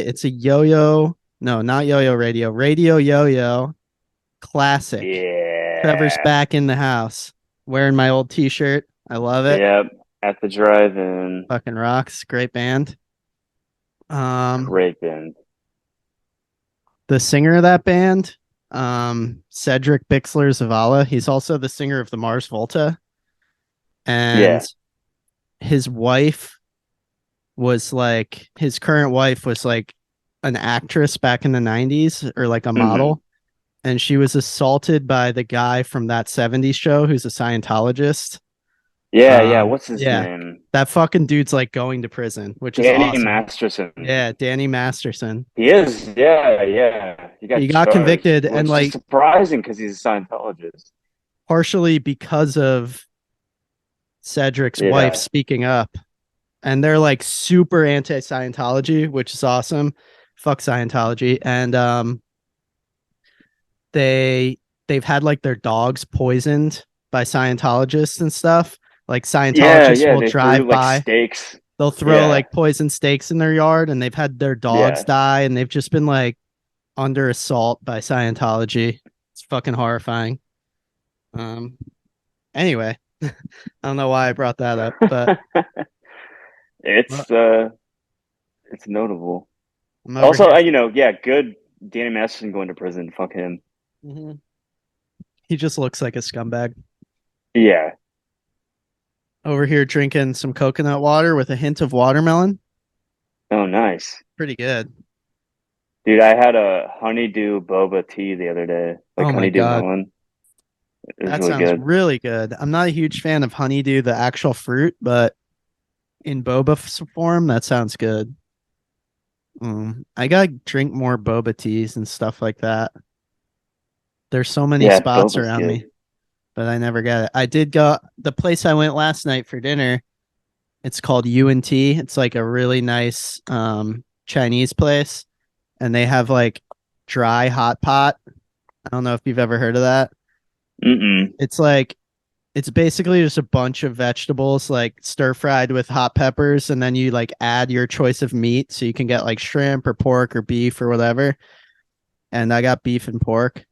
right? It's a YoYo. No, not YoYo radio. Radio YoYo classic. Trevor's Yeah. back in the house. Wearing my old t-shirt. I love it. Yep. At the drive-in. Fucking rocks. Great band. Um, Great band. the singer of that band, Cedric Bixler Zavala, he's also the singer of the Mars Volta. And Yeah. his wife was like, his current wife was like an actress back in the 90s or like a Hmm. model. And she was assaulted by the guy from that 70s show who's a Scientologist. Yeah, yeah. What's his Yeah, name? that fucking dude's like going to prison, which is Danny awesome. Masterson. Yeah, Danny Masterson. He is. Yeah, yeah. He He got got charged, convicted and which is like surprising because he's a Scientologist. partially because of Cedric's wife Yeah. speaking up. And they're like super anti Scientology, which is awesome. Fuck Scientology. And they they've had like their dogs poisoned by Scientologists and stuff. Like Yeah, Scientologists yeah. will They threw drive like by, stakes. they'll throw Yeah, like poison stakes in their yard, and they've had their dogs yeah. die, and they've just been like under assault by Scientology. It's fucking horrifying. Um. Anyway, I don't know why I brought that up, but well, It's it's notable. I'm over Also, here. yeah, good Danny Masterson going to prison. Fuck him. Mhm. He just looks like a scumbag. Yeah. Over here drinking some coconut water with a hint of watermelon. Oh, nice. Pretty good. Dude, I had a honeydew boba tea the other day, like Oh my honeydew god, melon. It was that really sounds good. really good. I'm not a huge fan of honeydew, the actual fruit, but in boba form, that sounds good. I gotta drink more boba teas and stuff like that. There's so many Yeah, spots boba's around good. me, but I never get it. I did go the place I went last night for dinner. It's called U&T. It's like a really nice Chinese place, and they have like dry hot pot. I don't know if you've ever heard of that. Mm-mm. It's like it's basically just a bunch of vegetables like stir fried with hot peppers, and then you like add your choice of meat, so you can get like shrimp or pork or beef or whatever. And I got beef and pork.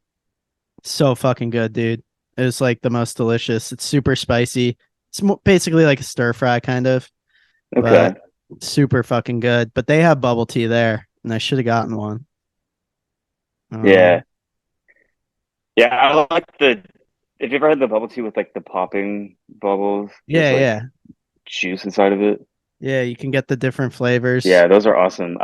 So fucking good, dude. It was like the most delicious. It's super spicy. It's basically like a stir fry kind of, Okay. but super fucking good. But they have bubble tea there, and I should have gotten one. Yeah. Um, Yeah, I like the have you ever had the bubble tea with like the popping bubbles? There's yeah, like yeah, juice inside of it. yeah. You can get the different flavors. Yeah, those are awesome.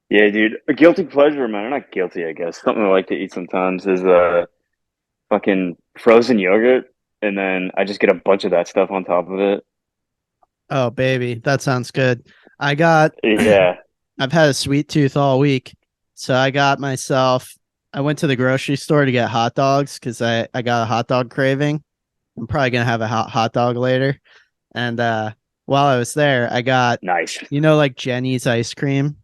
Yeah, dude, a guilty pleasure, man. I'm not guilty, I guess. Something I like to eat sometimes is fucking frozen yogurt, and then I just get a bunch of that stuff on top of it. Oh, baby, that sounds good. I got. Yeah. I've had a sweet tooth all week, so I got myself. I went to the grocery store to get hot dogs because I got a hot dog craving. I'm probably gonna have a hot dog later. And while I was there, I got, Nice. like Jenny's ice cream.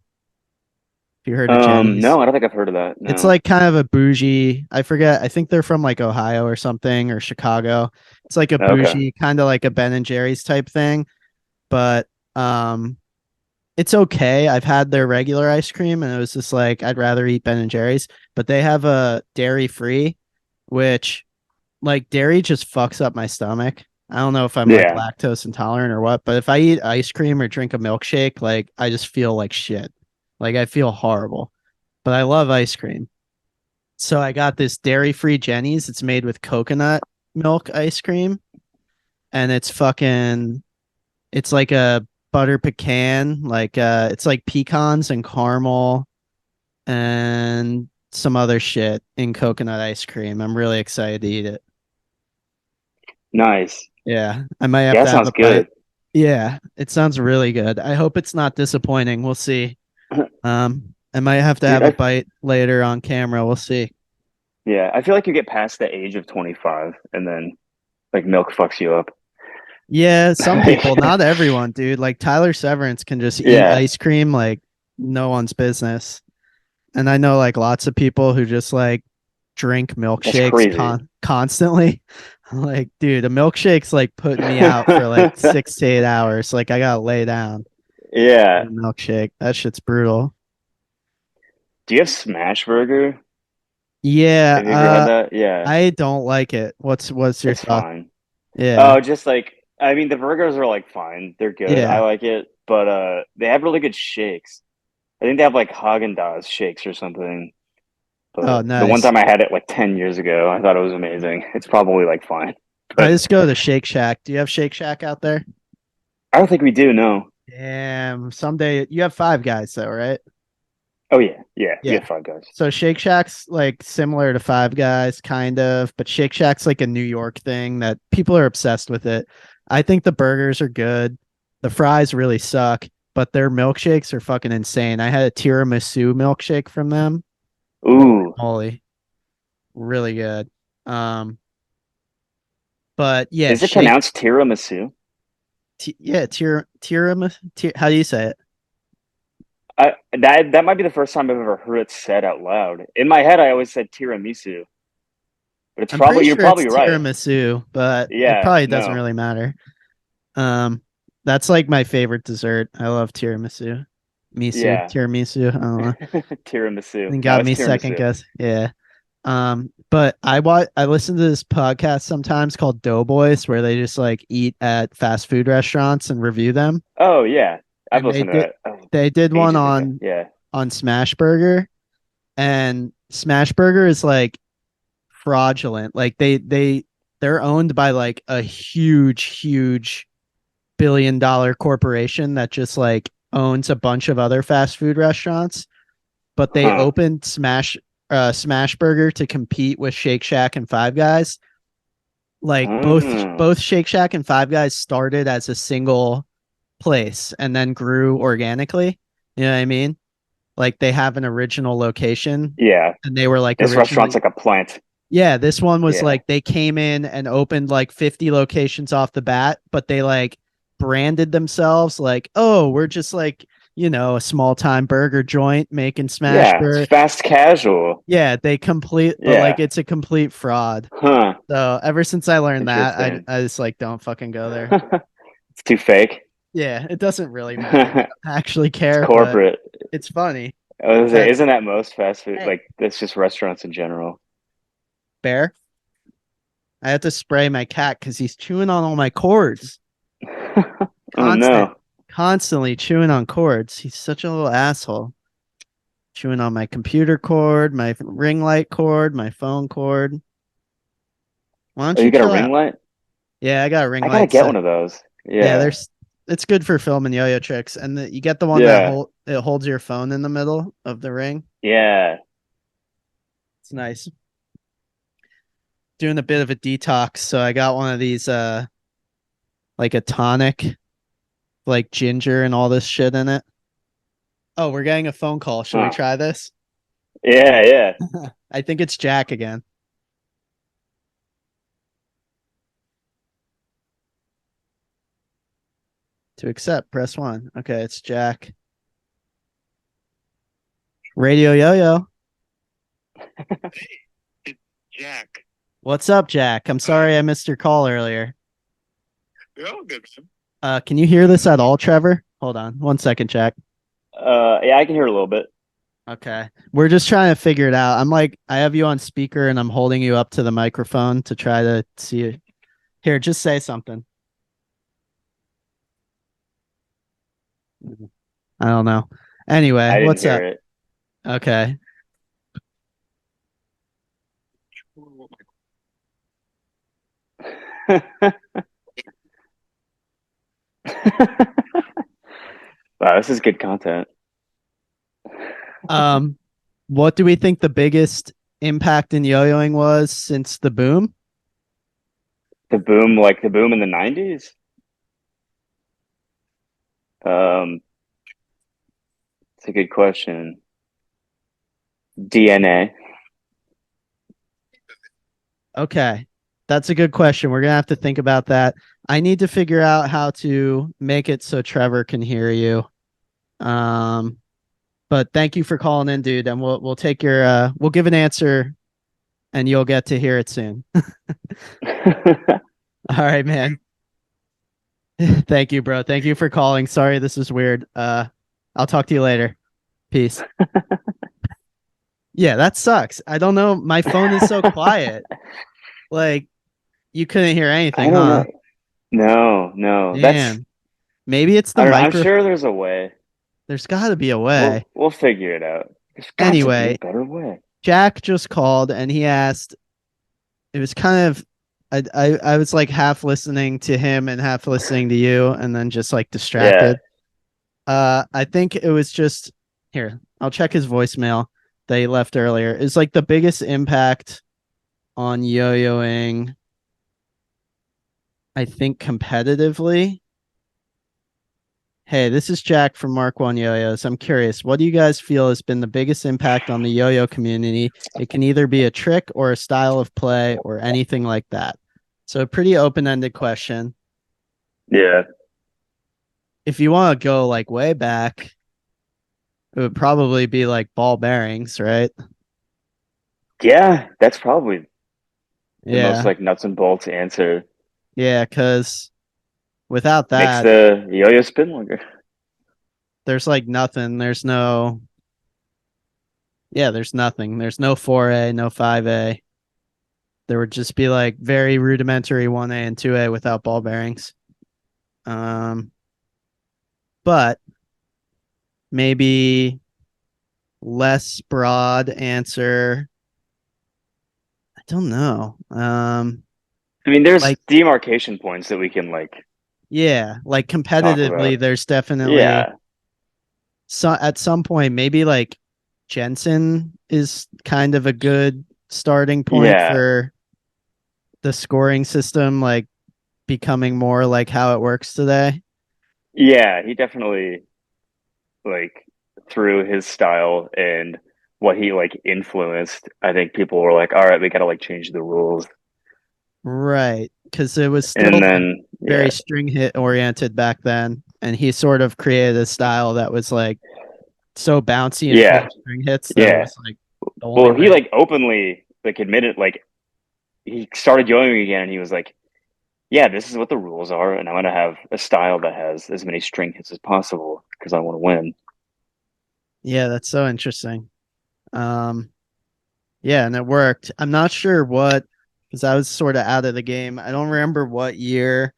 If you heard of Jenny's, No, I don't think I've heard of that. it's No. like kind of a bougie. I forget. I think they're from like Ohio or something or Chicago. It's like a Okay. bougie, kind of like a Ben and Jerry's type thing, but um, it's okay. I've had their regular ice cream, and it was just like I'd rather eat Ben and Jerry's. But they have a dairy free, which like dairy just fucks up my stomach. I don't know if I'm like Yeah. lactose intolerant or what, but if I eat ice cream or drink a milkshake, like I just feel like shit. Like I feel horrible. But I love ice cream. So I got this dairy-free Jenny's. It's made with coconut milk ice cream, and it's like a butter pecan, like it's like pecans and caramel and some other shit in coconut ice cream. I'm really excited to eat it. Nice. Yeah, I might have Yeah, to that have sounds a bite. good. Yeah, it sounds really good. I hope it's not disappointing. We'll see. I might have to Dude, have a bite later on camera. We'll see. I feel like you get past the age of 25 and then like milk fucks you up. Yeah, some people, not everyone, dude. Like Tyler Severance can just eat Yeah, ice cream like no one's business. And I know like lots of people who just like drink that's milkshakes crazy. constantly. Like, dude, a milkshake's like putting me out for like 6 to 8 hours. Like I gotta lay down. Yeah. milkshake. That shit's brutal. Do you have Smash Burger? Yeah, Have you ever had that? Yeah, I don't like it. What's your it's thought? fine. Yeah. Oh, just like I mean, the burgers are like fine. They're good. I Yeah. like it, but they have really good shakes. I think they have like Haagen-Dazs shakes or something. Oh, But the one nice. time I had it like 10 years ago, I thought it was amazing. It's probably like fine. I But just go to Shake Shack. Do you have Shake Shack out there? I don't think we do, no. Damn. Someday you have Five Guys though, right? Oh yeah, yeah, we Yeah. have Five Guys. So Shake Shack's like similar to Five Guys, kind of, but Shake Shack's like a New York thing that people are obsessed with it. I think the burgers are good. The fries really suck, but their milkshakes are fucking insane. I had a tiramisu milkshake from them. Holy Ooh, moly. Really good. Um, but yeah, is it pronounced tiramisu? Yeah, tiramisu. How do you say it? That might be the first time I've ever heard it said out loud. In my head, I always said tiramisu, but it's I'm pretty probably you're sure it's probably right. tiramisu, but it Yeah, probably doesn't no, really matter. Um, that's like my favorite dessert. I love tiramisu. yeah, Tiramisu. I don't know. tiramisu. And No, got it's me second tiramisu. guess. Yeah. But I listen to this podcast sometimes called Doughboys where they just like eat at fast food restaurants and review them. Oh yeah, I've And listened to that they did one ages ago. Yeah. on Smash Burger, and Smash Burger is like fraudulent. Like they're owned by like a huge billion-dollar corporation that just like owns a bunch of other fast food restaurants, but they Huh. opened Smash Burger to compete with Shake Shack and Five Guys. Like Mm. both Shake Shack and Five Guys started as a single place and then grew organically. You know what I mean? Like they have an original location Yeah. and they were like This restaurant's originally. like a plant. Yeah, this one was Yeah. like they came in and opened like 50 locations off the bat, but they like branded themselves like, oh, we're just like, a small time burger joint making smash Yeah. It's burger. fast casual. Yeah, but like Yeah. it's a complete fraud. Huh. So ever since I learned that, Interesting. I just like don't fucking go there. It's too fake. Yeah, it doesn't really matter. It's I don't actually care, but corporate. it's funny. I was gonna say, That isn't that most fast food? Hey, Like, that's just restaurants in general. bear. I have to spray my cat because he's chewing on all my cords. Oh Constant, no. constantly chewing on cords. He's such a little asshole. Chewing on my computer cord, my ring light cord, my phone cord. Why don't Oh, you you got a chill ring out? light? Yeah, I got a ring I gotta light get set. one of those. Yeah, Yeah. it's good for filming yo-yo tricks, and you get the one that Yeah. it holds your phone in the middle of the ring. Yeah. It's nice. Doing a bit of a detox, so I got one of these like a tonic, like ginger and all this shit in it. Oh, we're getting a phone call. Should we Huh. try this? Yeah. Yeah. I think it's Jack again. To accept, press one. Okay, it's Jack. Radio Yo-Yo. Jack. What's up, Jack? I'm sorry I missed your call earlier. You're all good, man. Can you hear this at all, Trevor? Hold on 1 second, Jack. Yeah, I can hear a little bit. Okay. We're just trying to figure it out. I have you on speaker and I'm holding you up to the microphone to try to see it. Here, just say something. I don't know. Anyway, I didn't what's hear up? it. Okay. Wow, this is good content. Um, what do we think the biggest impact in yo-yoing was since the boom? The boom in the 90s. Um, it's a good question. DNA. Okay. That's a good question. We're gonna have to think about that. I need to figure out how to make it so Trevor can hear you. Um, but thank you for calling in, dude, and we'll take your we'll give an answer and you'll get to hear it soon. All right, man. Thank you, bro. Thank you for calling. Sorry, this is weird. I'll talk to you later. Peace. Yeah, that sucks. I don't know. My phone is so quiet. Like you couldn't hear I anything, don't huh? know. No, no. That's Damn. Maybe it's I the don't know. I'm micro. sure there's a way. There's got to be a way. We'll figure it out. There's got to be a Anyway, better way. Jack just called and he asked. It was kind of. I was like half listening to him and half listening to you, and then just like Yeah. distracted. I think it was just here. I'll check his voicemail that he left earlier. It's like the biggest impact on yo-yoing, I think competitively. Hey, this is Jack from Mark One Yo-Yos. I'm curious, what do you guys feel has been the biggest impact on the yo-yo community? It can either be a trick or a style of play or anything like that. So a pretty open-ended question. Yeah. If you want to go like way back, it would probably be like ball bearings, right? Yeah. That's probably the most Yeah. like nuts and bolts answer. Yeah, because without Makes that, the yo-yo spin longer. there's like nothing. There's no, yeah, there's nothing. There's no 4A, no 5A. There would just be like very rudimentary 1A and 2A without ball bearings. Um, but maybe less broad answer. I don't know. I mean, there's Like, demarcation points that we can like yeah, like talk about. competitively, there's definitely Yeah. at some point, maybe like Jensen is kind of a good starting point Yeah. for the scoring system, like becoming more like how it works today. Yeah. He definitely like through his style and what he like influenced, I think people were like, all right, we gotta like change the rules. Right. Because it was still And like then very yeah. string hit oriented back then. And he sort of created a style that was like so bouncy and full Yeah. of string hits that it Yeah. was like the only Well, he way. like openly like admitted like he started yoing again and he was like, yeah, this is what the rules are, and I'm gonna have a style that has as many string hits as possible because I want to win. Yeah, that's so interesting. Um, yeah, and it worked. I'm not sure what, because I was sort of out of the game. I don't remember what year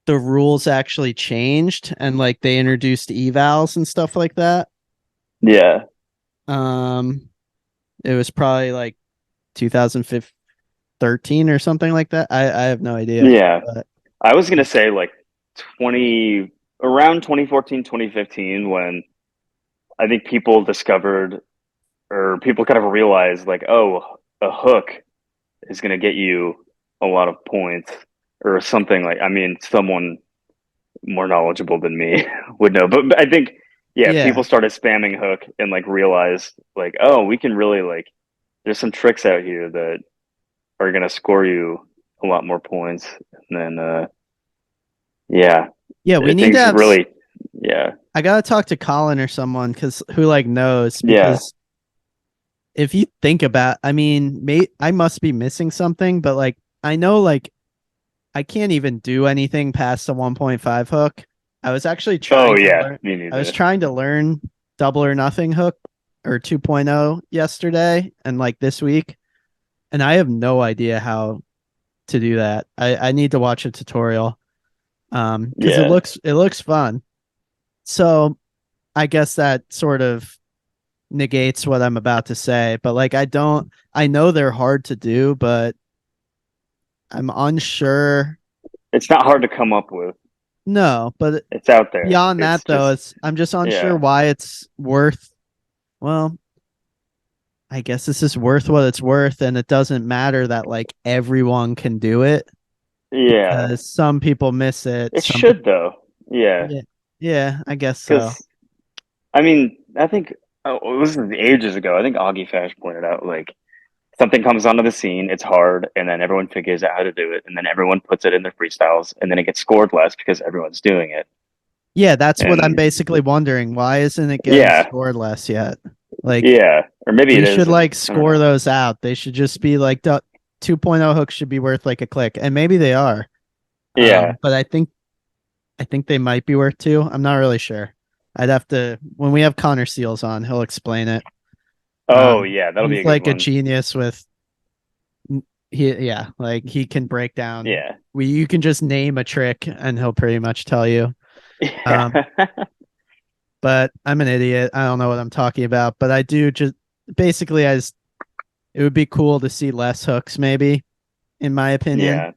the rules actually changed and like they introduced evals and stuff like that. Yeah. Um, it was probably like 2013 or something like that. I have no idea. Yeah. But I was gonna say like 20 around 2014, 2015 when I think people discovered or people kind of realized like, oh, a hook is gonna get you a lot of points or something like I mean, someone more knowledgeable than me would know. But I think yeah, yeah, people started spamming hook and like realized like, oh, we can really like there's some tricks out here that are gonna score you a lot more points. And then yeah, yeah, we need to things have really yeah. I gotta talk to Colin or someone because who like knows Yeah. because if you think about, I mean, I must be missing something, but like I know like I can't even do anything past the 1.5 hook. I was actually Oh trying to yeah, learn. me I was neither. trying to learn double or nothing hook or 2.0 yesterday and like this week, and I have no idea how to do that. I need to watch a tutorial because Yeah. it looks fun. So I guess that sort of negates what I'm about to say, but like I know they're hard to do, but I'm unsure. It's not hard to come up with. No, but It's out there. beyond It's that though, just I'm just unsure yeah. why it's worth, well, I guess this is worth what it's worth, and it doesn't matter that like everyone can do it Yeah. because some people miss it. It Some people, should though. Yeah. yeah, yeah, I guess so. Because I mean, I think oh, this is ages ago. I think Augie Fash pointed out like something comes onto the scene, it's hard, and then everyone figures out how to do it, and then everyone puts it in their freestyles, and then it gets scored less because everyone's doing it. Yeah, that's what I'm And basically wondering. Why isn't it getting yeah, scored less yet? Like yeah, or maybe it we should isn't. like I don't score know. those out. They should just be like 2.0 hooks should be worth like a click, and maybe they are. Yeah. But I think they might be worth two. I'm not really sure. I'd have to when we have Connor Seals on, he'll explain it. Oh yeah, that'll be He's a good like a one. genius with like he can break down. Yeah. You can just name a trick and he'll pretty much tell you. Um, Yeah. but I'm an idiot. I don't know what I'm talking about, but I do just basically it would be cool to see less hooks maybe, in my opinion. Yeah.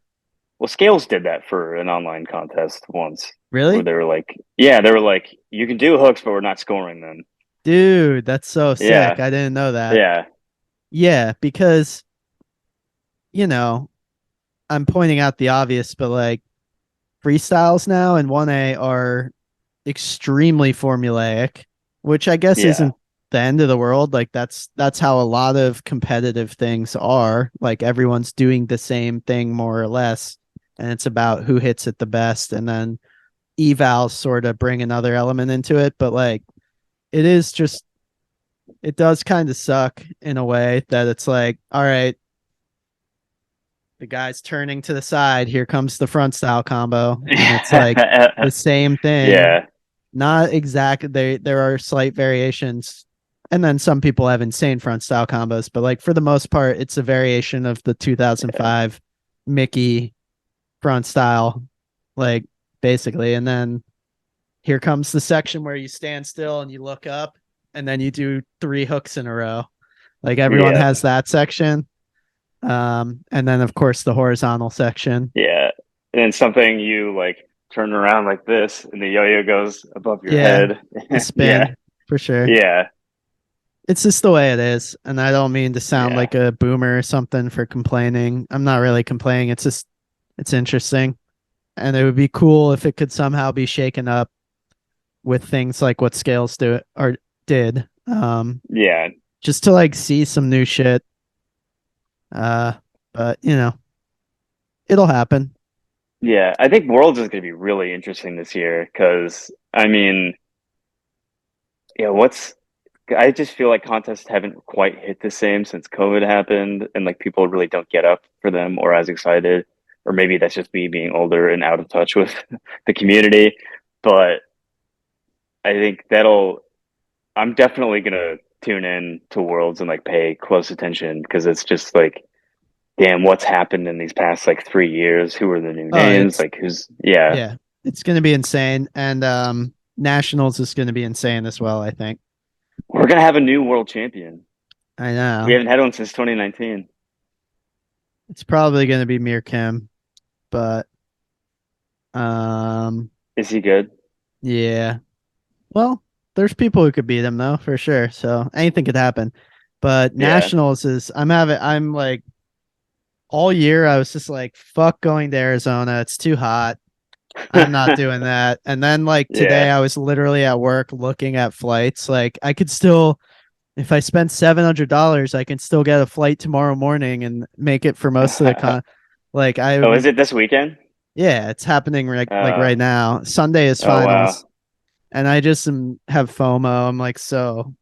Well, Scales did that for an online contest once where Really? they were like, you can do hooks, but we're not scoring them. Dude, that's so sick. Yeah. I didn't know that. Yeah. Yeah, because you know, I'm pointing out the obvious, but like freestyles now in 1A are extremely formulaic, which I guess Yeah. isn't the end of the world. Like that's how a lot of competitive things are. Like everyone's doing the same thing more or less, and it's about who hits it the best. And then evals sort of bring another element into it, but like it is just it does kind of suck in a way that it's like, all right, the guy's turning to the side. Here comes the front style combo, and it's like the same thing. Yeah. Not exact. There are slight variations, and then some people have insane front style combos. But like for the most part, it's a variation of the 2005 Mickey front style, like basically. And then here comes the section where you stand still and you look up, and then you do three hooks in a row. Like everyone Yeah. has that section. And then of course the horizontal section. Yeah. And then something you like turn around like this and the yo-yo goes above your Yeah, head. the Yeah. spin for sure. Yeah. It's just the way it is, and I don't mean to sound Yeah. like a boomer or something for complaining. I'm not really complaining. It's just it's interesting, and it would be cool if it could somehow be shaken up with things like what Scales do or did. Yeah. Just to like see some new shit. Uh, but it'll happen. Yeah. I think Worlds is going to be really interesting this year because, I mean, yeah, I just feel like contests haven't quite hit the same since COVID happened, and like people really don't get up for them or as excited, or maybe that's just me being older and out of touch with the community. But I think I'm definitely gonna tune in to Worlds and like pay close attention because it's just like, damn, what's happened in these past like 3 years? Who are the new Oh, names? Like yeah, yeah, it's gonna be insane, and nationals is gonna be insane as well. I think. we're gonna have a new world champion. I We know haven't had one since 2019. it's probably gonna be Mir Kim, but um, Is he good? yeah. Well, there's people who could beat him though, for sure. So anything could happen. But Yeah. nationals is I'm like all year I was just like fuck going to Arizona. It's too hot. I'm not doing that. And then like today Yeah. I was literally at work looking at flights. Like I could still if I spend $700, I can still get a flight tomorrow morning and make it for most of the like Oh, is it this weekend? yeah, it's happening like Uh, right now. Sunday is oh wow. finals. And I just have FOMO. I'm like so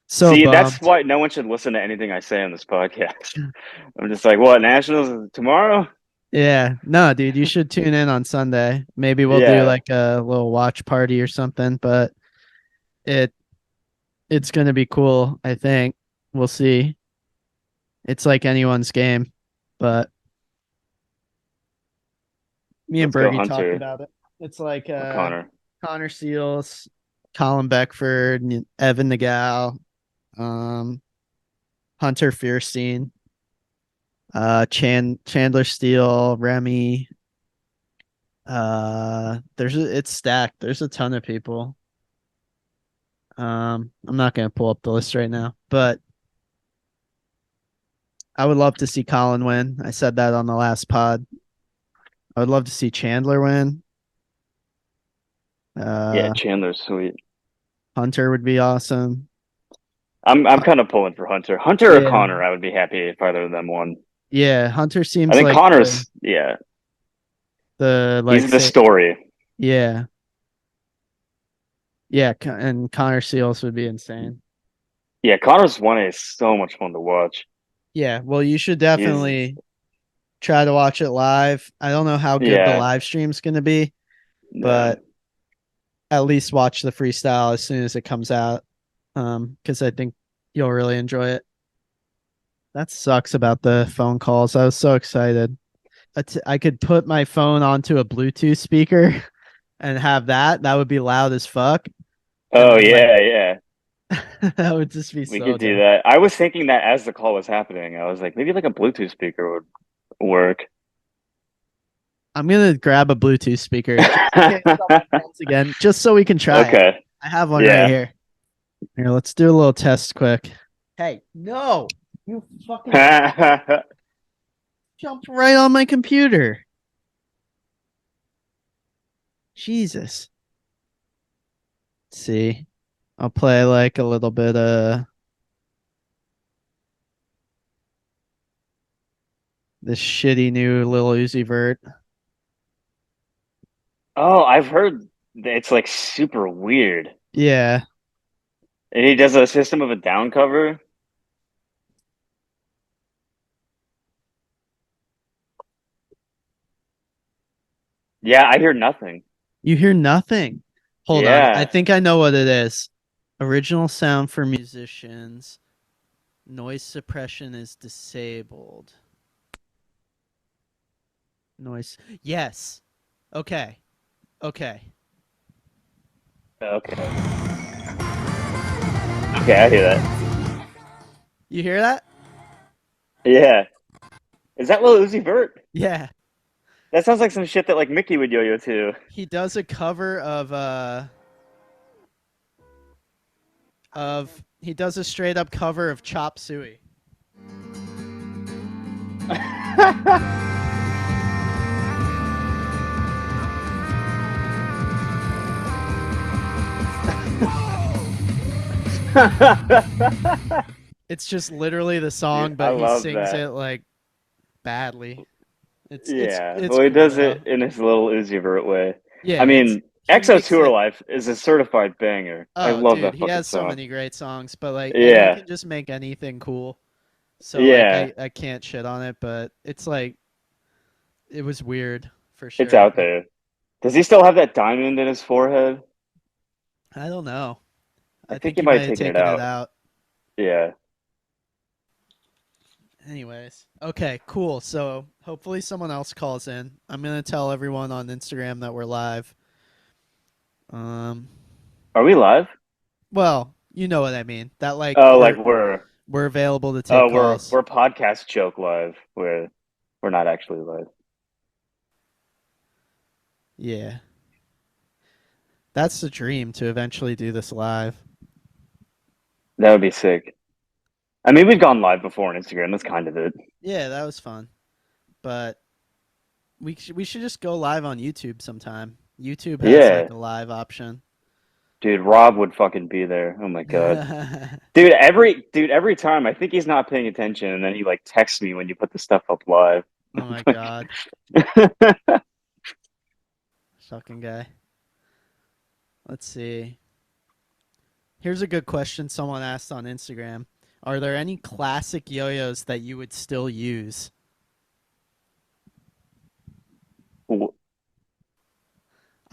See, that's bummed. why no one should listen to anything I say on this podcast. I'm just like, what, Nationals is tomorrow? Yeah, no, dude, you should tune in on Sunday. Maybe we'll do Yeah. like a little watch party or something. But it it's gonna be cool. I think we'll see. It's like anyone's game, but me and Let's go Bergie talked Hunter about it. It's like O'Connor. Connor Seals, Colin Beckford, Evan Nagal, um, Hunter Fierstein, Chandler Steele, Remy. It's stacked. There's a ton of people. I'm not gonna pull up the list right now, but I would love to see Colin win. I said that on the last pod. I would love to see Chandler win. Yeah, Uh, Chandler's sweet. Hunter would be awesome. I'm kind of pulling for Hunter. Hunter or Yeah, Connor, I would be happy if either of them won. yeah. Hunter I seems think like Connor's, yeah, the like he's the say story. yeah, yeah, and Connor Seals would be insane. Yeah, Connor's one is so much fun to watch. Yeah, well, you should He's definitely try to watch it live. I don't know how good the Yeah, live stream's going to be, yeah. but at least watch the freestyle as soon as it comes out. Because I think you'll really enjoy it. That sucks about the phone calls. I was so excited. I could put my phone onto a Bluetooth speaker and have that. That would be loud as fuck. And Oh then like yeah, yeah. that would just be We so could do dope. that. I was thinking that as the call was happening. I was like, maybe like a Bluetooth speaker would work. I'm gonna grab a Bluetooth speaker just in case someone calls again, just so we can try it. Okay. I have one right Yeah. here. Here, let's do a little test quick. Hey, no, you fucking jumped right on my computer. Jesus. Let's see. I'll play like a little bit of this shitty new Lil Uzi Vert. Oh, I've heard that it's like super weird. Yeah. And he does a System of a Down cover. Yeah, I hear nothing. You hear nothing. Hold on. I Yeah. think I know what it is. Original sound for musicians. Noise suppression is disabled. Noise. Yes. Okay. Okay. Okay. Okay, I hear that. You hear that? Yeah. Is that Lil Uzi Vert? Yeah. That sounds like some shit that like Mickey would yo-yo to. He does a cover of he does a straight up cover of Chop Suey. It's just literally the Dude, song, I but he love sings that. it like badly. Yeah. It's Well, he cool does though. it in his little Uzi Vert way. I Yeah, it's mean, he EXO makes Tour it. Life is a certified banger. I Oh, love dude, that he fucking has so song. many great songs, but like, and he Yeah. can just make anything cool. So like, Yeah. I can't shit on it, but it's like it was weird for It's sure. out there. Does he still have that diamond in his forehead? I don't know. I I think think he he might might have have taken it taken it out. out. Yeah. Anyways, okay, cool. So hopefully someone else calls in. I'm gonna tell everyone on Instagram that we're live. Um, Are we live? well, you know what I mean. That like Oh, like we're available to take calls. we're podcast joke live. We're not actually live. Yeah, that's the dream to eventually do this live. That would be sick. I mean, we've gone live before on Instagram. That's kind of it. Yeah, that was fun. But we should just go live on YouTube sometime. YouTube has like Yeah. a live option. Dude, Rob would fucking be there. Oh my God. Oh Dude, every time I think he's not paying attention and then he like texts me when you put the stuff up live. my god, fucking guy. Let's see. Here's a good question someone asked on Instagram. Are there any classic yo-yos that you would still use?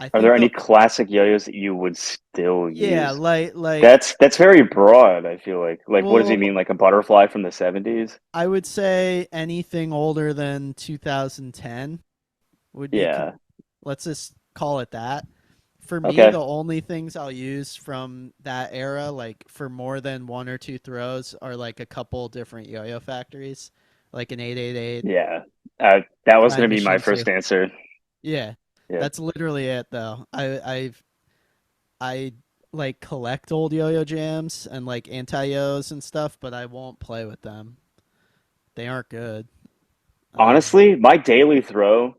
I Are think there any the classic yo-yos that you would still yeah, use? like That's very broad, I feel like. Like what does he well, mean? Like a butterfly from the 70s? I would say anything older than 2010 would be Yeah. let's just call it that. For me, Okay. the only things I'll use from that era, like for more than one or two throws, are like a couple different yo-yo factories, like an 888 Yeah. That was Time gonna be my Machine 2. first answer. Yeah, Yeah. that's literally it though. I like collect old yo-yo jams and like anti-yos and stuff, but I won't play with them. They aren't good. Um, Honestly, my daily throw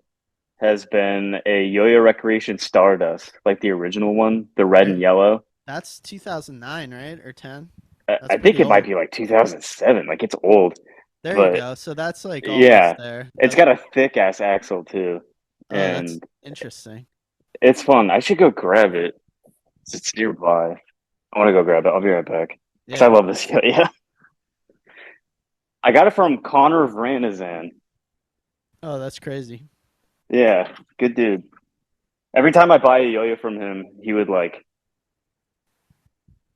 has been a Yo-Yo Recreation Stardust, like the original one, the red and there, yellow. that's 2009, right? Or 10? That's I think pretty it might old. be like 2007. Like it's old, There you but go. So that's like almost yeah, there. it's got a thick ass axle too, Oh, that's and interesting. it's fun. I should go grab it. It's nearby. I want to go grab it. I'll be right back because I Yeah. love this. Yeah, I got it from Connor Vranazan. Oh, that's crazy. Yeah, good dude. Every time I buy a yo-yo from him, he would like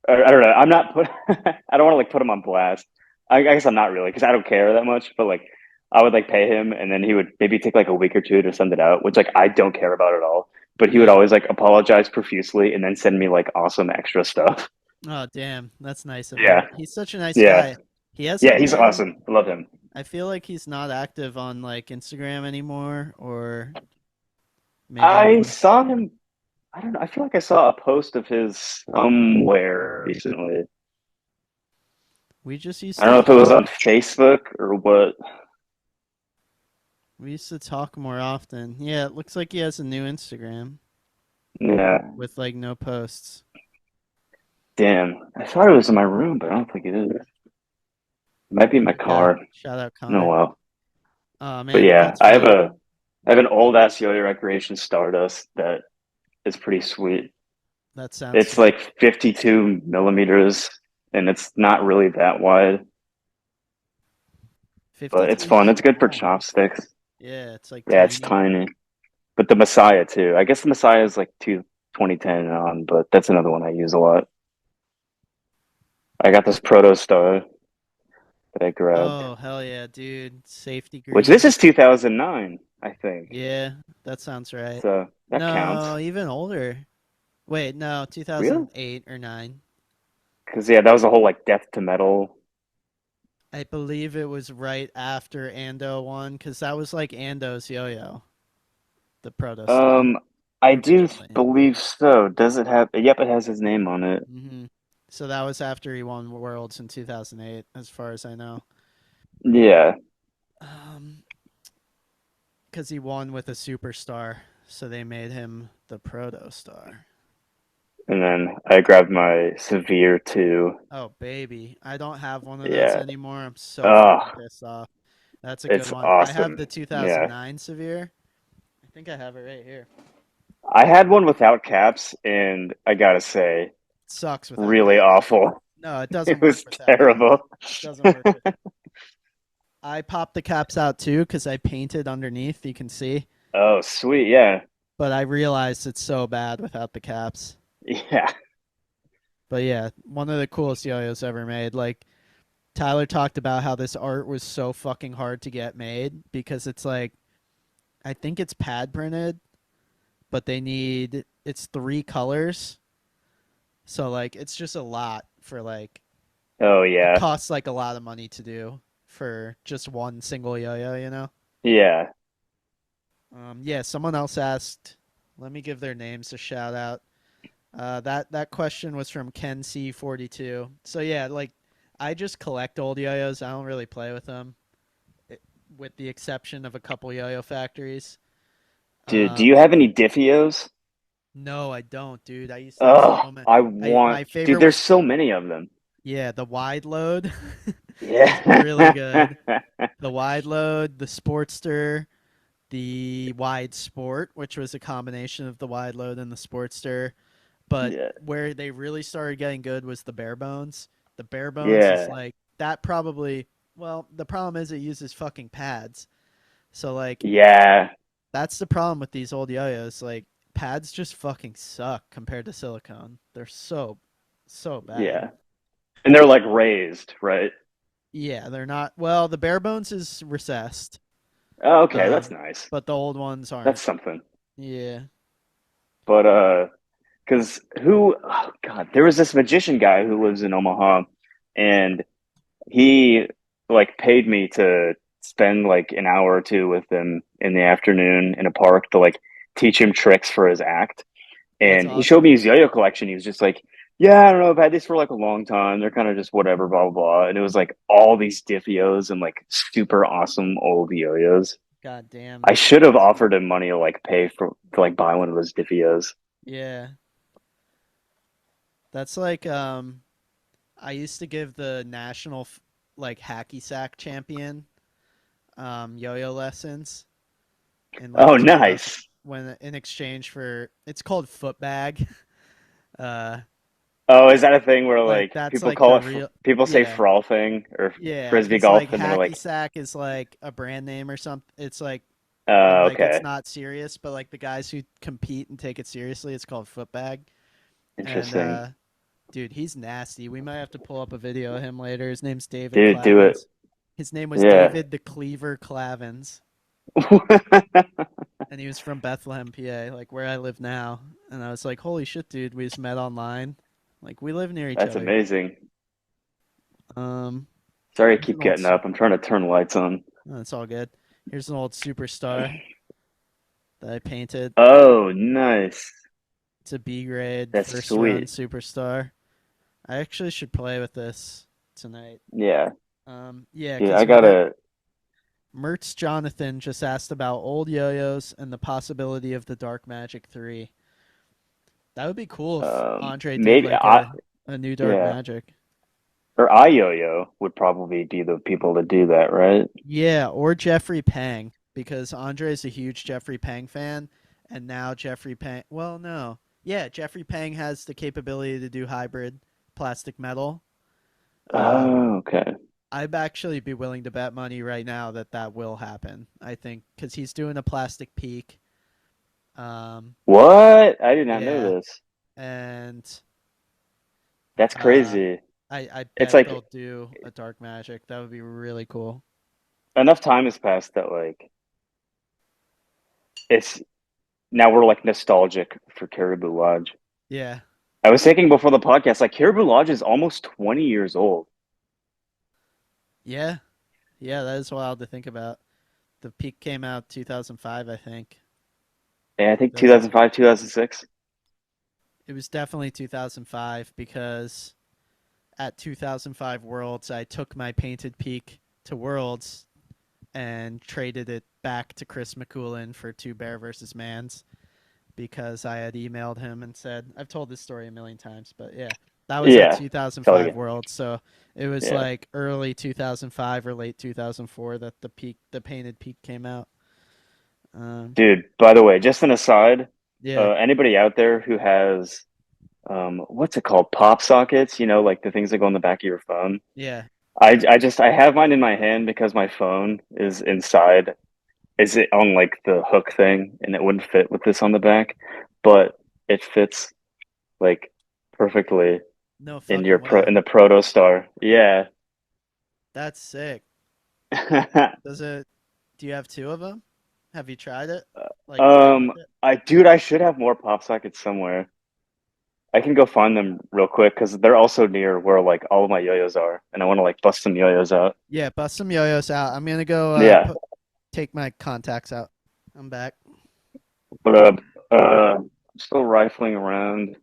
I don't know. I'm not put. I don't want to like put him on blast. I guess I'm not really because I don't care that much. But like, I would like pay him, and then he would maybe take like a week or two to send it out, which like I don't care about at all. But he would Yeah. always like apologize profusely and then send me like awesome extra stuff. Oh, damn. That's nice of him. Yeah, He's such a nice yeah, guy. He yeah. hasn't He's been, awesome. I love him. I feel like he's not active on like Instagram anymore, or maybe I'm I wrong. saw him. I don't know. I feel like I saw a post of his somewhere recently. We just used I don't to know if it was talk. on Facebook or what. We used to talk more often. Yeah, it looks like he has a new Instagram Yeah, with like no posts. damn. I thought it was in my room, but I don't think it is. It might be in my Good guy. car. Shout out No, Connor. well. Oh But man, yeah, that's funny. I have an old ass Yo-Yo Recreation Stardust that is pretty sweet. That sounds It's sweet. like 52 millimeters, and it's not really that wide, but it's 52 is fun. It's good for small, man. chopsticks. Yeah, it's like Yeah, it's tiny. tiny. But the Messiah too. I guess the Messiah is like 2010 on, but that's another one I use a lot. I got this Proto Star that I grabbed, Oh, hell yeah, dude. Safety which this green. is 2009, I think. Yeah, that sounds right. So that counts. No, even older. Wait, no, Really? 2008 or 9. Because yeah, that was a whole like death to metal. I believe it was right after Ando one, because that was like Ando's yo-yo, the Proto Star, Um, I do originally. believe so. Does it have? Yep, it has his name on it. So that was after he won Worlds in 2008, as far as I know. Yeah, Um, because he won with a superstar, so they made him the Proto Star. and then I grabbed my Severe too. Oh, baby. I don't have one of those Yeah. anymore. I'm so fucking Oh, pissed off. That's a good it's one. I have awesome. the Yeah. 2009 Severe. I think I have it right here. I had one without caps, and I gotta say, It sucks without really caps. awful. No, it doesn't It work was without caps. terrible. It doesn't work with. I popped the caps out too because I painted underneath. You can see, Oh, sweet. Yeah. but I realized it's so bad without the caps. Yeah. But yeah, one of the coolest yo-yos ever made. Like Tyler talked about how this art was so fucking hard to get made because it's like I think it's pad printed, but they need it's 3 colors. So like it's just a lot for like Oh, it yeah. costs like a lot of money to do for just one single yo-yo, you know? Yeah. Yeah, someone else asked, let me give their names a shout out. That question was from Ken C42. So yeah, like I just collect old yo-yos. I don't really play with them, it, with the exception of a couple yo-yo factories. Dude, do you have any Diffios? No, I don't, dude. I used to have Oh, so many. I I want. my Dude, favorite there's was so many of them. yeah, the wide load was really good. Yeah. The wide load, the Sportster, the wide sport, which was a combination of the wide load and the Sportster. But Yeah. where they really started getting good was the bare bones. The bare bones is Yeah. like that probably well, the problem is it uses fucking pads. So like Yeah. that's the problem with these old yo-yos. Like pads just fucking suck compared to silicone. They're so bad. Yeah. And they're like raised, right? Yeah, they're not well, the bare bones is recessed. Oh, okay, Uh that's nice. but the old ones That's aren't. something. Yeah. But because oh God, there was this magician guy who lives in Omaha, and he like paid me to spend like an hour or two with him in the afternoon in a park to like teach him tricks for his act. That's And he showed awesome. me his yo-yo collection. He was just like, "Yeah, I don't know. I've had these for like a long time. They're kind of just whatever, blah blah blah." And it was like all these diffios and like super awesome old yo-yos. God damn, I that's should have awesome. offered him money to like pay for to like buy one of those diffios. Yeah. That's like I used to give the national like hacky sack champion yo-yo lessons in like Oh, 2000 nice. when in exchange for it's called foot bag. Uh Oh, is that a thing where like like that's people like call the it real people say yeah. frolfing or Yeah, frisbee cuz like golf, and then they're hacky like, sack is like a brand name or something. It's like And like it's Okay. not serious, but like the guys who compete and take it seriously, it's called footbag. And Interesting. dude, he's nasty. We might have to pull up a video of him later. His name's David Dude, do it. Clavins. His name was Yeah. David the Cleaver Clavins, and he was from Bethlehem, PA, like where I live now. And I was like, holy shit, dude, we just met online. Like we live near each That's other. amazing. Um, Sorry I here's an keep old. getting up. I'm trying to turn lights on. Oh, it's all good. Here's an old superstar that I painted. Oh, nice. It's a B grade That's first run sweet. superstar. I actually should play with this tonight. Yeah. Yeah, Dude, I because gotta Mertz Jonathan just asked about old yo-yos and the possibility of the Dark Magic 3. That would be cool if Andre did maybe like I a new Dark yeah. Magic. Or YoYo would probably be the people to do that, right? Yeah, or Jeffrey Pang, because Andre's a huge Jeffrey Pang fan, and now Jeffrey Pang. Well, no. Yeah, Jeffrey Pang has the capability to do hybrid plastic metal. Um, Oh, okay. I'd actually be willing to bet money right now that that will happen. I think because he's doing a plastic peak. Um, What? I did not know yeah, this. and That's uh, crazy. I It's bet like they'll do a dark magic. That would be really cool. enough time has passed that like it's now we're like nostalgic for Caribou Lodge. Yeah, I was thinking before the podcast, like Caribou Lodge is almost 20 years old. yeah, yeah. That is wild to think about. The peak came out 2005, I think. And I think 2000. 2005, 2006. It was definitely 2005 because at 2005 Worlds, I took my painted peak to Worlds and traded it back to Chris McCoolin for two Bear versus Mans because I had emailed him and said, I've told this story a million times, but yeah, that was at Yeah. Tell it 2005 again. Worlds. So it was Yeah. like early 2005 or late 2004 that the painted peak came out. Um, Dude, by the way, just an aside, yeah, anybody out there who has what's it called? Pop sockets, you know, like the things that go on the back of your phone. yeah. I have mine in my hand because my phone is inside. Is it on like the hook thing and it wouldn't fit with this on the back, but it fits like perfectly No in fucking in way. the Proto Star. Yeah. That's sick. Does it? Do you have two of them? Have you tried it? Like played with it? I should have more pop sockets somewhere. I can go find them real quick because they're also near where like all of my yo-yos are, and I want to like bust some yo-yos out. Yeah, bust some yo-yos out. I'm gonna go Yeah, take my contacts out. I'm back. but I'm still rifling around.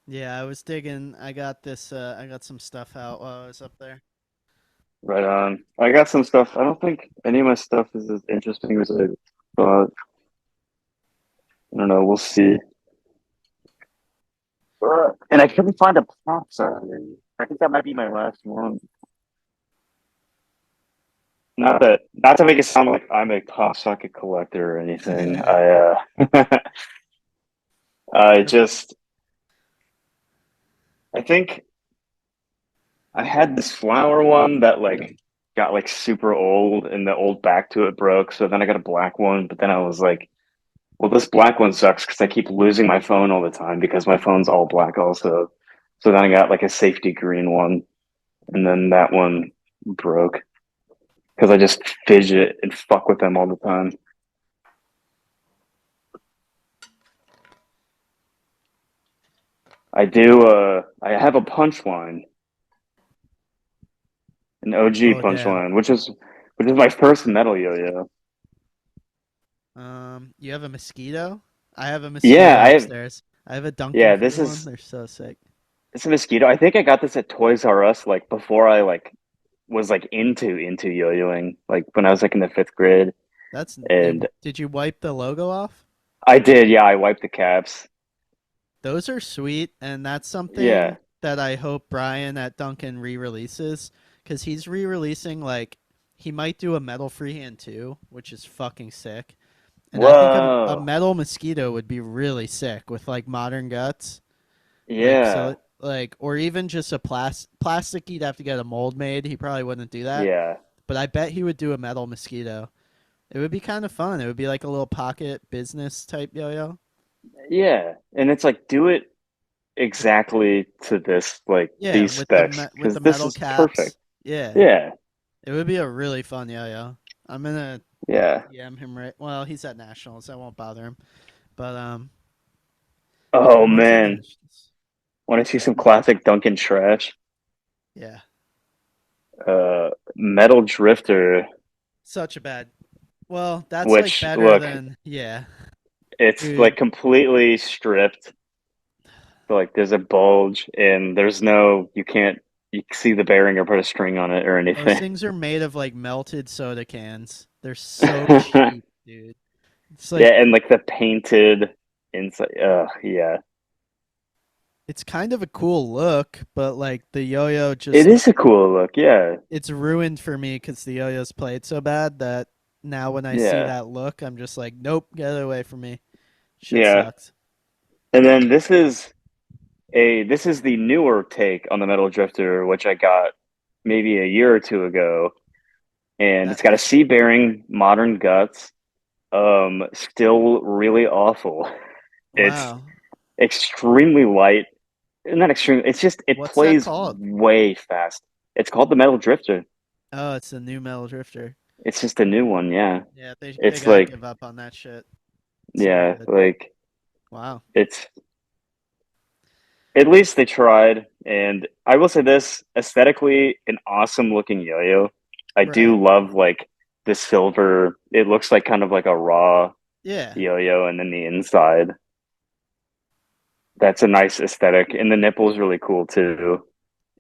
Yeah, I was digging. I got this. I got some stuff out while I was up there. Right on. I got some stuff. I don't think any of my stuff is as interesting as I thought. I don't know. We'll see. And I couldn't find a pop socket. I think that might be my last one. Not to make it sound like I'm a pop socket collector or anything. I just I think I had this flower one that like got like super old and the old back to it broke. So then I got a black one, but then I was like, well, this black one sucks because I keep losing my phone all the time because my phone's all black also. So then I got like a safety green one, and then that one broke because I just fidget and fuck with them all the time. I have a punchline, an OG Oh damn. punchline, which is my first metal yo-yo. You have a mosquito? I have a Yeah, mosquito upstairs. I have a Duncan yeah, Crew one. They're so sick. it's a mosquito. I think I got this at Toys R Us like before I like was like into yo-yoing, like when I was like in the fifth grade. That's And did you wipe the logo off? I did, yeah, I wiped the caps. Those are sweet, and that's something Yeah. that I hope Brian at Duncan re-releases because he's re-releasing like he might do a metal freehand too, which is fucking sick. And I think a Whoa. metal mosquito would be really sick with like modern guts, like Yeah. so like or even just a plastic. He'd have to get a mold made. He probably wouldn't do that, Yeah. but I bet he would do a metal mosquito. It would be kind of fun. It would be like a little pocket business type yo-yo. Yeah, and it's like do it exactly to this like Yeah, these with the specs with because the this metal is perfect. caps. Yeah, Yeah, it would be a really fun yo-yo. I'm gonna yeah. DM him right. Well, he's at nationals. I won't bother him. But Oh once he man, finishes, want to see some classic Duncan trash? yeah, Metal Drifter, such a bad. Well, that's like which better look, than yeah, it's dude. like completely stripped. So like there's a bulge and there's no you can't you see the bearing or put a string on it or Those anything. things are made of like melted soda cans. They're so cheap, dude. It's Yeah, like and like the painted inside. Yeah, it's kind of a cool look, but like the yo-yo just it is a cool look. Yeah, it's ruined for me because the yo-yo's played so bad that now when I see yeah, that look, I'm just like, nope, get it away from me. Shit yeah. sucks. And then this is the newer take on the Metal Drifter, which I got maybe a year or two ago, and That it's got a C bearing, modern guts. Still really awful. It's wow. extremely light. Not extreme. It's just it What's that plays called? way fast. It's called the Metal Drifter. Oh, it's the new metal drifter. It's just a new one. Yeah. Yeah, they It's gotta like give up on that shit. It's not yeah, good. like Wow. it's at least they tried. And I will say this, aesthetically, an awesome looking yo-yo. I Right. do love like the silver. It looks like kind of like a raw Yeah. yo-yo, and then the inside. That's a nice aesthetic. And the nipple is really cool too.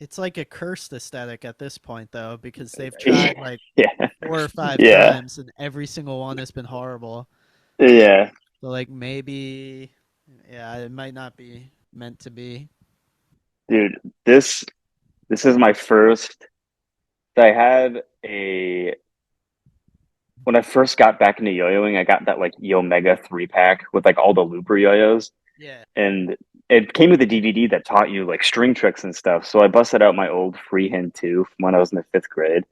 It's like a cursed aesthetic at this point though, because they've tried like Yeah. 4 or 5 Yeah. times and every single one has been horrible. Yeah. So like maybe yeah, it might not be meant to be. Dude, this this is my first. I had a when I first got back into yo-yoing, I got that like Yo Mega 3 pack with like all the looper yo-yos, Yeah. and it came with a DVD that taught you like string tricks and stuff. So I busted out my old freehand 2 from when I was in the 5th grade,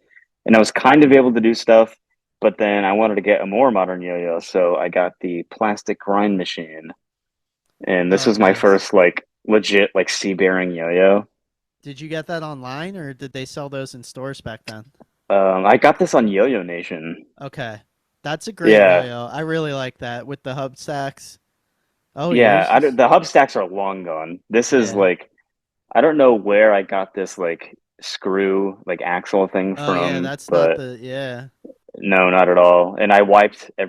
and I was kind of able to do stuff, but then I wanted to get a more modern yo-yo, so I got the plastic grind machine, and this Oh, was my nice. first like legit like C-bearing yo-yo. Did you get that online or did they sell those in stores back then? I got this on Yo-Yo Nation. Okay. That's a great Yeah, yo-yo. I really like that with the hub stacks. Oh, yeah. yours is The hub stacks are long gone. This is yeah. like I don't know where I got this like screw like axle thing Oh yeah, from, that's not but the yeah. no, not at all. And I wiped all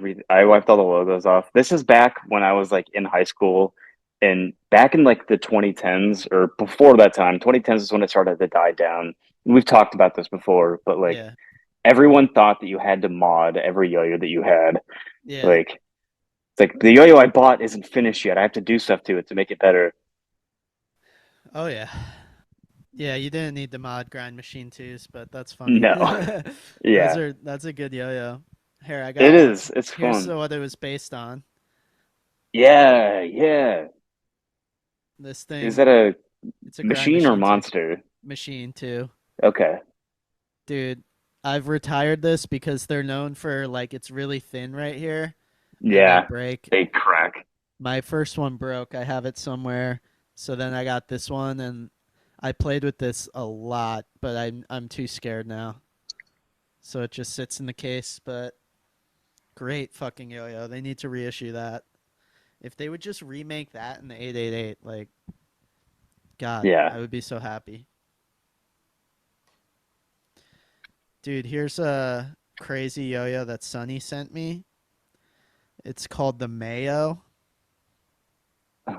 the logos off. This is back when I was like in high school, and back in like the 2010s or before that time. 2010s is when it started to die down. We've talked about this before, but like Yeah. everyone thought that you had to mod every yo-yo that you had. Yeah. Like it's like the yo-yo I bought isn't finished yet. I have to do stuff to it to make it better. Oh yeah. Yeah, you didn't need the mod grind machine twos, but that's funny. No. Those Yeah. are that's a good yo-yo. Here, I It got one. is. It's Here's fun. what it was based on. Yeah, yeah. This Is thing, that a it's a grind machine or machine too. monster? Machine too. Okay. Dude, I've retired this because they're known for like it's really thin right here and they Yeah. break. They crack. My first one broke. I have it somewhere. So then I got this one and I played with this a lot, but I'm too scared now. So it just sits in the case, but great fucking yo-yo. They need to reissue that. If they would just remake that in the 888, like god, Yeah. I would be so happy. Dude, here's a crazy yo-yo that Sunny sent me. It's called the Mayo.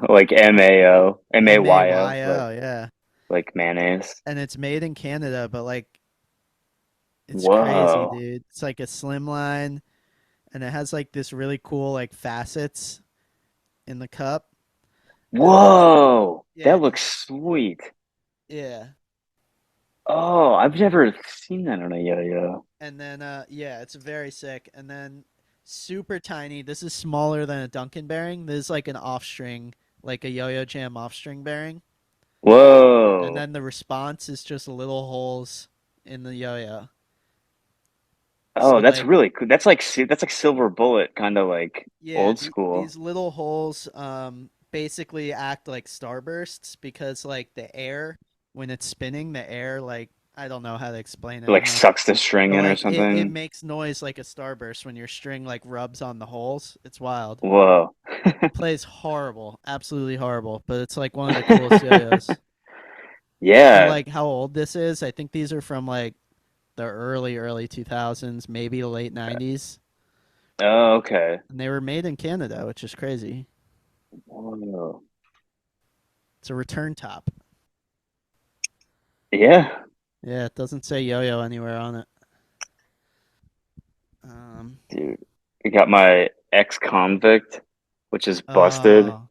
Like MAO, MAYO, MAYO, yeah. like mayonnaise. And it's made in Canada, but like it's crazy, Whoa. dude. It's like a slim line and it has like this really cool like facets in the cup. And then Whoa. yeah, That looks sweet. yeah. Oh, I've never seen that on a yo-yo. And then yeah, it's very sick. And then super tiny. This is smaller than a Duncan bearing. This is like an off string, like a Yo-Yo Jam off string bearing. And Whoa. then the response is just little holes in the yo-yo. Oh, So that's like really cool. That's like Silver Bullet, kind of like yeah, old school. these little holes basically act like starbursts because like the air when it's spinning, the air like I don't know how to explain it. It I like don't know. sucks the string But in or like it something. makes noise like a starburst when your string like rubs on the holes. It's wild. Whoa. It plays horrible, absolutely horrible, but it's like one of the coolest yo-yos. For Yeah. like how old this is, I think these are from like the early 2000s, maybe the late 90s, Oh, okay. and they were made in Canada, which is crazy. Whoa. It's a return top. Yeah, Yeah, it doesn't say yo-yo anywhere on it. Um, dude. I got my ex-convict, which is busted. oh,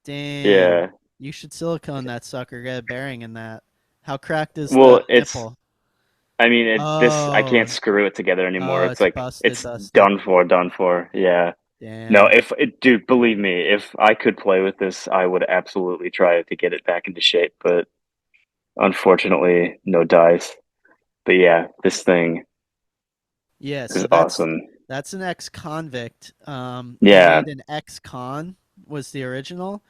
damn. Yeah. You should silicone that sucker, get a bearing in that. How cracked is Well, the nipple? I mean, I can't Oh, screw it together anymore. oh, It's it's like, busted, it's busted. done for, done for. Yeah. No, Damn. dude, believe me, if I could play with this, I would absolutely try to get it back into shape, but unfortunately, no dice. But yeah, this thing Yeah, is so awesome. that's an ex-convict. He Yeah. made an ex-con was the original,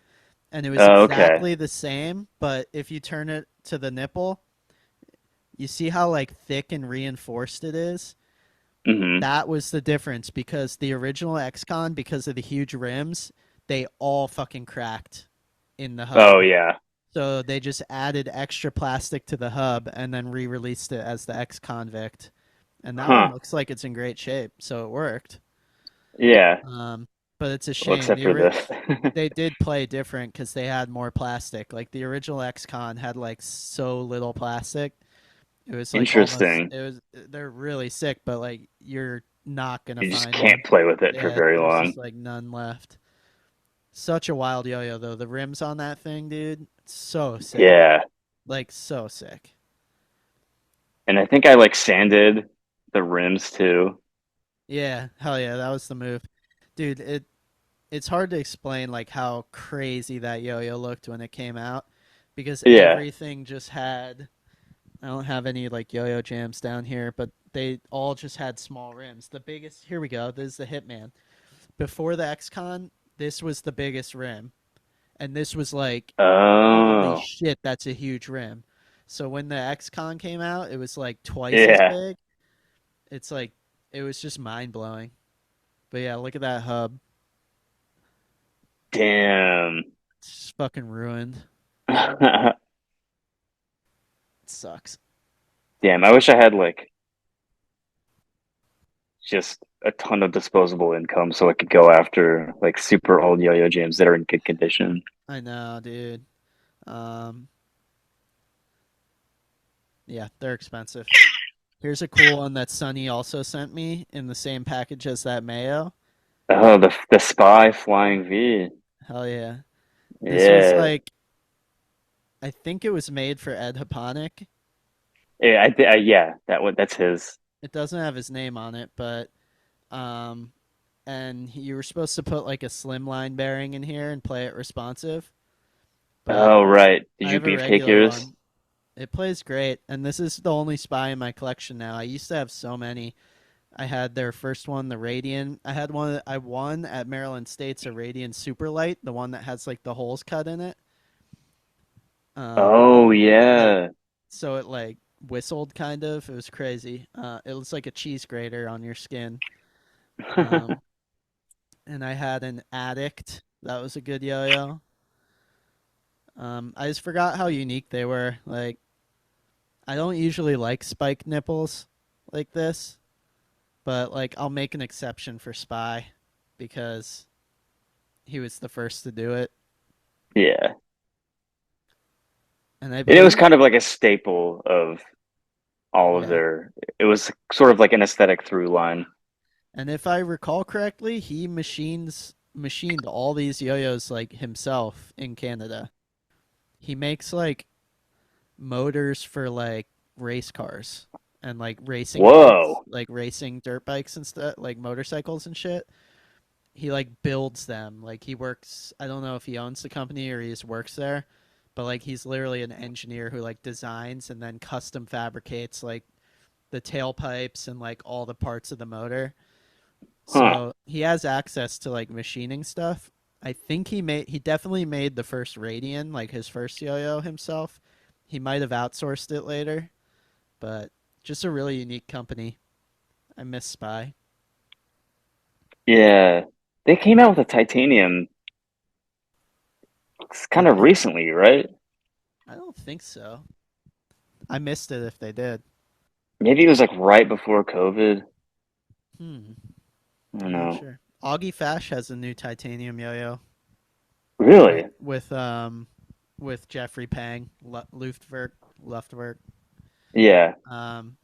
and it was Okay. exactly the same, but if you turn it to the nipple, you see how like thick and reinforced it is? Hmm. That was the difference because the original ex-con, because of the huge rims, they all fucking cracked in the Oh hub. yeah. So they just added extra plastic to the hub and then re-released it as the ex-convict. And that one Huh. looks like it's in great shape, so it worked. Yeah. Um, but it's a Well, shame. except for this. They did play different because they had more plastic. Like the original XCon had like so little plastic. It was like almost. Interesting. It was. They're really sick, but like you're not gonna You just find can't them. play with it for Yeah, very there's long. just like none left. Such a wild yo-yo though. The rims on that thing, dude, so sick. Yeah. Like so sick. And I think I like sanded the rims too. Yeah, hell yeah, that was the move, dude. It's hard to explain like how crazy that yo-yo looked when it came out because Yeah. everything just had I don't have any like yo-yo jams down here, but they all just had small rims. The biggest, here we go. This is the Hitman. Before the XCon, this was the biggest rim, and this was like, holy Oh. shit, that's a huge rim. So when the XCon came out, it was like twice as Yeah. big. It's like it was just mind blowing. But yeah, look at that hub. Damn. It's just fucking ruined. It sucks. Damn. I wish I had like just a ton of disposable income so I could go after like super old yo-yo jams that are in good condition. I know, dude. Um, yeah, they're expensive. Here's a cool one that Sunny also sent me in the same package as that Mayo. Oh, the Spy Flying V. Hell yeah. This was Yeah. like, I think it was made for Ed Haponic. Yeah, yeah, that's his. It doesn't have his name on it, but, and you were supposed to put like a slimline bearing in here and play it responsive, but Oh, right. Did I you have a beefcake regular yours? one. It plays great, and this is the only Spy in my collection now. I used to have so many. I had their first one, the Radiant. I had one. I won at Maryland State's a Radiant Superlight, the one that has like the holes cut in it. Oh, Like yeah. so it like whistled kind of. It was crazy. It was like a cheese grater on your skin. Um, and I had an Addict. That was a good yo-yo. I just forgot how unique they were. Like I don't usually like spike nipples like this, but like I'll make an exception for Spy because he was the first to do it. Yeah. And I And it was believe, kind of like a staple of all of yeah. their, it was sort of like an aesthetic through line. And if I recall correctly, he machined all these yo-yos like himself in Canada. He makes like motors for like race cars and like racing bikes, Whoa. like racing dirt bikes and stuff, like motorcycles and shit. He like builds them. Like he works, I don't know if he owns the company or he just works there, but like he's literally an engineer who like designs and then custom fabricates like the tailpipes and like all the parts of the motor. Huh. So he has access to like machining stuff. I think he definitely made the first Radian, like his first yo-yo himself. He might have outsourced it later, but just a really unique company. I miss Spy. Yeah. They came out with a titanium kind Did of they? recently, right? I don't think so. I missed it if they did. Maybe it was like right before COVID. Hmm. I don't I'm not know. sure. Augie Fash has a new titanium yo-yo with Really? with Jeffrey Pang, Luftwerk. Yeah. Um,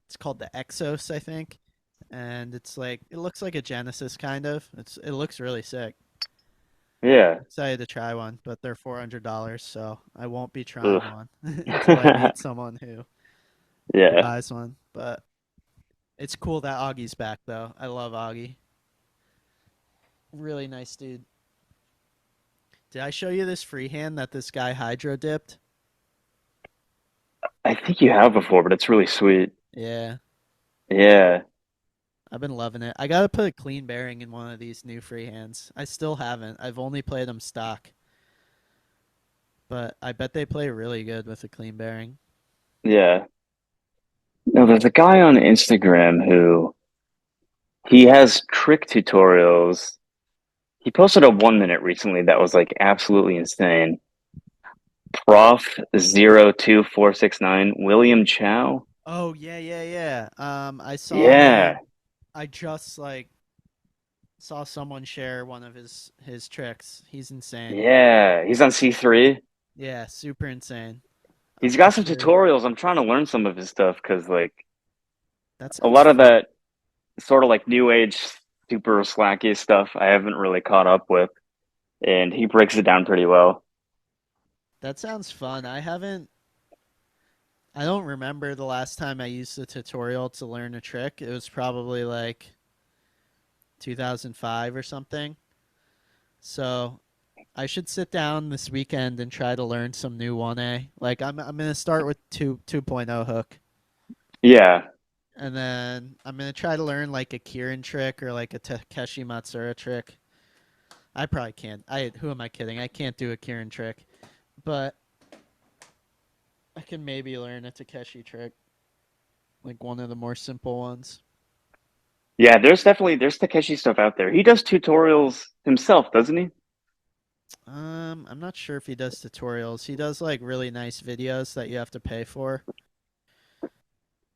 it's called the Exos, I think, and it's like it looks like a Genesis kind of. It looks really sick. Yeah. Excited to try one, but they're $400, so I won't be Ugh. trying one until I meet someone who Yeah. buys one. But it's cool that Augie's back though. I love Augie. Really nice dude. Did I show you this freehand that this guy hydro dipped? I think you have before, but it's really sweet. Yeah, Yeah. I've been loving it. I gotta put a clean bearing in one of these new freehands. I still haven't. I've only played them stock, but I bet they play really good with a clean bearing. Yeah. No, there's a guy on Instagram who he has trick tutorials. He posted a 1 minute recently that was like absolutely insane. Prof 02469 William Chow. Oh yeah, yeah, yeah. I saw Yeah. him. I just like saw someone share one of his tricks. He's insane. Yeah. He's on C3. Yeah, super insane. He's I'm got some sure tutorials. I'm trying to learn some of his stuff because like that a sounds lot of fun. that sort of like new age super slacky stuff I haven't really caught up with, and he breaks it down pretty well. That sounds fun. I don't remember the last time I used the tutorial to learn a trick. It was probably like 2005 or something. So I should sit down this weekend and try to learn some new 1A. Like I'm gonna start with 2.0 hook, Yeah. and then I'm gonna try to learn like a Kieran trick or like a Takeshi Matsura trick. I probably can't. I Who am I kidding? I can't do a Kieran trick, but I can maybe learn a Takeshi trick, like one of the more simple ones. Yeah, there's Takeshi stuff out there. He does tutorials himself, doesn't he? I'm not sure if he does tutorials. He does like really nice videos that you have to pay for.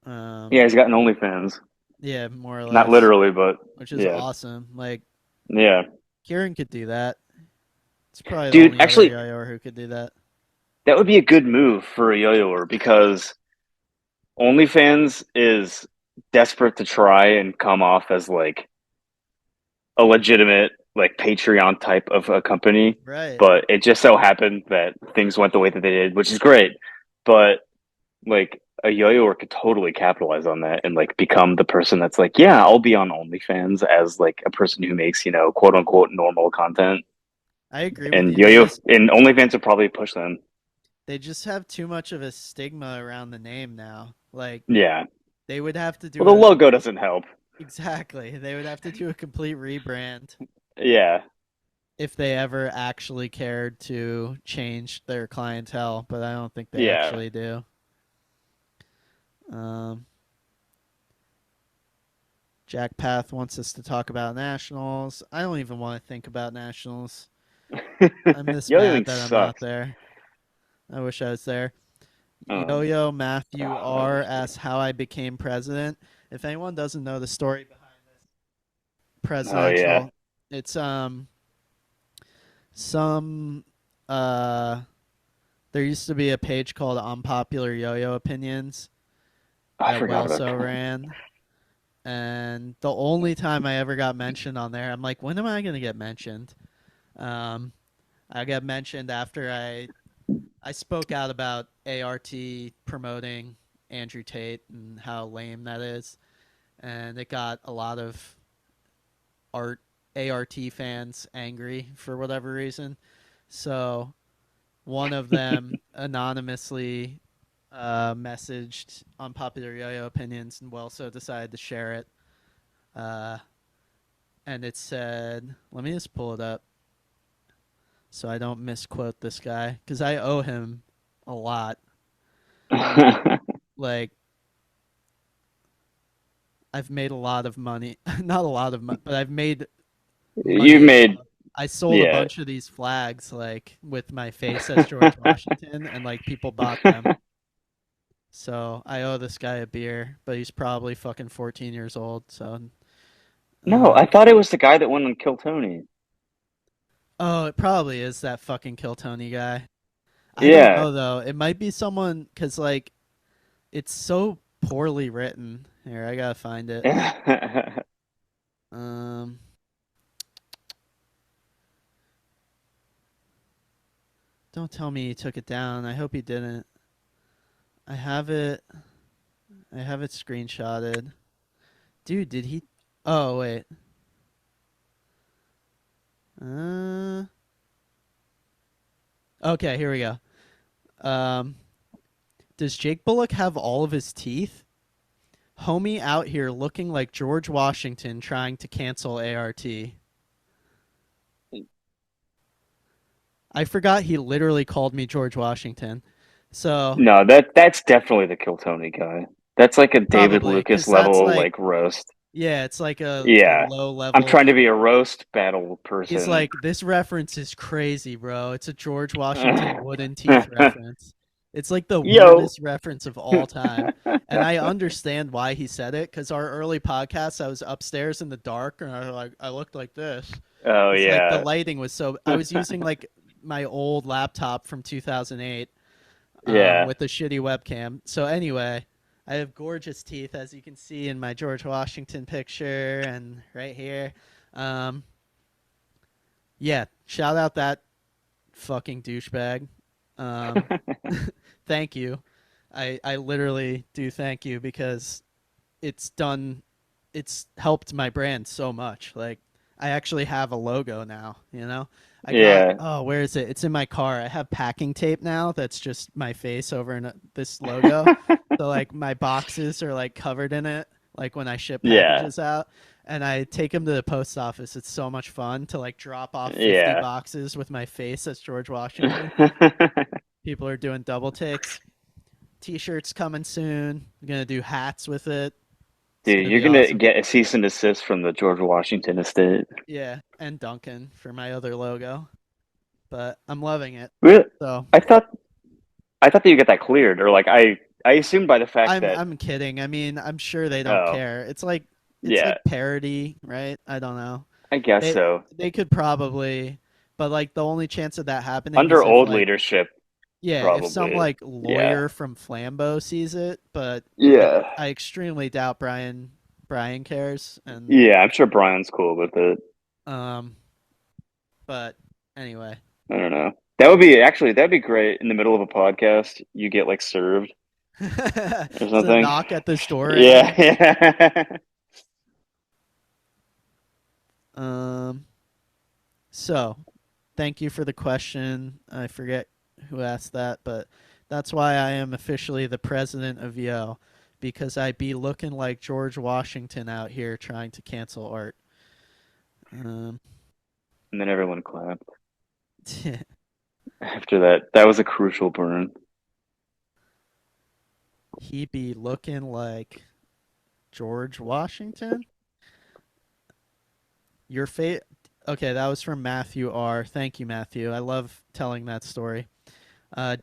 Yeah, Um, he's got an OnlyFans. yeah, more or Not less, literally, but which is yeah. awesome. Like Yeah. Kieran could do that. It's probably the Dude, only other actually, yo-yoer who could do that. that would be a good move for a yo-yoer because OnlyFans is desperate to try and come off as like a legitimate like Patreon type of a company, Right. but it just so happened that things went the way that they did, which is great. But like a yo-yoer could totally capitalize on that and like become the person that's like, yeah, I'll be on OnlyFans as like a person who makes, quote unquote normal content. I agree with And you. They yo-yo just and OnlyFans would probably push them. they just have too much of a stigma around the name now. Like Yeah. they would have to Well, do the a logo doesn't help. exactly. They would have to do a complete rebrand Yeah. if they ever actually cared to change their clientele, but I don't think they Yeah. actually do. Um, Jack Path wants us to talk about nationals. I don't even want to think about nationals. I'm this mad Yo-yoing that I'm not sucks. there. I wish I was there. Oh, Yo-Yo Matthew that R was good. asks how I became president. If anyone doesn't know the story behind this Oh yeah. presidential, it's some uh there used to be a page called Unpopular Yo-Yo Opinions I that forgot about Welso that. ran. And the only time I ever got mentioned on there, I'm like, when am I gonna get mentioned? Um, I got mentioned after I spoke out about ART promoting Andrew Tate and how lame that is, and it got a lot of art ART fans angry for whatever reason. So one of them anonymously messaged unpopular yo-yo opinions, and Welso decided to share it. Uh, and it said, let me just pull it up so I don't misquote this guy because I owe him a lot. Like, I've made a lot of money, not a lot of money, but I've made You money. made, I sold a yeah. bunch of these flags like with my face as George Washington, and like people bought them. So I owe this guy a beer, but he's probably fucking 14 years old. So, No, uh, I thought it was the guy that went on Kill Tony. oh, it probably is that fucking Kill Tony guy. I don't Yeah. know though. It might be someone because like it's so poorly written. Here, I gotta find it. Um, don't tell me he took it down. I hope he didn't. I have it. I have it screenshotted. Dude, did he? Oh wait. Uh. Okay, here we go. Um. Does Jake Bullock have all of his teeth? Homie out here looking like George Washington trying to cancel ART. I forgot he literally called me George Washington. So No, that's definitely the Kill Tony guy. That's like a David probably Lucas because that's level like, like roast. yeah, it's like a Yeah. low I'm level. trying to be a roast battle He's person. like, this reference is crazy, bro. It's a George Washington wooden teeth reference. It's like the Yo. weirdest reference of all time. And I understand why he said it because our early podcasts, I was upstairs in the dark and I looked like this. Oh It's like the yeah. lighting was so. I was using like my old laptop from 2008 Yeah. with a shitty webcam. So anyway, I have gorgeous teeth as you can see in my George Washington picture and right here. Um, yeah, shout out that fucking douchebag. Um, thank you. I literally do thank you because it's done it's helped my brand so much. Like I actually have a logo now, you know? I got Yeah. oh, where is it? It's in my car. I have packing tape now that's just my face over in this logo. So like my boxes are like covered in it like when I ship Yeah. packages out and I take them to the post office. It's so much fun to like drop off 50 Yeah. boxes with my face as George Washington. People are doing double takes. T-shirts coming soon. I'm going to do hats with it. It's Dude, gonna you're be gonna awesome. get a cease and desist from the George Washington estate. Yeah, and Duncan for my other logo. But I'm loving it. Really? So I thought I thought that you get that cleared, or like I assumed by the fact that I'm kidding. I mean, I'm sure they don't oh care. It's yeah, like parody, right? I don't know. I guess They so. they could probably, but like the only chance of that happening Under is if old like leadership, yeah, if some probably. like Yeah. lawyer from Flambeau sees it, but Yeah. I extremely doubt Brian cares and Yeah, I'm sure Brian's cool with it. um but anyway. I don't know. That would be actually that'd be great in the middle of a podcast. You get like served or So something. knock at the store Yeah, random. yeah. Um, so thank you for the question. I forget who asked that, but that's why I am officially the president of Yo, because I be looking like George Washington out here trying to cancel art. Um, And then everyone clapped after that. That was a crucial burn. he be looking like George Washington. Your fate. Okay, that was from Matthew R. Thank you, Matthew. I love telling that story.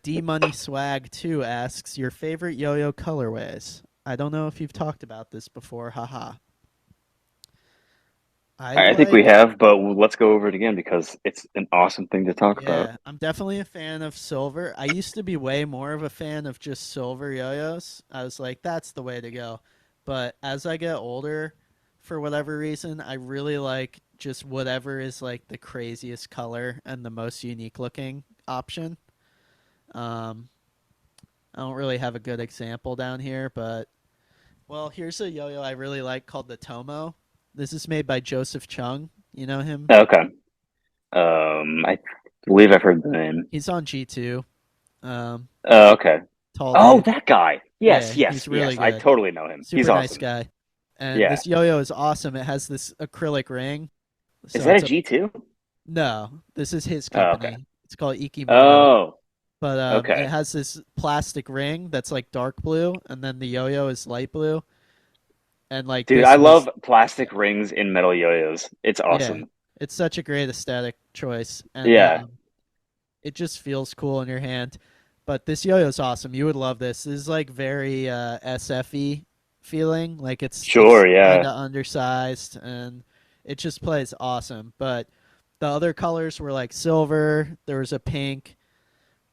D Money Swag 2 asks your favorite yo-yo colorways. I don't know if you've talked about this before. Haha. I I think we like have, but let's go over it again because it's an awesome thing to talk about. yeah, I'm definitely a fan of silver. I used to be way more of a fan of just silver yo-yos. I was like that's the way to go. But as I get older, for whatever reason, I really like just whatever is like the craziest color and the most unique looking option. Um I don't really have a good example down here, but well, here's a yo-yo I really like called the Tomo. This is made by Joseph Chung. You know him? Okay. I believe I've heard the name. He's on G2. Um, Okay. tall Oh, dude. that guy. Yeah, Yes, he's yes, really yes. I good. totally know him. He's Super nice awesome. guy. And Yeah. this yo-yo is awesome. It has this acrylic ring. Is So that a it's a G2? no, this is his Oh, okay. company. It's called Ikimono. Oh, But it okay. has this plastic ring that's like dark blue, and then the yo-yo is light blue. And like Dude, I this was love plastic rings in metal yo-yos. It's yeah, awesome. it's such a great aesthetic choice, and Yeah, it just feels cool in your hand. But this yo-yo is awesome. You would love this. This is like very SFy feeling. Like it's sure, kind yeah. of undersized and it just plays awesome. But the other colors were like silver. There was a pink.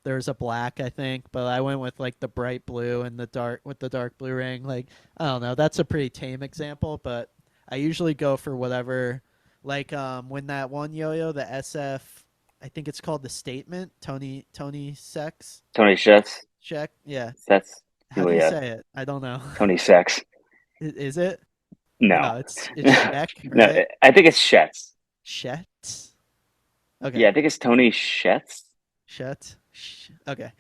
There was a black, I think. But I went with like the bright blue and the dark with the dark blue ring. Like I don't know. That's a pretty tame example, but I usually go for whatever. Like when that one yo-yo, the SF, I think it's called the Statement. Tony Sex Tony Shetz. check. Yeah. That's, How oh, do you yeah. say it? I don't know. Tony Sex. Is it? No. No, it's Sheck, No, right? I think it's Shetz. Shet. Yeah, Okay. I think it's Tony Shetz. Shet. Okay.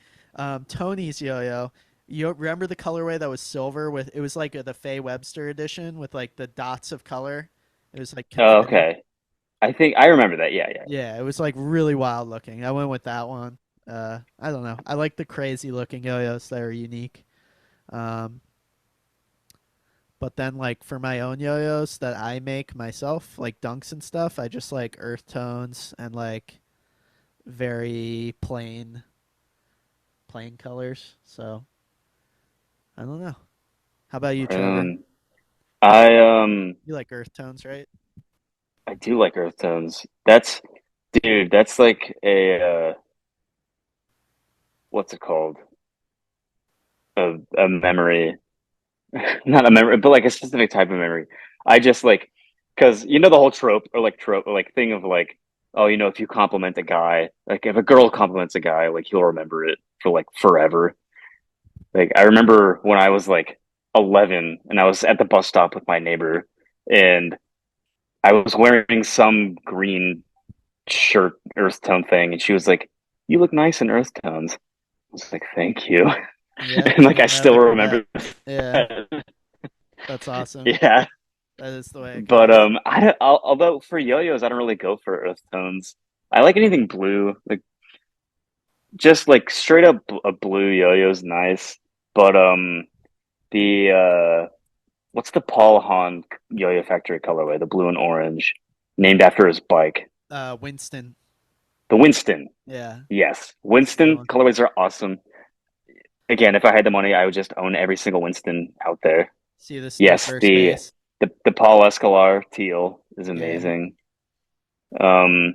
Tony's yo-yo. You remember the colorway that was silver with it was like the Faye Webster edition with like the dots of color. It was like Oh, confetti. okay. I think I remember that. Yeah, yeah. Yeah, it was like really wild looking. I went with that one. I don't know. I like the crazy looking yo-yos that are unique. Um, but then like for my own yo-yos that I make myself, like dunks and stuff, I just like earth tones and like very plain colors. So I don't know. How about you, Trevor? Um, I You like earth tones, right? I do like earth tones. That's dude, that's like a what's it called? A memory. Not a memory, but like a specific type of memory. I just like because you know the whole trope or like thing of like, oh, if you compliment a guy, like if a girl compliments a guy, like he'll remember it for like forever. Like I remember when I was like 11 and I was at the bus stop with my neighbor and I was wearing some green shirt earth tone thing and she was like, "You look nice in earth tones." I was like, "Thank you." Yeah, And like I you'll never still forget. remember Yeah, that. that's awesome. Yeah. That is the way it But goes. I don't, although for yo-yos I don't really go for earth tones. I like anything blue. Like just like straight up a blue yo-yo is nice. But the what's the Paul Hahn Yo-Yo Factory colorway? The blue and orange, named after his bike. Winston. The Winston. Yeah, Yes, that's a good Winston one. colorways are awesome. Again, if I had the money, I would just own every single Winston out there. See this Yes, diverse the base. the Paul Escalar teal is Yeah, amazing. Um,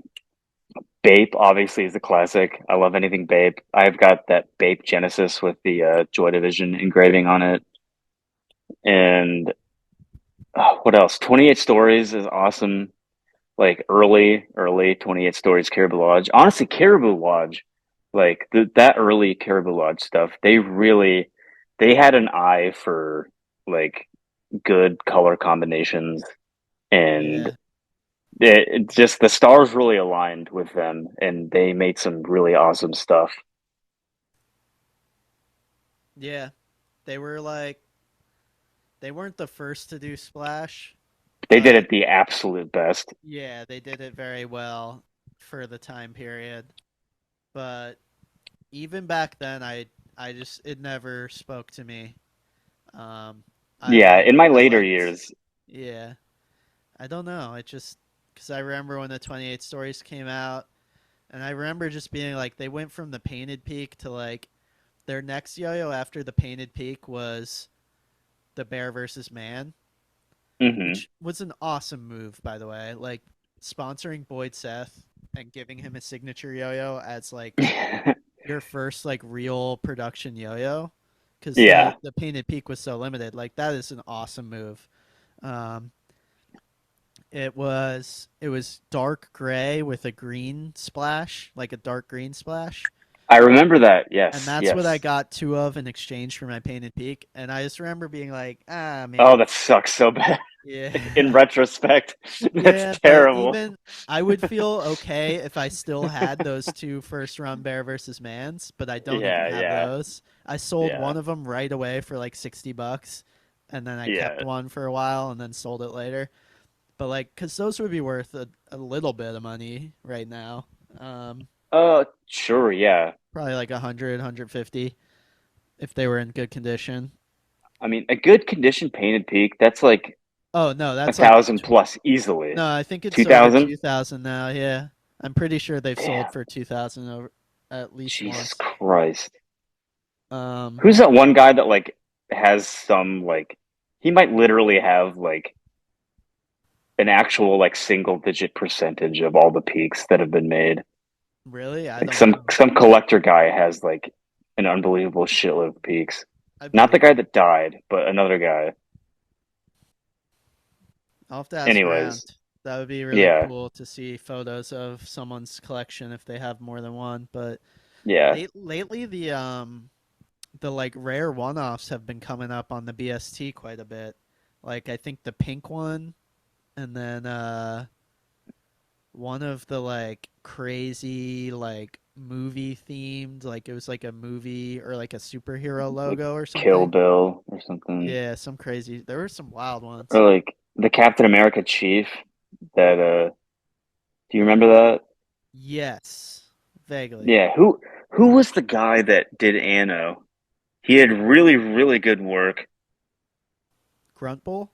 Bape obviously is a classic. I love anything Bape. I've got that Bape Genesis with the Joy Division engraving on it. And what else? 28 Stories is awesome. Like early 28 Stories Caribou Lodge. Honestly, Caribou Lodge, like that early Caribou Lodge stuff, they had an eye for like good color combinations and yeah, it just the stars really aligned with them and they made some really awesome stuff. yeah. They were like they weren't the first to do Splash, They did but it the absolute best. yeah, they did it very well for the time period. But even back then, I just it never spoke to me. Um, Yeah, in my I later liked, years. yeah. I don't know. It just because I remember when the 28 stories came out, and I remember just being like, they went from the painted peak to like their next yo-yo after the painted peak was the Bear versus Man, Hmm. which was an awesome move, by the way. Like sponsoring Boyd Seth and giving him a signature yo-yo as like your first like real production yo-yo because the Yeah. the painted peak was so limited. Like that is an awesome move. Um, it was dark gray with a green splash, like a dark green splash. I remember that. And Yes, that's what I yes. got two of in exchange for my painted peak. And I just remember being like, ah, Oh, man, that sucks so bad. In yeah. retrospect, that's Yeah, but terrible. even I would feel okay if I still had those two first run bear versus mans, but I don't even Yeah, have yeah, those. I sold yeah, one of them right away for like $60, and then I kept yeah. one for a while and then sold it later. But like, because those would be worth a little bit of money right now. Sure, yeah. Probably like 150 if they were in good condition. I mean, a good condition painted peak, that's like Oh no, a that's like thousand plus easily. no, I think it's over 2,000? 2,000 now. Yeah, I'm pretty sure they've sold Damn, for 2,000 over at least Jesus once. Christ. Um, Who's that one guy that like has some like he might literally have like an actual like single digit percentage of all the peaks that have been made. really, I Like don't know. some collector guy has like an unbelievable shitload of peaks. I Not the believe guy it. that died, but another guy. I'll have to ask around. Anyways, That would be really yeah, cool to see photos of someone's collection if they have more than one. But yeah. lately the like rare one-offs have been coming up on the BST quite a bit. Like I think the pink one and then one of the like crazy like movie themed like it was like a movie or like a superhero Like logo or Kill something. Bill or something. Yeah, some crazy. There were some wild ones. Or like the Captain America chief that do you remember that? Yes, vaguely. Yeah, who was the guy that did Anno? He had really, really good work. Gruntbull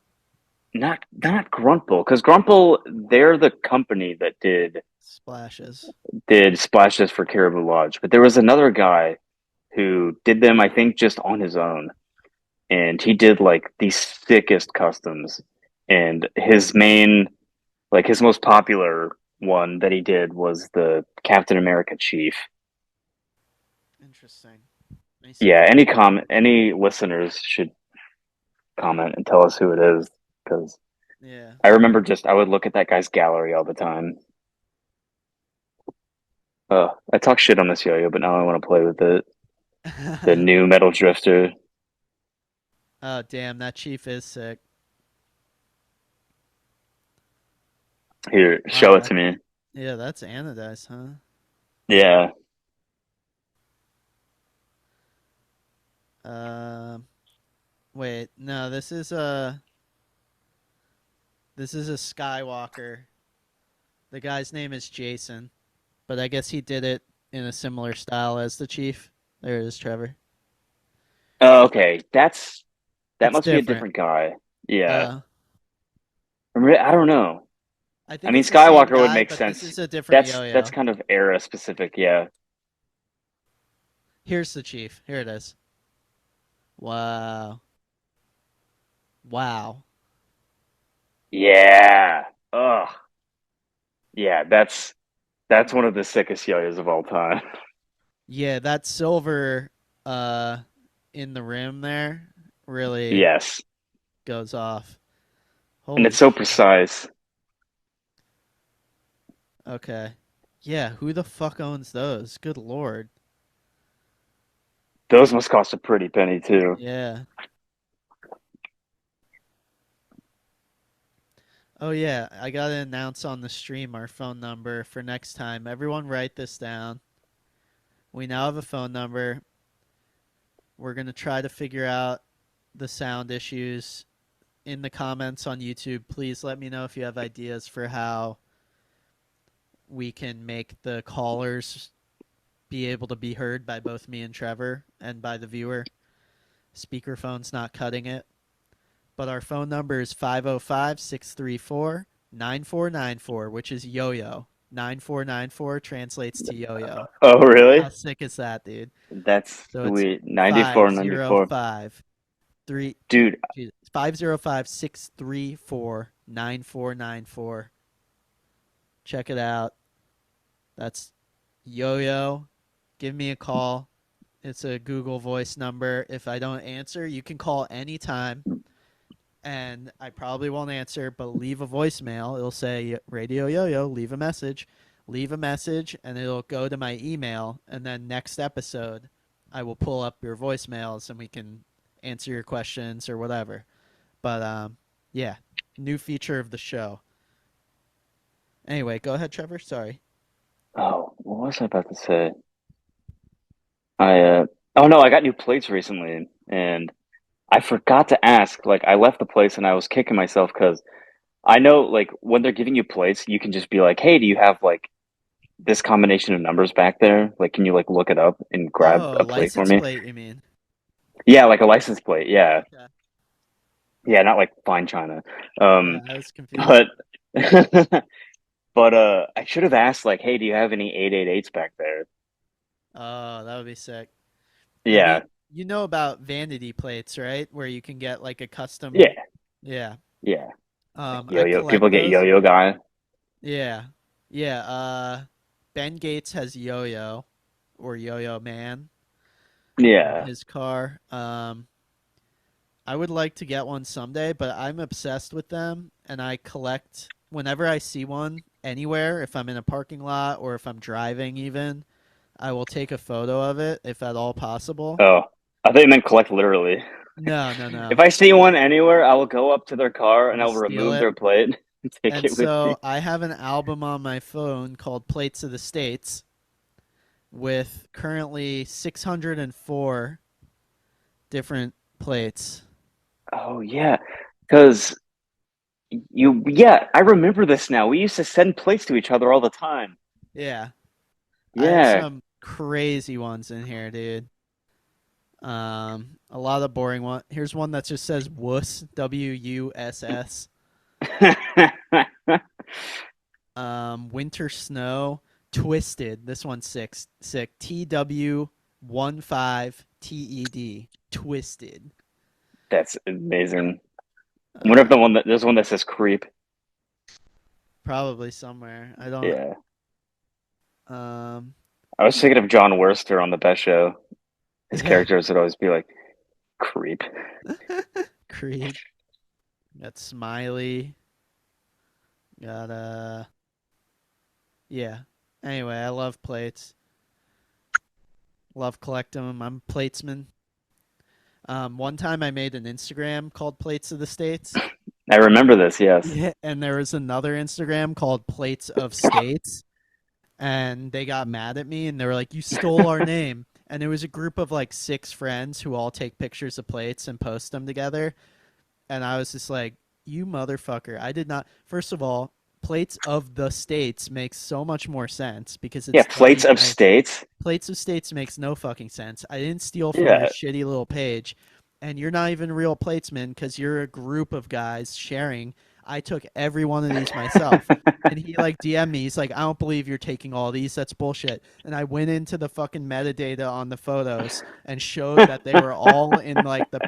Not Gruntbull, because Gruntbull, they're the company that splashes. did splashes for Caribou Lodge. But there was another guy who did them, I think, just on his own. And he did like the sickest customs. And his most popular one that he did was the Captain America Chief. Interesting. Let me see if Yeah, I can find this. any listeners should comment and tell us who it is because Yeah. I remember just I would look at that guy's gallery all the time. I talk shit on this yo-yo, but now I want to play with it. The new metal drifter. Oh damn, that chief is sick. Here, show Wow, it that to me. yeah, that's anodized, huh? Yeah. Um, wait, no, this is a Skywalker. The guy's name is Jason, but I guess he did it in a similar style as the chief. There it is, Trevor. Oh, okay. That It's must be a different. different guy. Yeah. Uh, I don't know. I I think mean, it's the same Skywalker would guy, make but this sense. is a different That's yo-yo. kind of era specific. Yeah. Here's the chief. Here it is. Wow. Wow. Yeah. Ugh. Yeah. That's one of the sickest yo-yos of all time. Yeah, that silver uh in the rim there really Yes. goes off. And Holy it's so shit. precise. Okay. Yeah, who the fuck owns those? Good lord. Those must cost a pretty penny too. Yeah. Oh yeah, I gotta announce on the stream our phone number for next time. Everyone write this down. We now have a phone number. We're gonna try to figure out the sound issues in the comments on YouTube. Please let me know if you have ideas for how we can make the callers be able to be heard by both me and Trevor and by the viewer. Speakerphone's not cutting it. But our phone number is 505-634-9494, which is yo-yo. 9494 translates to yo-yo. Oh, How really? sick is that, dude? That's So it's sweet. 9494. 505 3 Dude, 505 634 9494. Check it out. That's yo-yo. Give me a call. It's a Google Voice number. If I don't answer, you can call anytime. And I probably won't answer, but leave a voicemail. It'll say Radio Yo-Yo, leave a message. leave a message, and it'll go to my email. And then next episode, I will pull up your voicemails and we can answer your questions or whatever. But yeah, new feature of the show. Anyway, go ahead, Trevor. Sorry. Oh, what was I about to say? I oh no, I got new plates recently, and I forgot to ask. Like, I left the place and I was kicking myself because I know, like, when they're giving you plates, you can just be like, "Hey, do you have like this combination of numbers back there? Like, can you like look it up and grab Oh, a plate for license me?" plate, you mean? Yeah, like a license plate. Yeah, Okay. yeah, not like fine china. Yeah, I was confused. But but I should have asked like, "Hey, do you have any 888s back there?" Oh, that would be sick. I mean, Yeah, you know about vanity plates, right? Where you can get like a custom. yeah, Yeah. yeah. Like I yo-yo, people collect get those. yo-yo guy. Yeah. Yeah. Ben Gates has YoYo or YoYo Man on Yeah. his car. I would like to get one someday, but I'm obsessed with them and I collect whenever I see one anywhere, if I'm in a parking lot or if I'm driving even, I will take a photo of it if at all possible. Oh, I thought you meant collect literally. No, no, If no. I see one anywhere, I will go up to their car and You'll I'll steal remove it. their plate and take And it with me. so I have an album on my phone called Plates of the States with currently 604 different plates. Oh yeah, because yeah, I remember this now. We used to send plates to each other all the time. Yeah, I have Yeah. some crazy ones in here, dude. A lot of boring one. Here's one that just says Wuss, WUSS. Winter Snow, Twisted. This one's sick. TW15TED. Twisted. That's amazing. I wonder if Uh, there's one that says creep. Probably somewhere. I don't. Yeah. Um, I was thinking of John Worster on the Best Show. His yeah. characters would always be like creep. Creed. Got Smiley. Got Yeah. Anyway, I love plates. Love collecting them. I'm a platesman. One time I made an Instagram called Plates of the States. I remember this, yes. Yeah, and there was another Instagram called Plates of States, and they got mad at me and they were like, "You stole our name." And it was a group of like six friends who all take pictures of plates and post them together. And I was just like, "You motherfucker! I did not." First of all, Plates of the States makes so much more sense because Yeah, it's plates of WI. states. Plates of States makes no fucking sense. I didn't steal from your Yeah. shitty little page, and you're not even real platesmen because you're a group of guys sharing. I took every one of these myself. And he like DM'd me. He's like, I don't believe you're taking all these. That's bullshit. And I went into the fucking metadata on the photos and showed that they were all in like the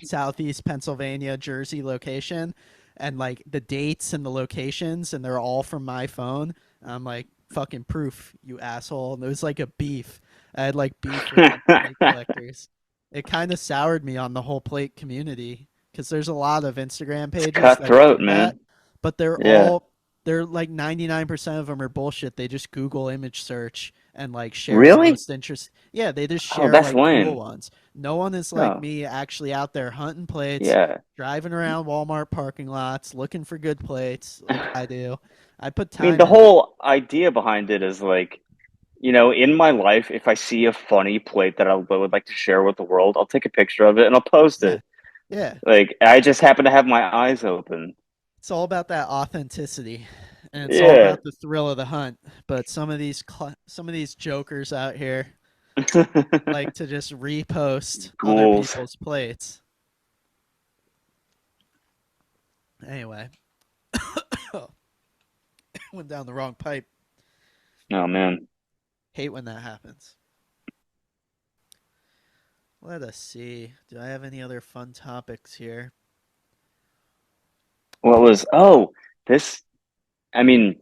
Southeast Pennsylvania, Jersey location, and like the dates and the locations, and they're all from my phone. And I'm like, fucking proof, you asshole. And it was like a beef. I had like beef with these plate collectors. It kind of soured me on the whole plate community because there's a lot of Instagram It's pages that do cutthroat, that, man. but Yeah. they're like 99% of them are bullshit. They just Google image search and like share the Really? most interest. Yeah, they just Oh, share that's like cool lame. ones. No one is like Oh, me actually out there hunting plates, yeah. driving around Walmart parking lots, looking for good plates like I do. I put I mean, time the in it. whole idea behind it is like, in my life, if I see a funny plate that I would like to share with the world, I'll take a picture of it and I'll post Yeah. it. Yeah. Like, I just happen to have my eyes open. It's all about that authenticity, and it's all Yeah. about the thrill of the hunt. But some of these jokers out here like to just repost other Ghouls. people's plates. Anyway, went down the wrong pipe. Oh, man. Hate when that happens. Let us see. Do I have any other fun topics here? This, I mean,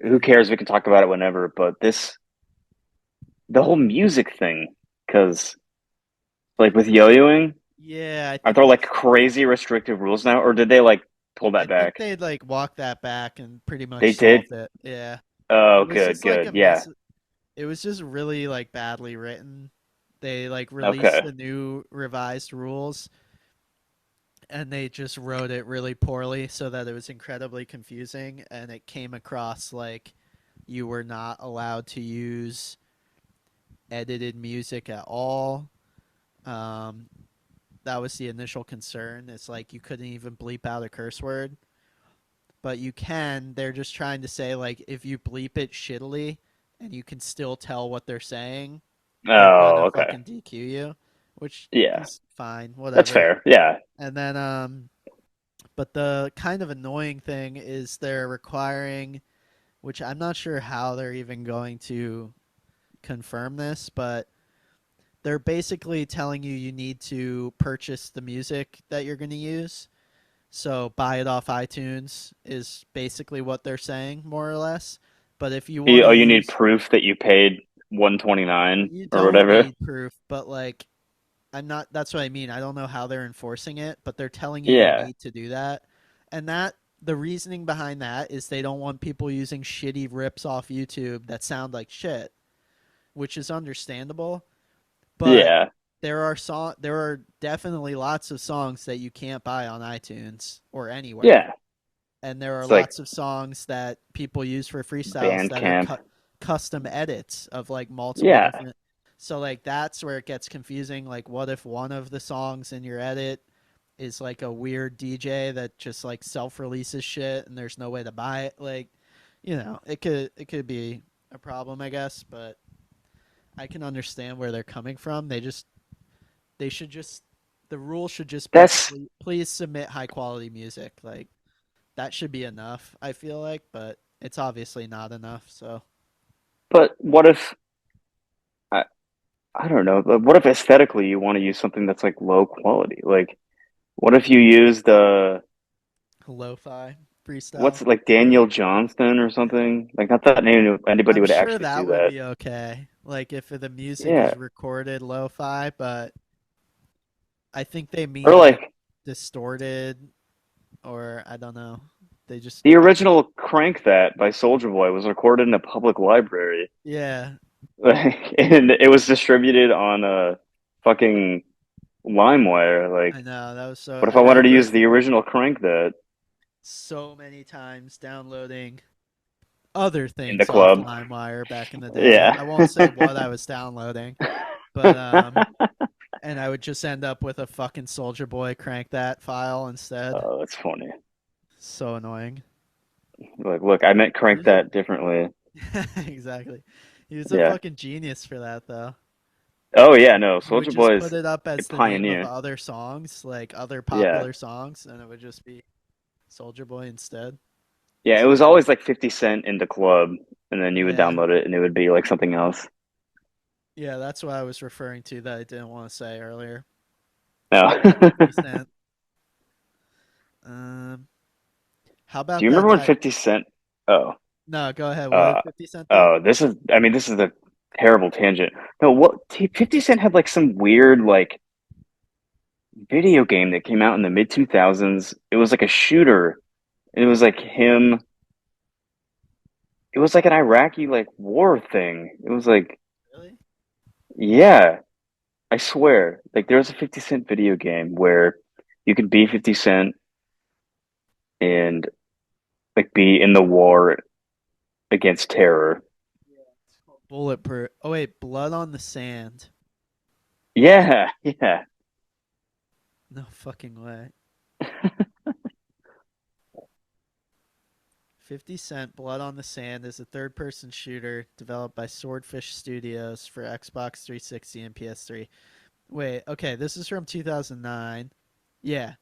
who cares? We can talk about it whenever, but the whole music thing, because, like, with yo-yoing, Yeah, are there, like, crazy restrictive rules now, or did they, like, pull I that think back? they'd like walk that back and pretty They much did? solved it. Yeah. Oh, It was good, just like a good. Yeah. mess. It was just really like badly written. They like released Okay. the new revised rules and they just wrote it really poorly so that it was incredibly confusing and it came across like you were not allowed to use edited music at all. Um, that was the initial concern. It's like you couldn't even bleep out a curse word, but you can. They're just trying to say like if you bleep it shittily and you can still tell what they're saying, they're gonna Oh, okay. fucking DQ you, which Yeah. is fine, That's whatever. fair. Yeah. And then but the kind of annoying thing is they're requiring, which I'm not sure how they're even going to confirm this, but they're basically telling you you need to purchase the music that you're going to use. So buy it off iTunes is basically what they're saying, more or less. But if you want to You need use, proof that you paid 129 you or don't whatever. need proof, but like, I'm not, that's what I mean. I don't know how they're enforcing it, but they're telling you Yeah. need to do that. And that, the reasoning behind that is they don't want people using shitty rips off YouTube that sound like shit, which is understandable. But Yeah. there are definitely lots of songs that you can't buy on iTunes or anywhere, Yeah. and there are It's like lots of songs that people use for freestyles that are Bandcamp. custom edits of like multiple Yeah. different. So like that's where it gets confusing. Like, what if one of the songs in your edit is like a weird DJ that just like self releases shit and there's no way to buy it? Like, it could be a problem, I guess, but I can understand where they're coming from. They should just the rule should just be That's please submit high quality music. Like that should be enough, I feel like, but it's obviously not enough. So but what if I I don't know, but what if aesthetically you want to use something that's like low quality? Like what if you use the lo-fi freestyle. what's it, like Daniel Johnston or something? Like not that anybody I'm would sure actually that do would that. be okay. Like if the music Yeah. is recorded lo-fi, but I think they Or mean like like distorted or I don't know. They just the original Crank That by Soldier Boy was recorded in a public library. yeah, Like, and it was distributed on a fucking LimeWire. I Like, know. That was so what if I I wanted to remember use the original Crank That so many times downloading other in the things off club? LimeWire back in the day. Yeah. I won't say what I was downloading, but and I would just end up with a fucking Soldier Boy crank that file instead. Oh, that's funny. So annoying. Like, look, I meant He Crank was a That differently. exactly. He was a Yeah. fucking genius for that though. Oh yeah, no, He would Soldier just Boy put is it up a as the name of pioneer. other songs, like other Yeah. popular songs, and it would just be Soldier Boy instead. Yeah, it So was good. always like 50 Cent in the club, and then you would Yeah. download it and it would be like something else. Yeah, that's what I was referring to that I didn't want to say earlier. No. 50 Cent. Um, how Do about you that remember when guy? 50 Cent? Oh, No, go ahead. What uh, did 50 Cent do? I mean, this is a terrible tangent. No, 50 Cent had like some weird like video game that came out in the mid 2000s. It was like a shooter. It was like him. It was like an Iraqi like war thing. It was like, Really? yeah, I swear. Like there was a 50 Cent video game where you could be 50 Cent and like be in the war against terror. Yeah, it's called Bulletproof. Oh wait, Blood on the Sand. Yeah, yeah. No fucking way. 50 Cent Blood on the Sand is a third person shooter developed by Swordfish Studios for Xbox 360 and PS3. Wait, okay, this is from 2009. Yeah.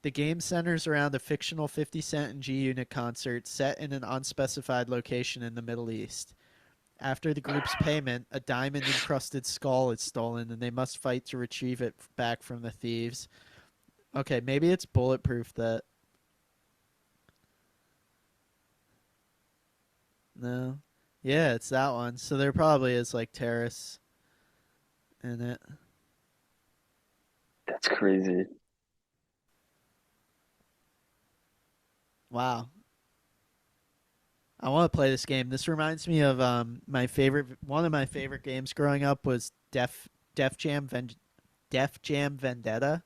The game centers around a fictional 50 Cent and G Unit concert set in an unspecified location in the Middle East. After the group's payment, a diamond encrusted skull is stolen and they must fight to retrieve it back from the thieves. Okay, maybe it's bulletproof that. No. Yeah, it's that one. So there probably is like terrorists in it. That's crazy. Wow. I want to play this game. This reminds me of my favorite. One of my favorite games growing up was Def Jam Def Jam Vendetta.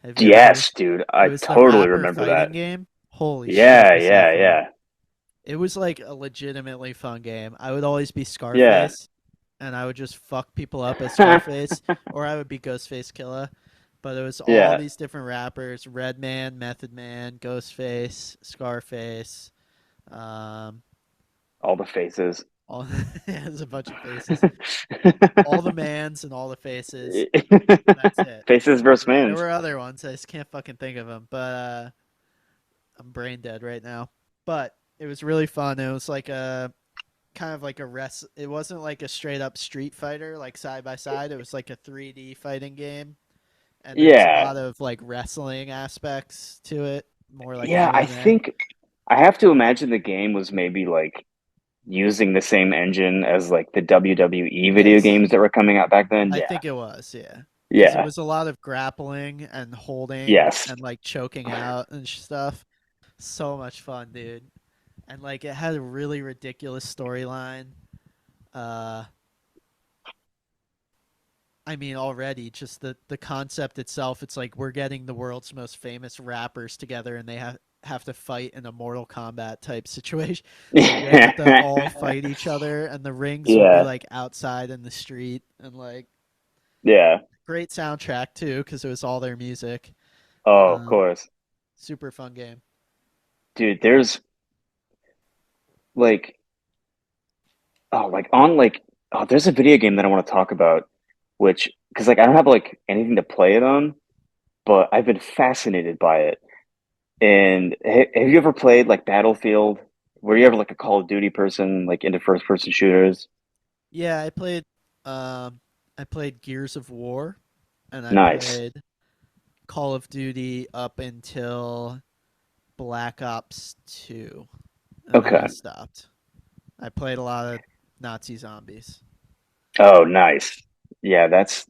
Have you ever? Yes, dude. It I was the totally rapper remember that. fighting game. Holy shit, Yeah, was that yeah, fun! yeah. It was like a legitimately fun game. I would always be Yeah. Scarface, and I would just fuck people up as Scarface, or I would be Ghostface Killer. But it was all Yeah. these different rappers: Redman, Method Man, Ghostface, Scarface. Um, All the faces. all there's a bunch of faces. All the mans and all the faces. That's it. Faces versus There mans. were other ones. I just can't fucking think of them. But I'm brain dead right now. But it was really fun. It was like a kind of like a rest. It wasn't like a straight up Street Fighter like side by side. It was like a 3D fighting game, and there was a Yeah. lot of like wrestling aspects to it, more like Yeah, I MMA. think I have to imagine the game was maybe like using the same engine as like the WWE video Yes, games that were coming out back then. I Yeah. think it was. Yeah, because it Yeah. was a lot of grappling and holding Yes. and like choking out and stuff. So much fun, dude. And like it had a really ridiculous storyline. Uh, I mean, already just the concept itself. It's like we're getting the world's most famous rappers together, and they have to fight in a Mortal Kombat type situation. Like they have to all fight each other, and the rings would be Yeah. like outside in the street, and like Yeah. great soundtrack too, because it was all their music. Oh, of Um, course. Super fun game. Dude, there's like oh, like on like oh, there's a video game that I want to talk about, which because like I don't have like anything to play it on, but I've been fascinated by it. And have you ever played like Battlefield? Were you ever like a Call of Duty person, like into first person shooters? Yeah, Um, I played Gears of War, and I Nice. played Call of Duty up until Black Ops 2, and then I Okay. stopped. I played a lot of Nazi zombies. Oh, nice. Yeah, that's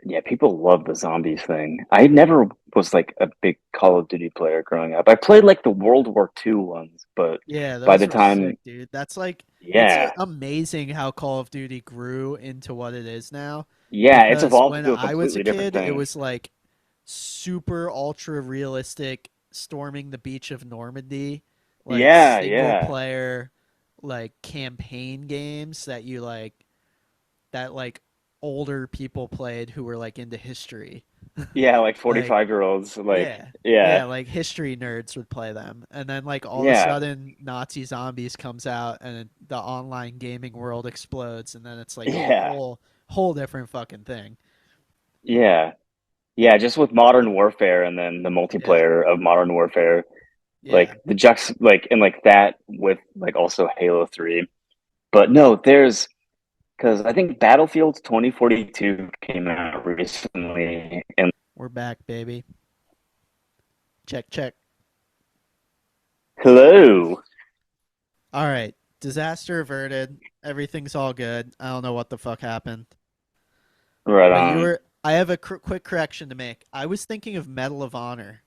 yeah, people love the zombies thing. I never was like a big Call of Duty player growing up. I played like the World War II ones, but Yeah, by those the were sick, time, dude. That's like it's yeah, amazing how Call of Duty grew into what it is now. yeah, it's Because evolved when into a I was a completely different kid, it thing. was like super ultra realistic storming the beach of Normandy, like Yeah, single yeah. player like campaign games that like older people played who were like into history. Yeah, like Like 45-year-olds, like, yeah. yeah, Yeah, like history nerds would play them. And then like all of a yeah, sudden Nazi Zombies comes out and the online gaming world explodes and then it's like a yeah, whole different fucking thing. yeah, yeah. Just with Modern Warfare and then the Yeah. multiplayer of Modern Warfare, Yeah. like the jux, like, and like that with like also Halo 3. But no, there's because I think Battlefield 2042 came out recently, and We're back, baby. Check check. hello, All right. Disaster averted. Everything's all good. I don't know what the fuck happened. right But on. I have a quick correction to make. I was thinking of Medal of Honor.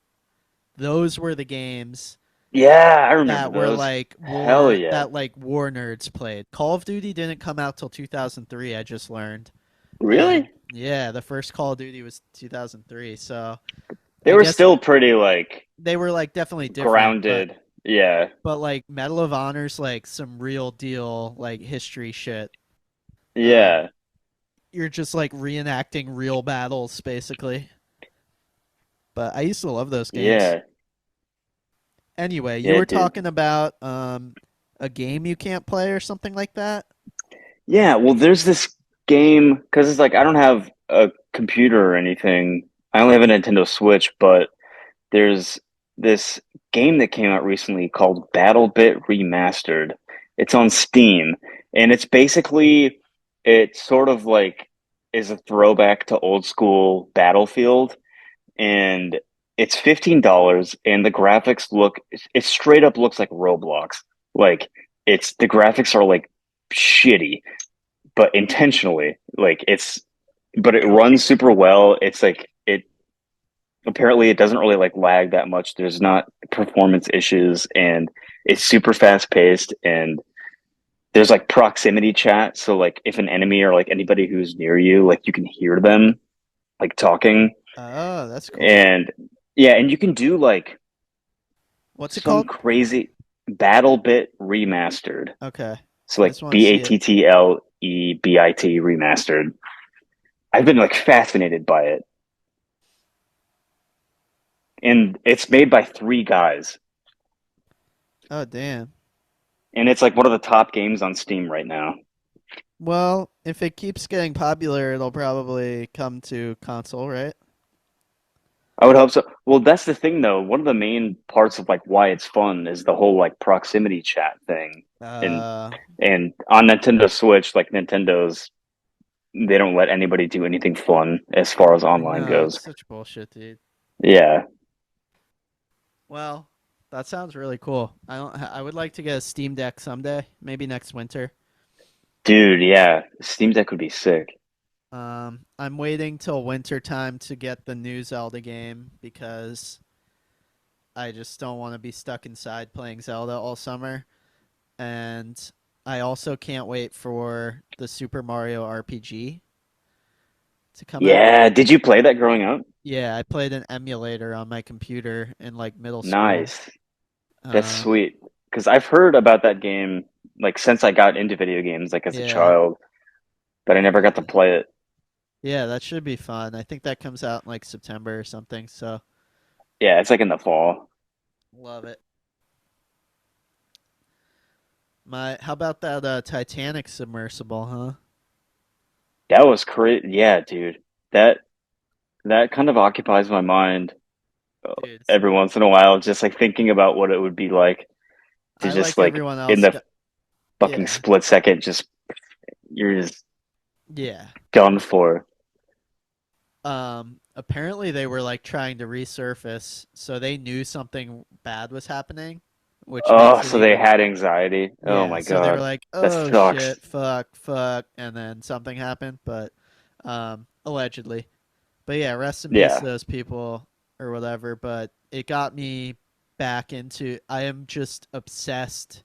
Those were the games Yeah, I remember that were those. Hell yeah. like war nerds played. Call of Duty didn't come out till 2003, I just learned. And Really? yeah, the first Call of Duty was 2003. So, They I were guess still pretty like they were like definitely different, grounded. Yeah. but like Medal of Honor's like some real deal like history shit. Um Yeah. you're just like reenacting real battles basically. But I used to love those games. Yeah. Anyway, you Yeah, were dude. talking about a game you can't play or something like that? Yeah, well, there's this game because it's like I don't have a computer or anything. I only have a Nintendo Switch, but there's this game that came out recently called BattleBit Remastered. It's on Steam, and it's basically it sort of like is a throwback to old school Battlefield, and it's $15, and the graphics look it straight up looks like Roblox. Like it's the graphics are like shitty but intentionally. Like it's, but it runs super well. It's like apparently it doesn't really like lag that much. There's not performance issues, and it's super fast paced, and there's like proximity chat. So like if an enemy or like anybody who's near you, like you can hear them like talking, Oh, that's cool. and yeah, and you can do like What's it some called? crazy battle bit remastered. Okay. So I like just want to see it. BATTLEBIT remastered. I've been like fascinated by it. And it's made by three guys. Oh, damn. And it's like one of the top games on Steam right now. Well, if it keeps getting popular, it'll probably come to console, right? I would hope so. Well, that's the thing though. One of the main parts of like why it's fun is the whole like proximity chat thing. And Uh, and on Nintendo Switch, like Nintendo's they don't let anybody do anything fun as far as I online know, it's goes. such bullshit, dude. Yeah. Well, that sounds really cool. I would like to get a Steam Deck someday, maybe next winter. Dude, yeah. Steam Deck would be sick. I'm waiting till winter time to get the new Zelda game because I just don't want to be stuck inside playing Zelda all summer. And I also can't wait for the Super Mario RPG to come out. Yeah. Did you play that growing up? Yeah, I played an emulator on my computer in like middle school. Nice. That's Um, sweet. Because I've heard about that game like since I got into video games, like as a yeah, child, but I never got to play it. yeah, that should be fun. I think that comes out in like September or something. So Yeah, it's like in the fall. love it. How about that Titanic submersible, huh? That was crazy. Yeah, dude. That that kind of occupies my mind Dude, every once in a while, just like thinking about what it would be like to I just like like everyone in else. the Got, fucking yeah, split second, just you're just yeah. done for. Apparently they were like trying to resurface, so they knew something bad was happening, which Oh, makes it so they even. had anxiety. Oh Yeah, my so they were God. like, That "Oh sucks. shit, fuck, fuck," and then something happened, but allegedly. But yeah, rest in peace to Yeah. those people or whatever. But it got me back into. I am just obsessed.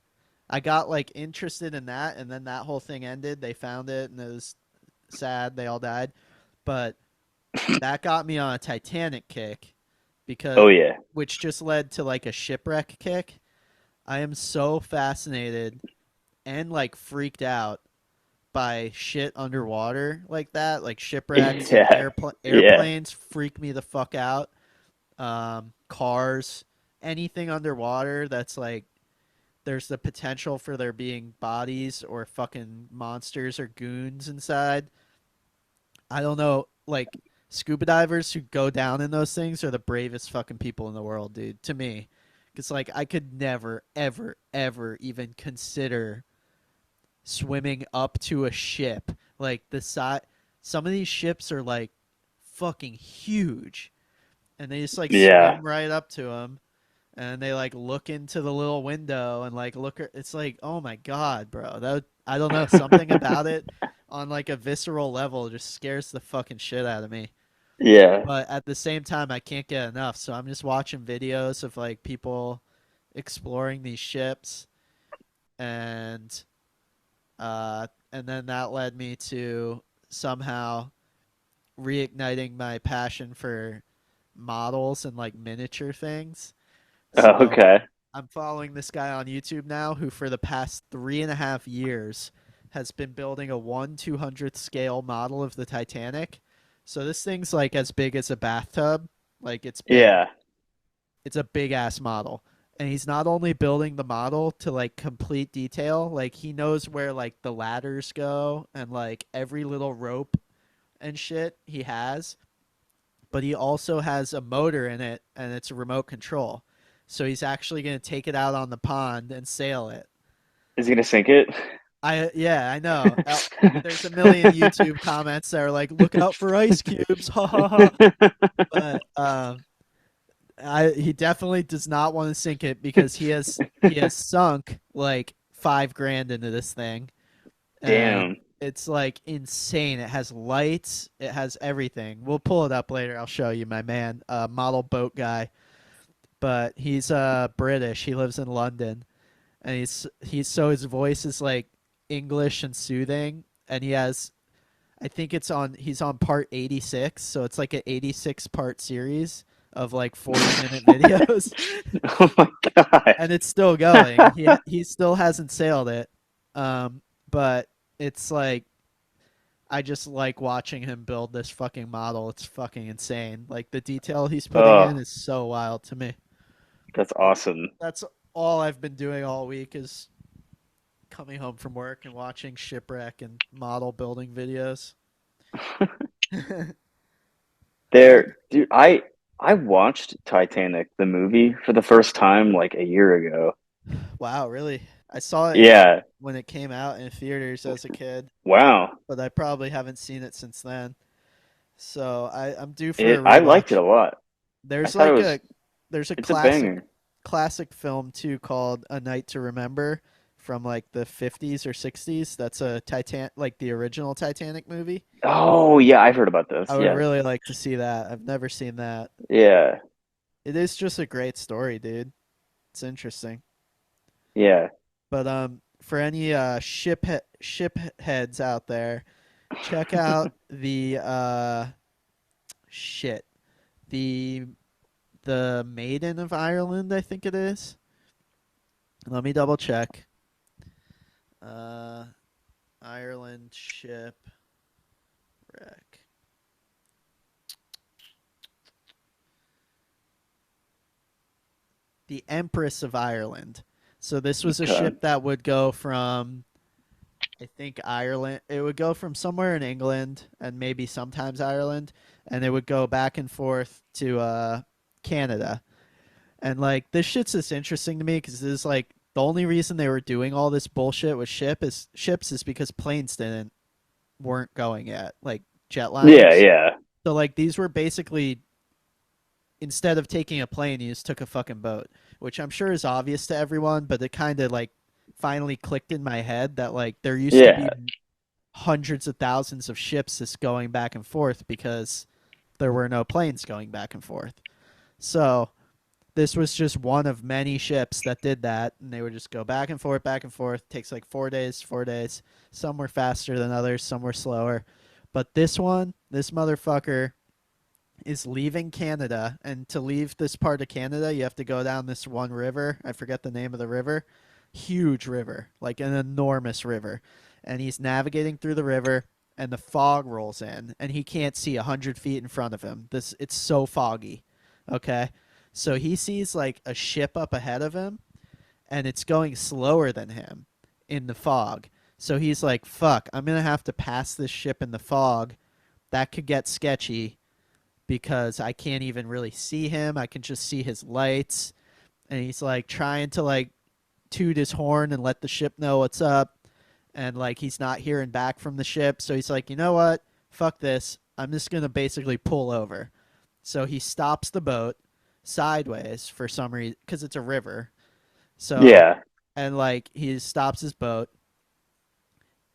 I got like interested in that, and then that whole thing ended. They found it, and it was sad. They all died, but that got me on a Titanic kick because, Oh yeah. which just led to like a shipwreck kick. I am so fascinated and like freaked out by shit underwater like that, like shipwrecks and Yeah. Yeah. airplanes freak me the fuck out. Cars, anything underwater that's like there's the potential for there being bodies or fucking monsters or goons inside. I don't know, like scuba divers who go down in those things are the bravest fucking people in the world, dude, to me. Cuz like I could never ever ever even consider swimming up to a ship. Like the side, some of these ships are like fucking huge, and they just like Yeah. swim right up to them, and they like look into the little window and like look. It's like, oh my god, bro. I don't know, something about it on like a visceral level just scares the fucking shit out of me. Yeah. But at the same time, I can't get enough. So I'm just watching videos of like people exploring these ships and and then that led me to somehow reigniting my passion for models and like miniature things. Oh, So okay. I'm following this guy on YouTube now who, for the past 3.5 years, has been building a 1/200th scale model of the Titanic. So this thing's like as big as a bathtub. Like it's big. Yeah. It's a big ass model. And he's not only building the model to like complete detail, like he knows where like the ladders go and like every little rope and shit he has, but he also has a motor in it and it's a remote control. So he's actually going to take it out on the pond and sail it. Is he gonna sink it? Yeah, I know. There's a million YouTube comments that are like, "Look out for ice cubes." Ha ha ha. But he definitely does not want to sink it because he has sunk like 5 grand into this thing, and Damn. It's like insane. It has lights, it has everything. We'll pull it up later. I'll show you, my man, model boat guy. But he's British. He lives in London, and he's so his voice is like English and soothing, and he has I think he's on part 86, so it's like an 86 part series of like 40-minute videos. Oh my god. And it's still going. He still hasn't sailed it. But it's like I just like watching him build this fucking model. It's fucking insane. Like the detail he's putting in Oh, is so wild to me. that's awesome. That's all I've been doing all week is coming home from work and watching shipwreck and model building videos. Have you? There, dude, I watched Titanic, the movie, for the first time like a year ago. Wow, really? I saw it Yeah. when it came out in theaters as a kid, Wow. but I probably haven't seen it since then. So I'm due for a I liked it rewatch. a lot. I There's thought it like was a there's a it's a banger. classic film too called A Night to Remember from like the 50s or 60s. That's a Titan like the original Titanic movie. Oh, yeah, I've heard about this. I would Yes. really like to see that. I've never seen that. Yeah. It is just a great story, dude. It's interesting. Yeah. But for any ship heads out there, check out the shit. The the Maiden of Ireland, I think it is. Let me double check. Uh, Ireland shipwreck. The Empress of Ireland. So this was a Okay. ship that would go from, I think, Ireland. It would go from somewhere in England and maybe sometimes Ireland, and it would go back and forth to Canada. And like this shit's just interesting to me because this is like the only reason they were doing all this bullshit with ships is because planes didn't weren't going yet, like Yeah, jetliners. yeah. So like these were basically instead of taking a plane, you just took a fucking boat, which I'm sure is obvious to everyone, but it kind of like finally clicked in my head that like there used to Yeah. be hundreds of thousands of ships just going back and forth because there were no planes going back and forth. So this was just one of many ships that did that, and they would just go back and forth, back and forth. It takes like 4 days, 4 days. Some were faster than others, some were slower. But this one, this motherfucker is leaving Canada, and to leave this part of Canada, you have to go down this one river. I forget the name of the river. Huge river, like an enormous river. And he's navigating through the river, and the fog rolls in, and he can't see 100 feet in front of him. It's so foggy. Okay, so he sees like a ship up ahead of him, and it's going slower than him in the fog. So he's like, "Fuck, I'm gonna have to pass this ship in the fog. That could get sketchy." Because I can't even really see him. I can just see his lights. And he's like trying to like toot his horn and let the ship know what's up. And like he's not hearing back from the ship. So he's like, you know what? Fuck this. I'm just going to basically pull over. So he stops the boat sideways for some reason because it's a river. So, Yeah. and like he stops his boat,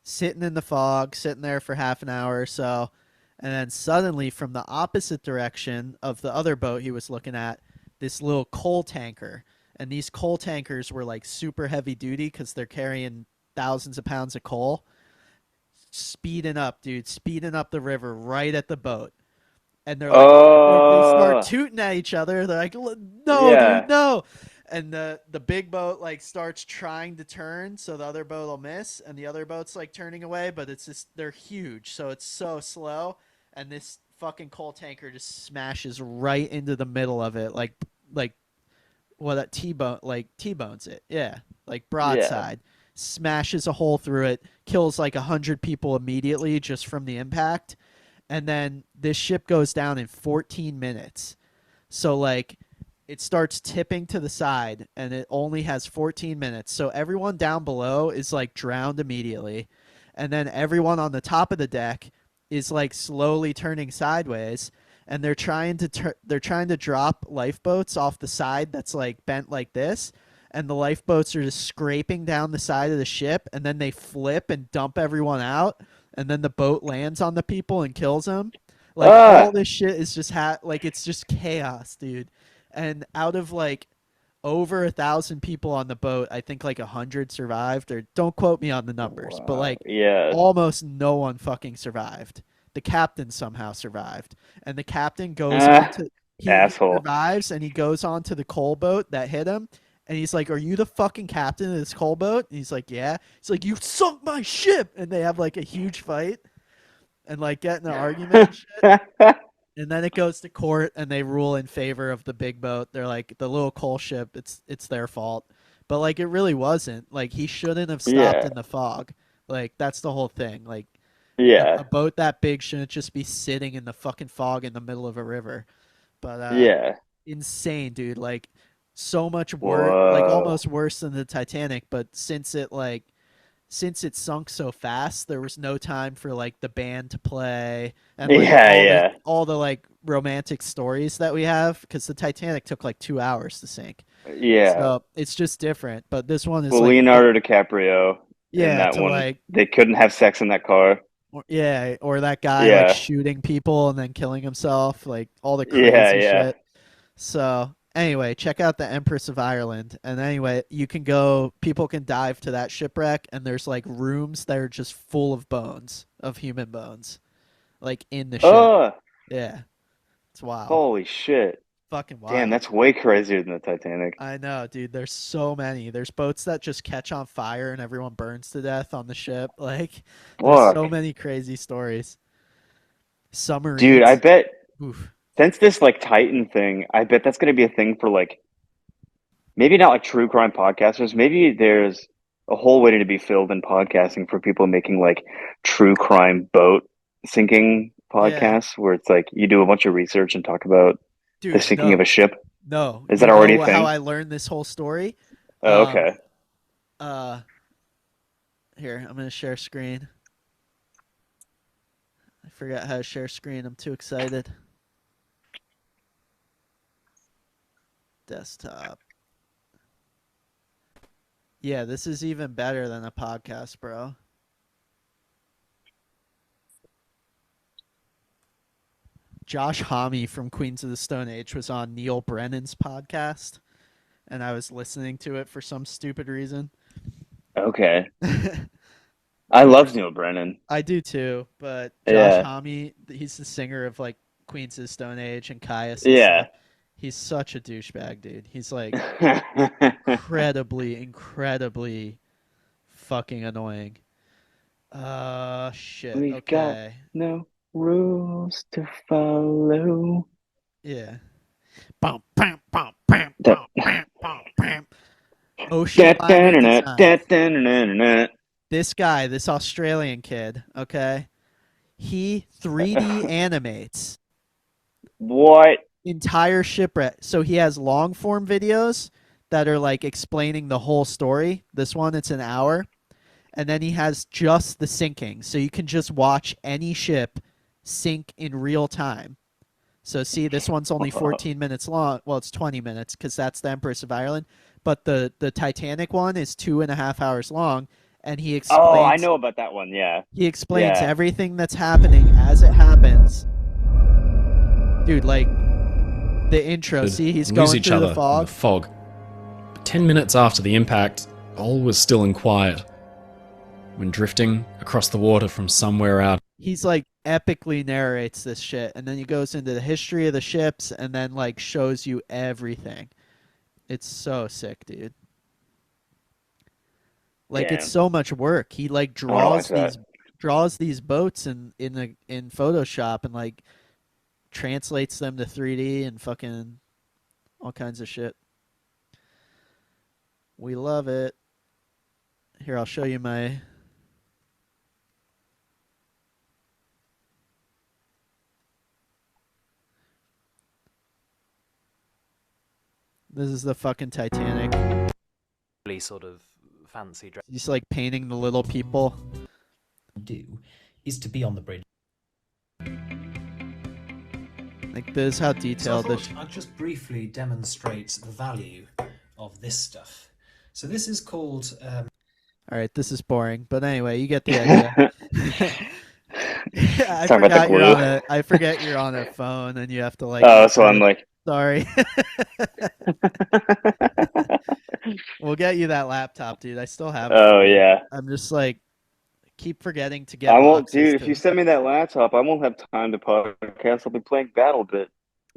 sitting in the fog, sitting there for half an hour or so. And then suddenly, from the opposite direction of the other boat he was looking at, this little coal tanker. And these coal tankers were like super heavy duty because they're carrying thousands of pounds of coal. Speeding up, dude, speeding up the river right at the boat. And they start Oh, tooting at each other. They're like, "No, dude, yeah. no!" And the big boat like starts trying to turn, so the other boat will miss, and the other boat's like turning away, but it's just they're huge, so it's so slow, and this fucking coal tanker just smashes right into the middle of it, like what a T-bone like T-bones it, yeah, like Yeah. broadside, smashes a hole through it, kills like 100 people immediately just from the impact, and then this ship goes down in 14 minutes. So like it starts tipping to the side and it only has 14 minutes. So everyone down below is like drowned immediately. And then everyone on the top of the deck is like slowly turning sideways and they're trying to drop lifeboats off the side that's like bent like this, and the lifeboats are just scraping down the side of the ship, and then they flip and dump everyone out, and then the boat lands on the people and kills them. Like all Ah, this shit is just like it's just chaos, dude. And out of like over 1,000 people on the boat, I think like 100 survived, or don't quote me on the numbers, but wow. like Yeah. almost no one fucking survived. The captain somehow survived, and the captain goes on Ah, to he asshole. survives, and he goes on to the coal boat that hit him, and he's like, "Are you the fucking captain of this coal boat?" And he's like, "Yeah." He's like, "You sunk my ship," and they have like a huge fight and like get in an argument and shit. And then it goes to court, and they rule in favor of the big boat. They're like, the little coal ship, it's their fault. But like it really wasn't. Like he shouldn't have stopped Yeah. in the fog. Like that's the whole thing. Like a Yeah. boat that big shouldn't just be sitting in the fucking fog in the middle of a river. But Yeah. insane, dude. Like so much worse, like Whoa. almost worse than the Titanic. But since it sunk so fast, there was no time for like the band to play and like Yeah, yeah. all the like romantic stories that we have, because the Titanic took like 2 hours to sink. Yeah. So it's just different. But this one is Well, like Leonardo DiCaprio in yeah, that to one, like they couldn't have sex in that car. yeah, or that guy like Yeah. shooting people and then killing himself, like all the Yeah, crazy yeah. shit. So anyway, check out the Empress of Ireland. And anyway, you can go. People can dive to that shipwreck, and there's like rooms that are just full of bones, of human bones, like in the ship. Oh, Yeah, it's wild, holy shit. fucking Damn, wild. that's way crazier than the Titanic. I know, dude. There's so many. There's boats that just catch on fire and everyone burns to death on the ship. Like, there's so Fuck. many crazy stories. Dude, I Submarines. bet Oof. since this like Titan thing, I bet that's gonna be a thing for like maybe not like true crime podcasters. Maybe there's a whole way to be filled in podcasting for people making like true crime boat sinking Yeah, podcasts where it's like you do a bunch of research and talk about the dude. sinking of a No, ship. no. Is that You already a know how thing? I learned this whole story? Oh, Um, okay. uh, Here, I'm gonna share screen. I forgot how to share screen. I'm too excited. Desktop. Yeah, this is even better than a podcast, bro. Josh Homme from Queens of the Stone Age was on Neil Brennan's podcast, and I was listening to it for some stupid reason. Okay. I love Neil Brennan. I do too, but Josh Yeah. Homme, he's the singer of like Queens of the Stone Age and Caius and Yeah. stuff. He's such a douchebag, dude. He's like incredibly fucking annoying. Shit. We've got Okay. no rules to follow. Yeah. Bum, bam, bum, bam, Da- bum, bam, bum, bam. da- Ocean da- liner da- da- da- designs. da- da- da- da. This guy, this Australian kid, okay, he 3D animates What? entire shipwreck. So he has long form videos that are like explaining the whole story. This one, it's an hour. And then he has just the sinking. So you can just watch any ship sink in real time. So see, this one's only 14 minutes long. Well, it's 20 minutes because that's the Empress of Ireland. But the Titanic one is 2.5 hours long, and Oh, I know about that one. Yeah. he explains Yeah. everything that's happening as it happens. Dude, like the intro. See, he's Lose going each through other the in fog. the fog. But 10 minutes after the impact, all was still and quiet. When drifting across the water from somewhere out, He's like epically narrates this shit, and then he goes into the history of the ships, and then like shows you everything. It's so sick, dude. Like it's Damn. so much work. He like I want to watch that. draws these boats in Photoshop and like translates them to 3D and fucking all kinds of shit. We love it. Here, I'll show you my. This is the fucking Titanic. Really sort of fancy dress. He's like painting the little people. Do is to be on the bridge. Like this, is how So I detailed this. thought I'd just briefly demonstrate the value of this stuff. So this is called. All right, this is boring, but anyway, you get the idea. I Talking about the forgot you're glue. on a. I forget you're on a phone and you have to like. Oh, so I'm insert- like, Sorry. We'll get you that laptop, dude. I still have it oh for you. yeah. I'm just like keep forgetting to I get won't, boxes dude. If you because. send me that laptop, I won't have time to podcast. I'll be playing BattleBit.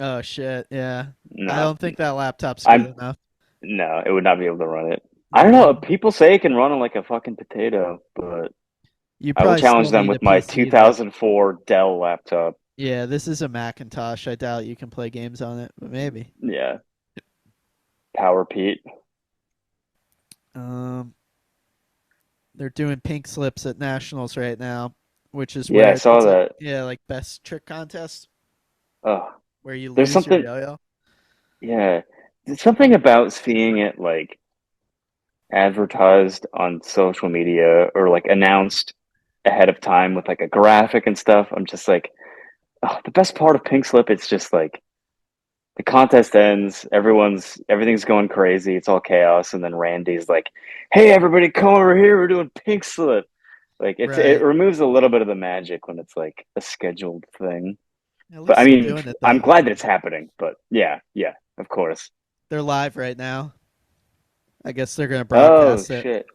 Oh shit! Yeah, I No, don't think that laptop's good I'm enough. no. It would not be able to run it. I don't No, know. People say it can run on like a fucking potato, but you I will probably challenge still them need a with my PC though. 2004 Dell laptop. Yeah, this is a Macintosh. I doubt you can play games on it, but maybe. Yeah, Power Pete. Um, they're doing pink slips at nationals right now, which is Yeah, I where saw it's like that. yeah, like best trick contest Oh, where you there's lose your something. yo-yo. Yeah, there's something about seeing it like advertised on social media or like announced ahead of time with like a graphic and stuff. I'm just like, oh, the best part of Pink Slip, it's just like the contest ends, everything's going crazy, it's all chaos, and then Randy's like, "Hey, everybody, come over here. We're doing Pink Slip." Like it Right. removes a little bit of the magic when it's like a scheduled thing. At But I least they're mean, doing it I'm though. glad that it's happening. But yeah, yeah, of course. They're live right now. I guess they're gonna Oh broadcast it. shit!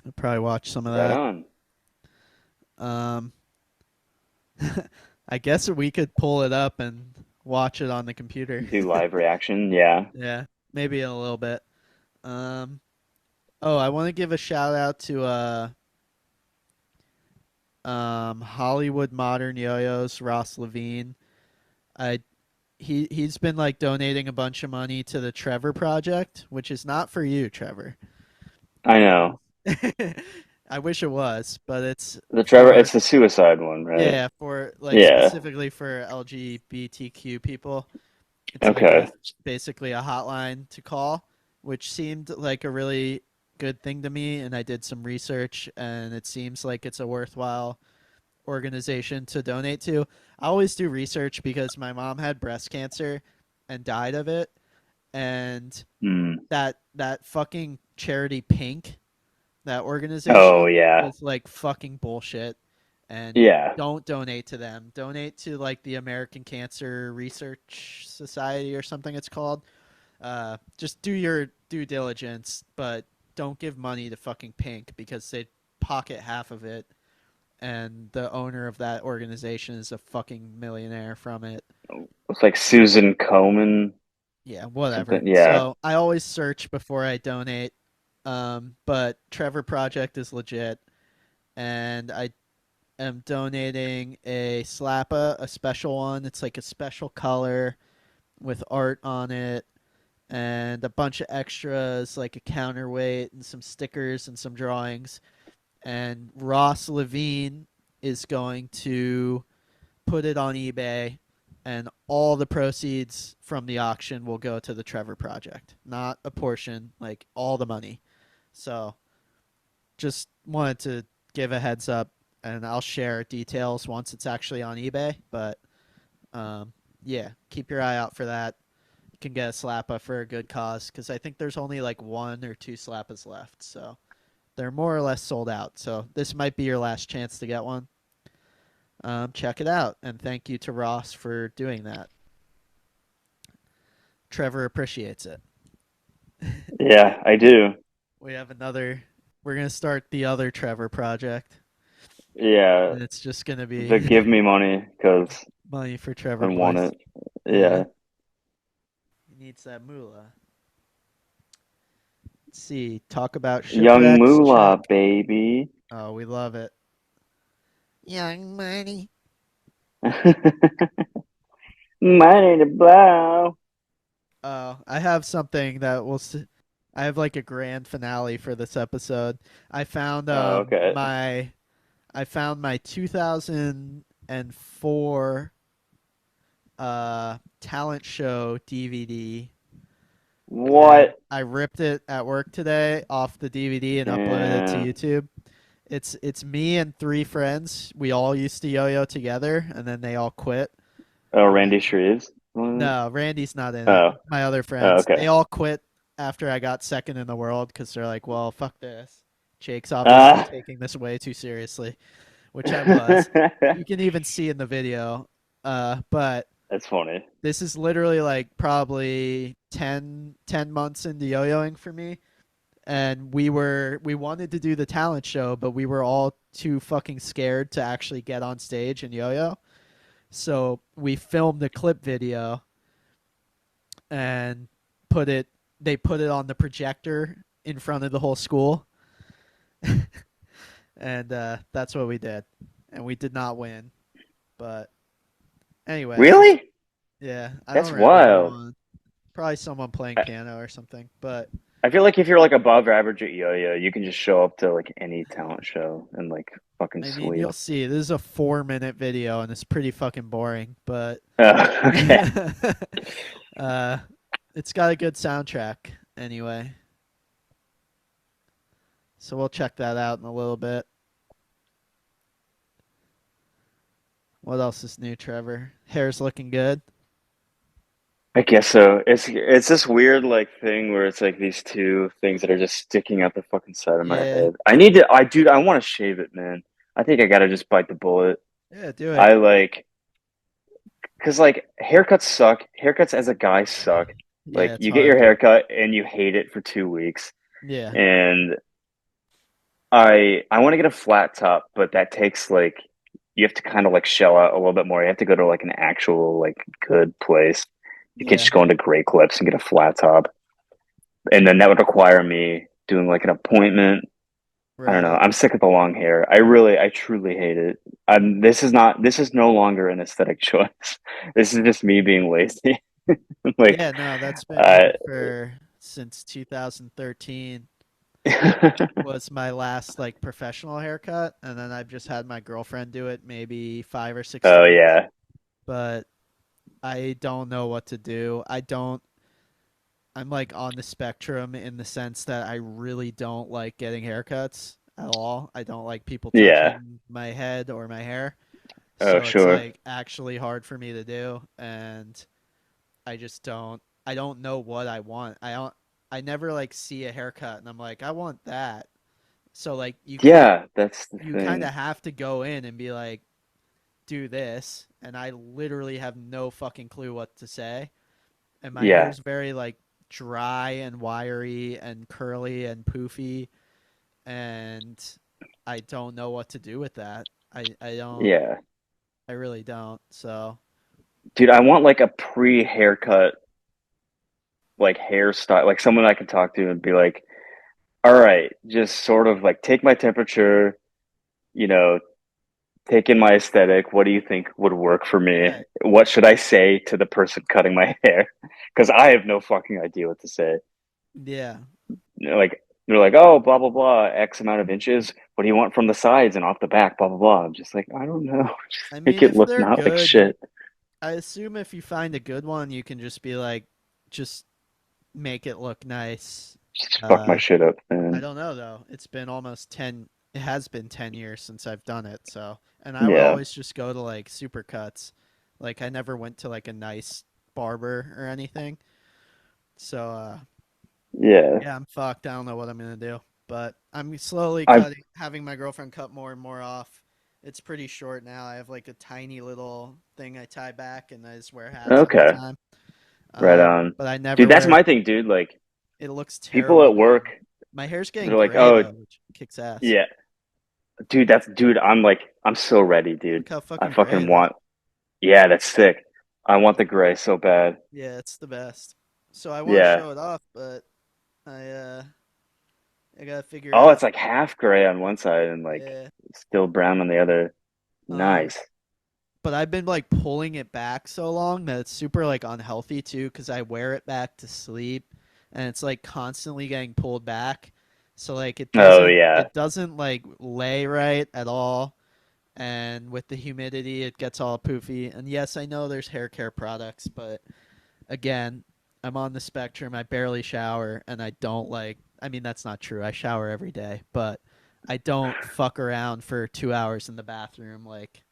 I'll probably watch some of Right that. on. Um, I guess we could pull it up and watch it on the computer. Do live reaction. Yeah. Yeah, maybe in a little bit. Um, oh, I want to give a shout out to Hollywood Modern Yo-Yos, Ross Levine. I he's been like donating a bunch of money to the Trevor Project, which is not for you, Trevor. I know. I wish it was, but it's The Trevor, for it's the suicide one, right? yeah, for like Yeah. specifically for LGBTQ people. It's like Okay. a basically a hotline to call, which seemed like a really good thing to me, and I did some research and it seems like it's a worthwhile organization to donate to. I always do research because my mom had breast cancer and died of it, and Hmm. that fucking charity Pink, that Oh organization yeah. was like fucking bullshit. And Yeah. don't donate to them. Donate to like the American Cancer Research Society or something it's called. Just do your due diligence, but don't give money to fucking Pink because they pocket half of it, and the owner of that organization is a fucking millionaire from it. It's like Susan Komen, Yeah, whatever. something. Yeah. So I always search before I donate. But Trevor Project is legit, and I am donating a Slappa, a special one. It's like a special color with art on it and a bunch of extras like a counterweight and some stickers and some drawings. And Ross Levine is going to put it on eBay, and all the proceeds from the auction will go to the Trevor Project. Not a portion, like all the money. So just wanted to give a heads up, and I'll share details once it's actually on eBay. But yeah, keep your eye out for that. You can get a Slappa for a good cause because I think there's only like one or two Slappas left. So they're more or less sold out. So this might be your last chance to get one. Check it out. And thank you to Ross for doing that. Trevor appreciates it. Yeah, I do. We have another. We're going to start the other Trevor project. Yeah. And it's just going to The be give me money because money for I Trevor want Place. it. Yeah. He needs that moolah. Let's see. Talk about Young shipwrecks. Moolah, Check. baby. Oh, we love it. Young money. Money to blow. Oh, I have something that will. I have like a grand finale for this episode. I found Oh, okay. I found my 2004 talent show DVD, and What? I ripped it at work today off the DVD and uploaded it to Yeah. YouTube. It's me and three friends. We all used to yo-yo together, and then they all quit. Oh, Randy Shreves. No, Randy's not in it. Oh. My other Oh, friends, okay. they all quit after I got second in the world because they're like, well, fuck this. Jake's obviously taking this way too seriously, which I was. You can even see in the video. But That's funny. this is literally like probably 10 months into yo-yoing for me. And we wanted to do the talent show, but we were all too fucking scared to actually get on stage and yo-yo. So we filmed a clip video and they put it on the projector in front of the whole school. And that's what we did. And we did not win. But anyway. Really? Yeah, I That's don't remember who wild. won. Probably someone playing I, piano or something. But I feel like if you're like above average at yo-yo, you can just show up to like any talent show and like fucking I mean, sweep. you'll see. This is a 4-minute video and it's pretty fucking boring, but Okay. uh it's got a good soundtrack anyway. So we'll check that out in a little bit. What else is new, Trevor? Hair's looking good. I guess so. It's this weird like thing where it's like these two things that are just sticking out the fucking side of my Yeah. head. I need to I want to shave it, man. I think I gotta just bite the bullet. Yeah, do I it. like because like haircuts suck. Haircuts as a guy suck. Yeah, Like it's you get your hard. haircut and you hate it for 2 weeks. Yeah. And I want to get a flat top, but that takes like you have to kind of like shell out a little bit more. You have to go to like an actual like good place. You can't Yeah. just go into Great Clips and get a flat top. And then that would require me doing like an appointment. I don't know. Right. I'm sick of the long hair. I truly hate it. This is no longer an aesthetic choice. This is just me being lazy. Like, Yeah, no, that's been uh, me for since 2013 was my last like professional haircut, and then I've just had my girlfriend do it maybe 5 or 6 oh times. yeah, But I don't know what to do. I'm like on the spectrum in the sense that I really don't like getting haircuts at all. I don't like people yeah. touching my head or my hair. Oh So it's sure. like actually hard for me to do, and I don't know what I want. I never like see a haircut and I'm like, I want that. So like Yeah, that's the you kind thing. of have to go in and be like, do this, and I literally have no fucking clue what to say. And my Yeah, hair's very like dry and wiry and curly and poofy, and I don't know what to do with that. I don't yeah. I really don't. So Dude, I want like a pre-haircut like hairstyle, like someone I can talk to and be like, all right, just sort of like take my temperature, you know, take in my aesthetic. What do you think would work for me? right. What should I say to the person cutting my hair? Because I have no fucking idea what to say. Yeah. Like they're like, oh, blah blah blah, X amount of inches. What do you want from the sides and off the back? Blah blah blah. I'm just like, I don't know. Just I make mean, it if look they're not like good, shit. I assume if you find a good one, you can just be like, just make it look nice. Just fuck my Uh, shit up, I man. don't know though. It's been almost 10, it has been 10 years since I've done it. So, and I would Yeah, always just go to like supercuts. Like I never went to like a nice barber or anything. So, yeah. yeah, I'm fucked. I don't know what I'm gonna do, but I'm slowly I've having my girlfriend cut more and more off. It's pretty short now. I have like a tiny little thing I tie back, and I just wear hats all the okay. time. Right on. But I Dude, never that's wear. my thing, dude. Like It looks people terrible at work, now. My hair's getting they're like, gray "Oh, though, which kicks ass. yeah, dude, I'm so ready, dude. Look how I fucking gray fucking it is. want Yeah, that's sick. I want the gray so bad. Yeah, it's the best. So I want to Yeah. show it off, but I uh I gotta figure Oh, out. it's like half gray on one side and like Yeah. still brown on the other. Um, Nice. but I've been like pulling it back so long that it's super like unhealthy too, because I wear it back to sleep, and it's like constantly getting pulled back. So like Oh yeah. it doesn't like lay right at all, and with the humidity, it gets all poofy. And yes, I know there's hair care products, but again, I'm on the spectrum. I barely shower, and I don't like. I mean, that's not true. I shower every day, but I don't fuck around for 2 hours in the bathroom, like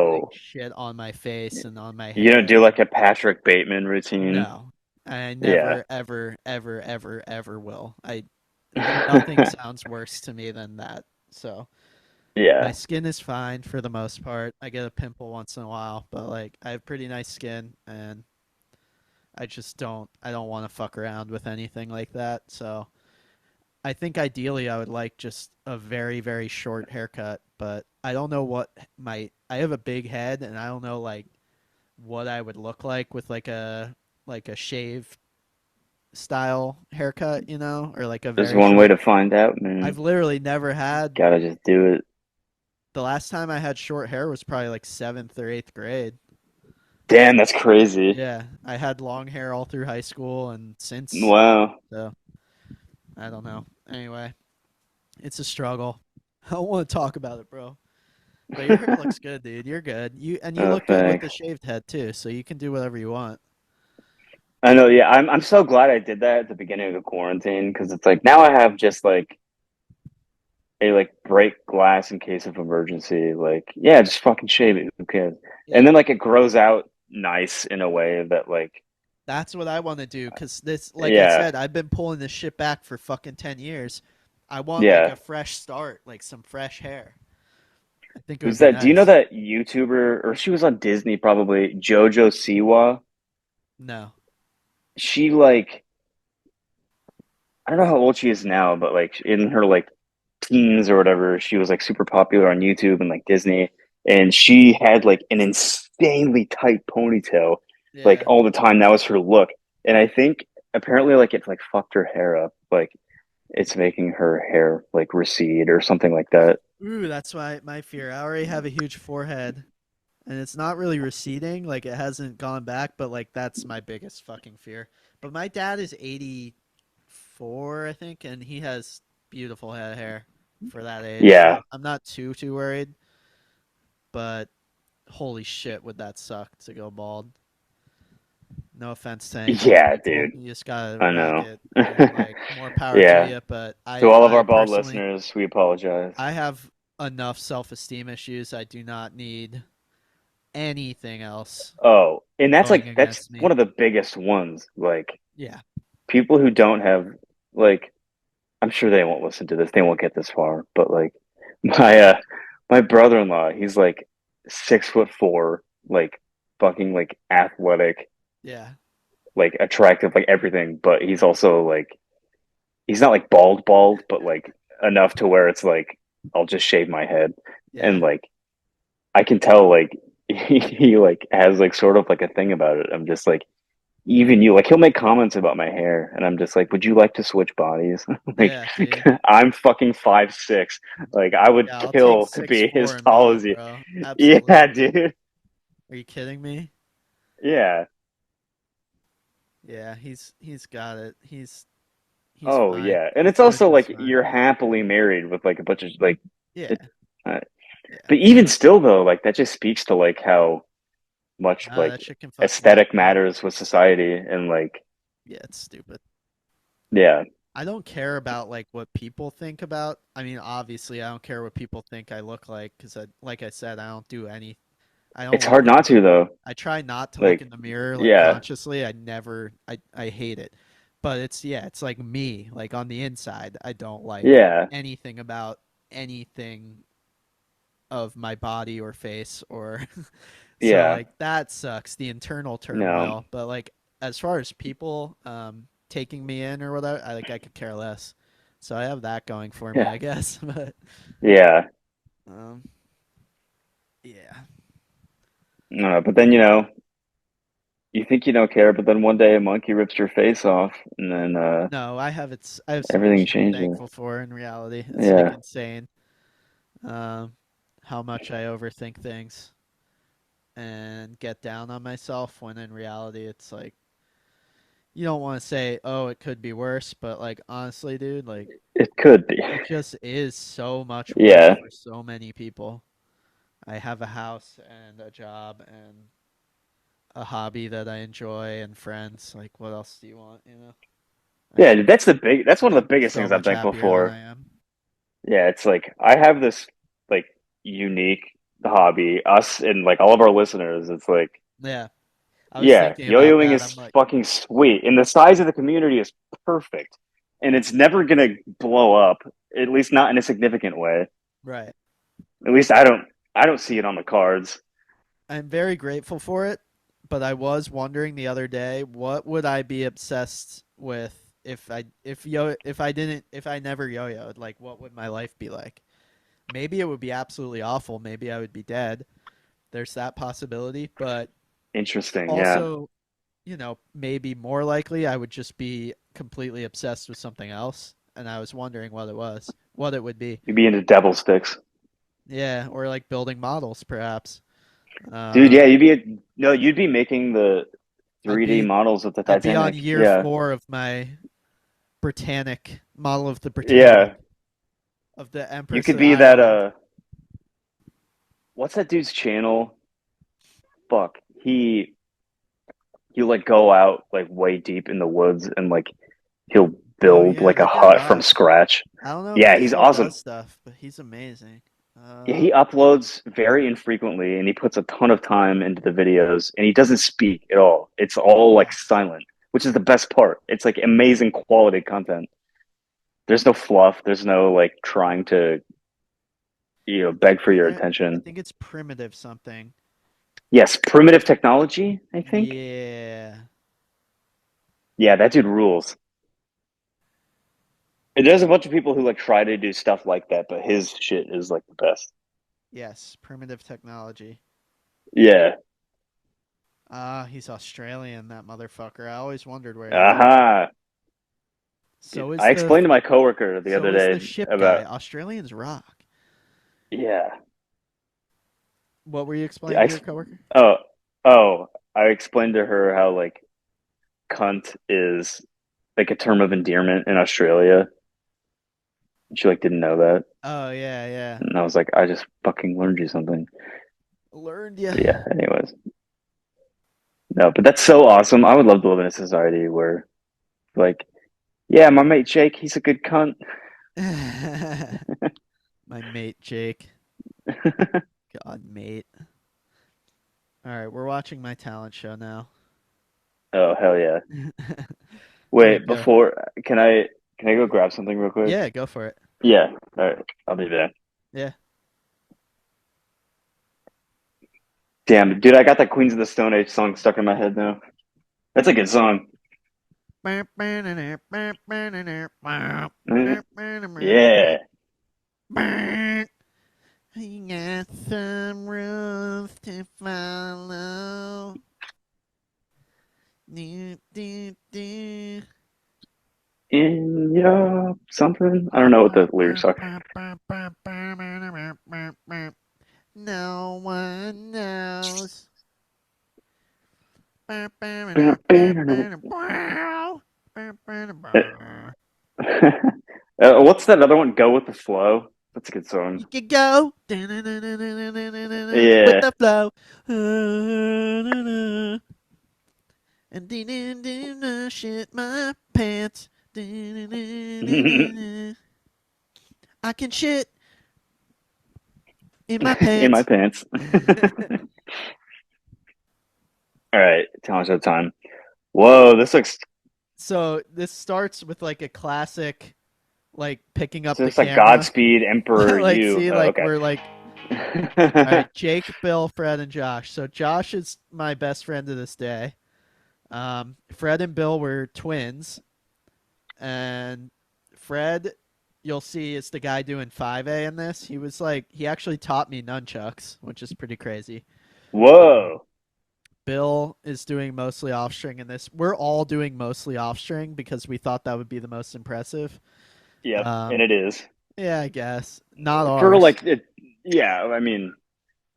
putting Oh, shit on my face and on my you don't hair. do like a Patrick Bateman routine? No, I Yeah. never, ever, ever, ever, ever will. Nothing sounds worse to me than that. So my Yeah. skin is fine for the most part. I get a pimple once in a while, but like I have pretty nice skin, and I don't want to fuck around with anything like that. So I think ideally I would like just a very, very short haircut, but I don't know I have a big head, and I don't know like what I would look like with like a shave style haircut, or like a There's very one way short. to find out, man. I've literally never had. Gotta just do it. The last time I had short hair was probably like seventh or eighth grade. Damn, that's crazy. Yeah, I had long hair all through high school and since. Wow. So I don't know. Anyway, it's a struggle. I don't want to talk about it, bro. But your hair looks good, dude. You're good. You Oh, look good with the thanks. shaved head too, so you can do whatever you want. I know, yeah. I'm so glad I did that at the beginning of the quarantine because it's like now I have just like a like break glass in case of emergency. Like, yeah, just fucking shave it. Who cares? And Yeah. then like it grows out nice in a way that like, That's what I want to do because this, like I yeah, said, I've been pulling this shit back for fucking 10 years. I want like yeah. a fresh start, like some fresh hair. I think it would Who's be that? Do you know nice. that YouTuber or she was on Disney probably, JoJo Siwa? No. She like I don't know how old she is now, but like in her like teens or whatever, she was like super popular on YouTube and like Disney, and she had like an insanely tight ponytail, like Yeah. all the time. That was her look, and I think apparently like it like fucked her hair up, like it's making her hair like recede or something like that. Ooh, that's my fear. I already have a huge forehead, and it's not really receding. Like it hasn't gone back, but like that's my biggest fucking fear. But my dad is 84, I think, and he has beautiful head of hair for that age. Yeah, So I'm not too worried. But holy shit, would that suck to go bald? No offense to any bald yeah, people, dude. you just gotta I rock know. it, and like more power to Yeah. you. But To all of I our bald personally, listeners, we apologize. I have enough self-esteem issues. I do not need anything else Oh, and going that's against me. one of the biggest ones. Like Yeah, people who don't have like I'm sure they won't listen to this. They won't get this far. But like my my brother-in-law, he's like 6'4", like fucking like athletic, yeah, like attractive, like everything. But he's also like he's not like bald, but like enough to where it's like I'll just shave my head and yeah, like I can tell like he like has like sort of like a thing about it. I'm just like even you like he'll make comments about my hair and I'm just like would you like to switch bodies like yeah, dude. I'm fucking 5'6", like I would Yeah, I'll take kill to six be as four and tall move, as you. bro. Yeah, Absolutely. dude. Are you kidding me? Yeah. Yeah, he's got it. He's Oh fine. yeah, and He it's also pushes like fine. you're happily married with like a bunch of like Yeah, it, uh, yeah. but even still though like that just speaks to like how much Nah, like that shit can fuck you up, aesthetic dude. matters with society and like Yeah, it's stupid. yeah. I don't care about like what people think about. I mean, obviously, I don't care what people think I look like because like I said, I don't do any. I It's don't look hard in not the. to though. I try not to look Like in the mirror like yeah. consciously. I never. I hate it. But it's yeah, it's like me. Like on the inside, I don't like Yeah. anything about anything of my body or face or so Yeah. like that sucks the internal No. turmoil, but like as far as people taking me in or whatever, I could care less. So I have that going for me, Yeah. I guess. But Yeah. um yeah. No, but then you think you don't care, but then one day a monkey rips your face off, and then No, I have so everything much to be changes. thankful for in reality. It's like Yeah. insane um how much I overthink things and get down on myself when in reality it's like you don't want to say, "Oh, it could be worse," but like honestly, dude, like It could be. it just is so much worse Yeah. for so many people. I have a house and a job and a hobby that I enjoy and friends. Like, what else do you want? Yeah, dude, that's I one of should the be biggest so things I'm much thankful happier than for. I am. Yeah, it's like I have this like unique hobby, us and like all of our listeners. It's like Yeah, I was Yeah, thinking about yo-yoing that. I'm is like, fucking sweet, and the size of the community is perfect, and it's never gonna blow up, at least not in a significant way. right. At least I don't see it on the cards. I'm very grateful for it, but I was wondering the other day, what would I be obsessed with if I never yo-yoed? Like, what would my life be like? Maybe it would be absolutely awful. Maybe I would be dead. There's that possibility, but Interesting, yeah. also, maybe more likely I would just be completely obsessed with something else, and I was wondering what it would be. You'd be into devil sticks, Yeah, or like building models, perhaps. dude. Yeah, Um, you'd be making the I'd 3D be models of the I'd be on Titanic. year Yeah, 4 of my Britannic model of the Britannic yeah. of the You Empress could of be that. Ireland. What's that dude's channel? Fuck. He like go out like way deep in the woods and like he'll Oh build yeah, like a that guy hut from rocks. scratch. I don't know if Yeah, he he's still awesome. does stuff, but he's amazing. Yeah, he uploads very infrequently and he puts a ton of time into the videos and he doesn't speak at all. It's all like Oh, silent, which is the best part. It's like amazing quality content. There's no fluff. There's no like trying to, it's beg for your I attention. think it's primitive something. Yes, primitive technology, I think. Yeah. Yeah, that dude rules. And there's a bunch of people who like try to do stuff like that, but his shit is like the best. Yes, primitive technology. Yeah. He's Australian, that motherfucker. I always wondered where he lived. Aha. So is I the explained to my coworker the so other is the day ship about guy. Australians rock. yeah. What were you explaining I to your coworker? oh oh I explained to her how like cunt is like a term of endearment in Australia. She like didn't know that, Oh yeah, yeah. and I was like, I just fucking learned you something. Learned ya. But yeah. Anyways, no, but that's so awesome. I would love to live in a society where like, yeah, my mate Jake, he's a good cunt. My mate Jake. God, mate. All right, we're watching my talent show now. Oh hell yeah. All right, Wait, go. before can I go grab something real quick? Yeah, go for it. Yeah. All right. I'll be back. Yeah. Damn, dude, I got that Queens of the Stone Age song stuck in my head now. That's a good song. Yeah. You got some rules to follow. Do, do, do. In your something. I don't know what the lyrics are. No one knows. What's that other one? Go with the flow. That's a good song. You could go with Yeah. the flow. And shit my pants. I can shit in my In my pants. pants. All right, talent show time. Whoa, this looks So this starts with like a classic, like picking up the just like camera. Godspeed, Emperor, Like, you. see, Oh, like okay. we're like, all right, Jake, Bill, Fred, and Josh. So Josh is my best friend to this day. Fred and Bill were twins, and Fred, you'll see, is the guy doing 5A in this. He actually taught me nunchucks, which is pretty crazy. Um, Whoa. Bill is doing mostly off string in this. We're all doing mostly off string because we thought that would be the most impressive. Yep, and Um, it is. yeah, I guess not For ours, like it, yeah, I mean,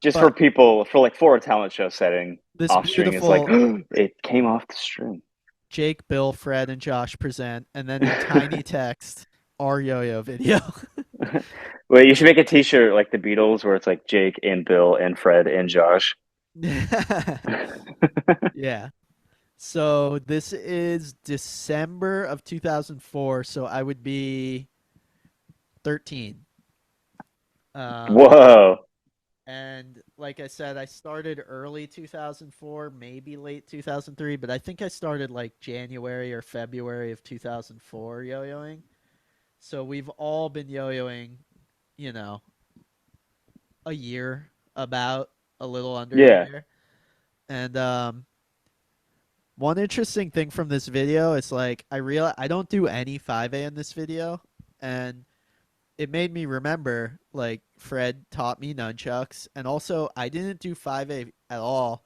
just for but people for a talent show setting, this off string is like beautiful it came off the string. Jake, Bill, Fred, and Josh present, and then in tiny text, our yo-yo video. Wait, you should make a T-shirt like the Beatles, where it's like Jake and Bill and Fred and Josh. Yeah. So this is December of 2004. So I would be 13. Um, Whoa! And like I said, I started early 2004, maybe late 2003, but I think I started like January or February of 2004 yo-yoing. So we've all been yo-yoing, you know, a year, about a little under a Yeah. year. And one interesting thing from this video is like I realize I don't do any 5A in this video, and it made me remember like Fred taught me nunchucks, and also I didn't do 5A at all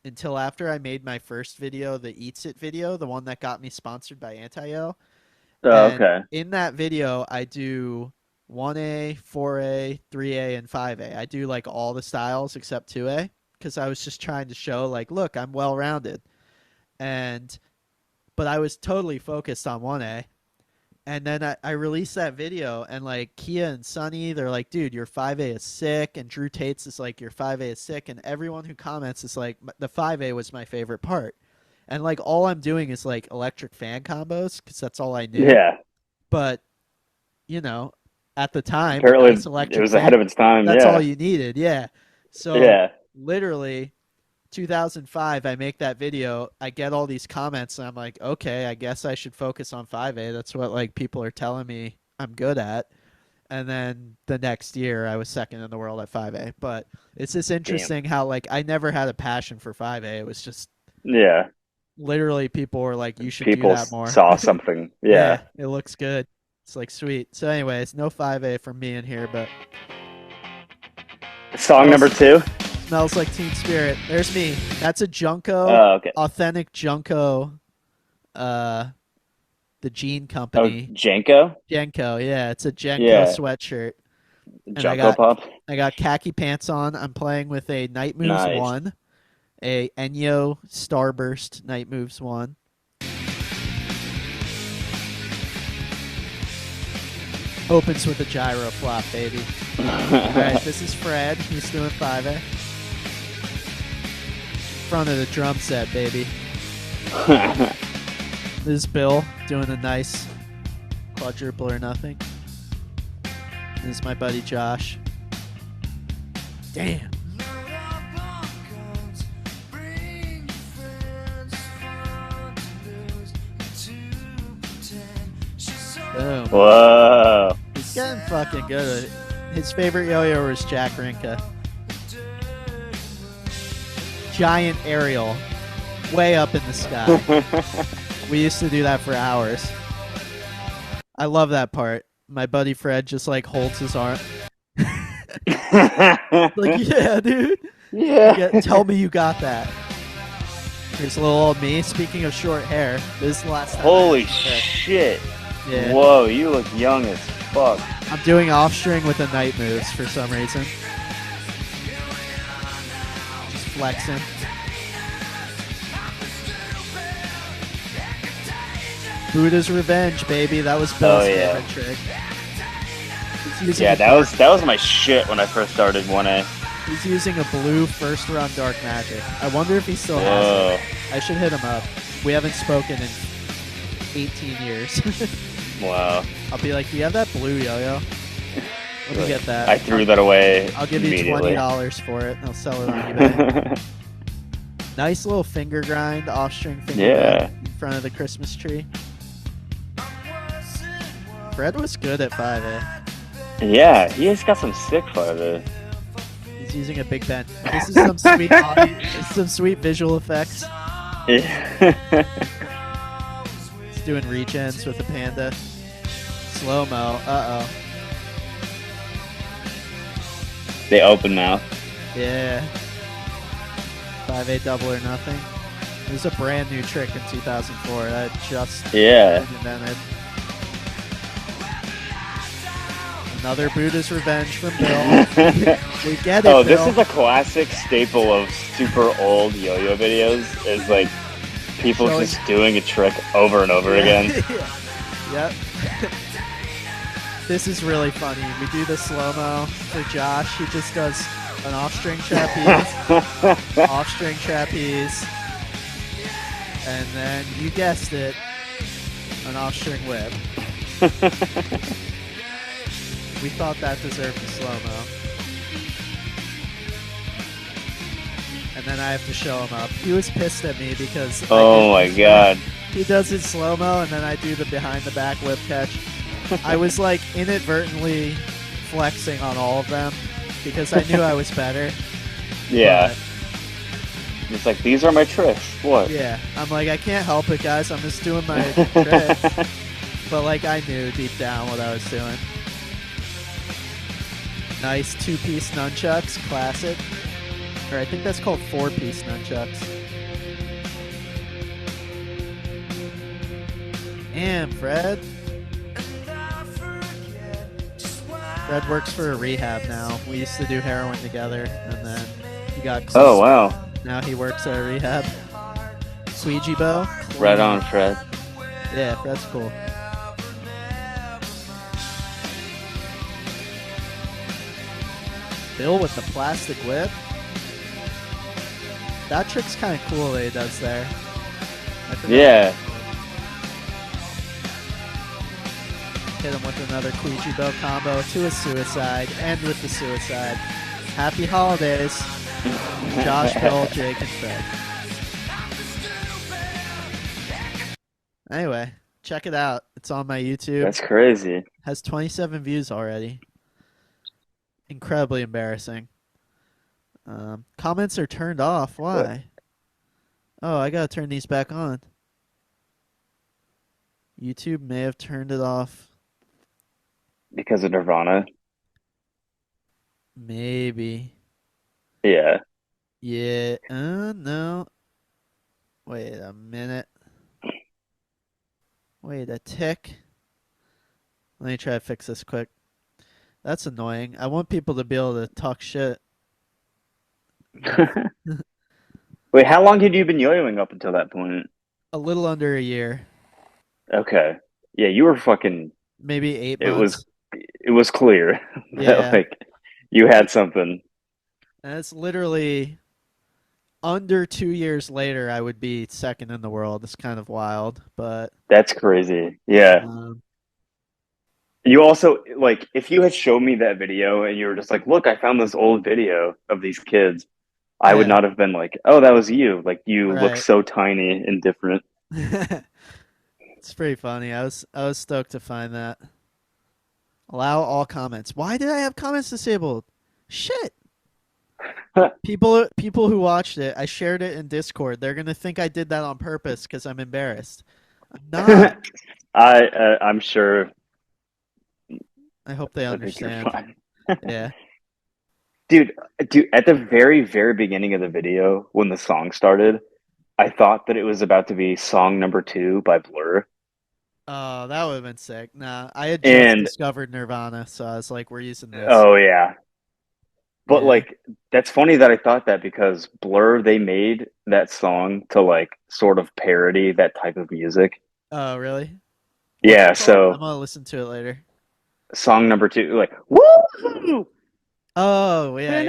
until after I made my first video, the Eats It video, the one that got me sponsored by Anti-Yo. Oh, And okay. in that video, I do 1A, 4A, 3A, and 5A. I do like all the styles except 2A because I was just trying to show like, look, I'm well-rounded. And but I was totally focused on 1A. And then I released that video, and like Kia and Sunny, they're like, dude, your 5A is sick. And Drew Tate's is like, your 5A is sick. And everyone who comments is like, the 5A was my favorite part. And like, all I'm doing is like electric fan combos because that's all I knew. Yeah. But, you know, at the time, a Apparently, nice electric it was fan, ahead of its time. that's Yeah. all you needed. Yeah. So Yeah. literally 2005, I make that video, I get all these comments, and I'm like, okay, I guess I should focus on 5A. That's what like people are telling me I'm good at. And then the next year I was second in the world at 5A. But it's just interesting how like I never had a passion for 5A. It was just Yeah. literally people were like, you should do People that more. saw something. Yeah. It looks good. It's like sweet. So anyways, no 5A from me in here, but Song number 2. Smells Like Teen Spirit. There's me. That's a Junko, Oh, okay. authentic Junko, the jean Oh, company. Jenko? Jenko, yeah, it's a Jenko Yeah. sweatshirt. And Junko Pop? I got khaki pants on. I'm playing with a Night Moves Nice. 1, a Enyo Starburst Night Moves 1. Opens with a gyro flop, baby. All right, this is Fred. He's doing 5A. Front of the drum set, baby. This is Bill doing a nice quadruple or nothing. This is my buddy Josh. Damn. Boom. Whoa. He's getting fucking good at it. His favorite yo-yo was Jack Rinka. Giant aerial. Way up in the sky. We used to do that for hours. I love that part. My buddy Fred just like holds his arm. Like, yeah, dude. Yeah. Tell me you got that. Here's little old me. Speaking of short hair, this is the last time. Holy I had short hair. shit. Yeah. Whoa, you look young as fuck. I'm doing off string with the night moves for some reason. Just flexing. Buddha's Revenge, baby. That was Bill's yeah. favorite trick. He's using Yeah, a that was my shit when I first started 1A. He's using a blue first run Dark Magic. I wonder if he still has Whoa. it. I should hit him up. We haven't spoken in 18 years. Wow. I'll be like, do you have that blue yo-yo? Let me get that. I threw that away. I'll give you immediately. $20 for it, and I'll sell it on eBay. Nice little finger grind, off-string finger Yeah. grind in front of the Christmas tree. Fred was good at 5A. Yeah, he has got some sick 5A. He's using a big bend. This is some sweet audio, some sweet visual effects. Yeah. He's doing regens with the panda. Slow-mo. Uh-oh. The open mouth. Yeah. 5A double or nothing. It was a brand new trick in 2004 that just Yeah. been invented. Another Buddha's Revenge from Bill. We get it, Oh, Bill. this is a classic staple of super old yo-yo videos. Is like people Showing- just doing a trick over and over again. Yep. This is really funny. We do the slow-mo for Josh. He just does an off-string trapeze, off-string trapeze, and then you guessed it, an off-string whip. We thought that deserved a slow-mo. and then I have to show him up. He was pissed at me because Oh my god. he does it slow mo, and then I do the behind the back whip catch. I was like inadvertently flexing on all of them because I knew I was better. Yeah. It's like, these are my tricks. What? Yeah, I'm like, I can't help it, guys. I'm just doing my trick. But like, I knew deep down what I was doing. Nice two-piece nunchucks, classic. Or I think that's called four-piece nunchucks. Damn, Fred. Fred works for a rehab now. We used to do heroin together, and then he got clean. Oh, wow. Now he works at a rehab. Squeegee bow. Right on, Fred. Yeah, Fred's cool. Bill with the plastic whip. That trick's kind of cool that he does there. I forgot. Yeah. Hit him with another Queegee bow combo to a suicide. End with the suicide. Happy holidays. Josh, Bill, Jake, and Fred. Anyway, check it out. It's on my YouTube. That's crazy. Has 27 views already. Incredibly embarrassing. Comments are turned off. Why? Oh, I gotta turn these back on. YouTube may have turned it off. Because of Nirvana? Maybe. Yeah. Yeah. No. Wait a minute. Wait a tick. Let me try to fix this quick. That's annoying. I want people to be able to talk shit. Wait, how long had you been yo-yoing up until that point? A little under a year. Okay. Yeah, you were fucking... Maybe 8 It months. was clear Yeah. that, like, you had something. And it's literally under 2 years later, I would be second in the world. It's kind of wild, but That's crazy. Yeah. You also, like, if you had shown me that video and you were just like, look, I found this old video of these kids, I would Yeah. not have been like, oh, that was you. Like, you look Right. so tiny and different. It's pretty funny. I was stoked to find that. Allow all comments. Why did I have comments disabled? Shit. People who watched it, I shared it in Discord. They're gonna think I did that on purpose because I'm embarrassed. I'm not. I'm sure. I hope they I think you're understand. fine. Yeah. Dude, at the very, very beginning of the video, when the song started, I thought that it was about to be song number 2 by Blur. Oh, that would have been sick. Nah, I had just And discovered Nirvana, so I was like, we're using this. oh yeah. But Yeah. like, that's funny that I thought that because Blur, they made that song to like sort of parody that type of music. Oh, really? What's Yeah, it called? so I'm gonna listen to it later. song number 2, like, woo! Oh, yeah.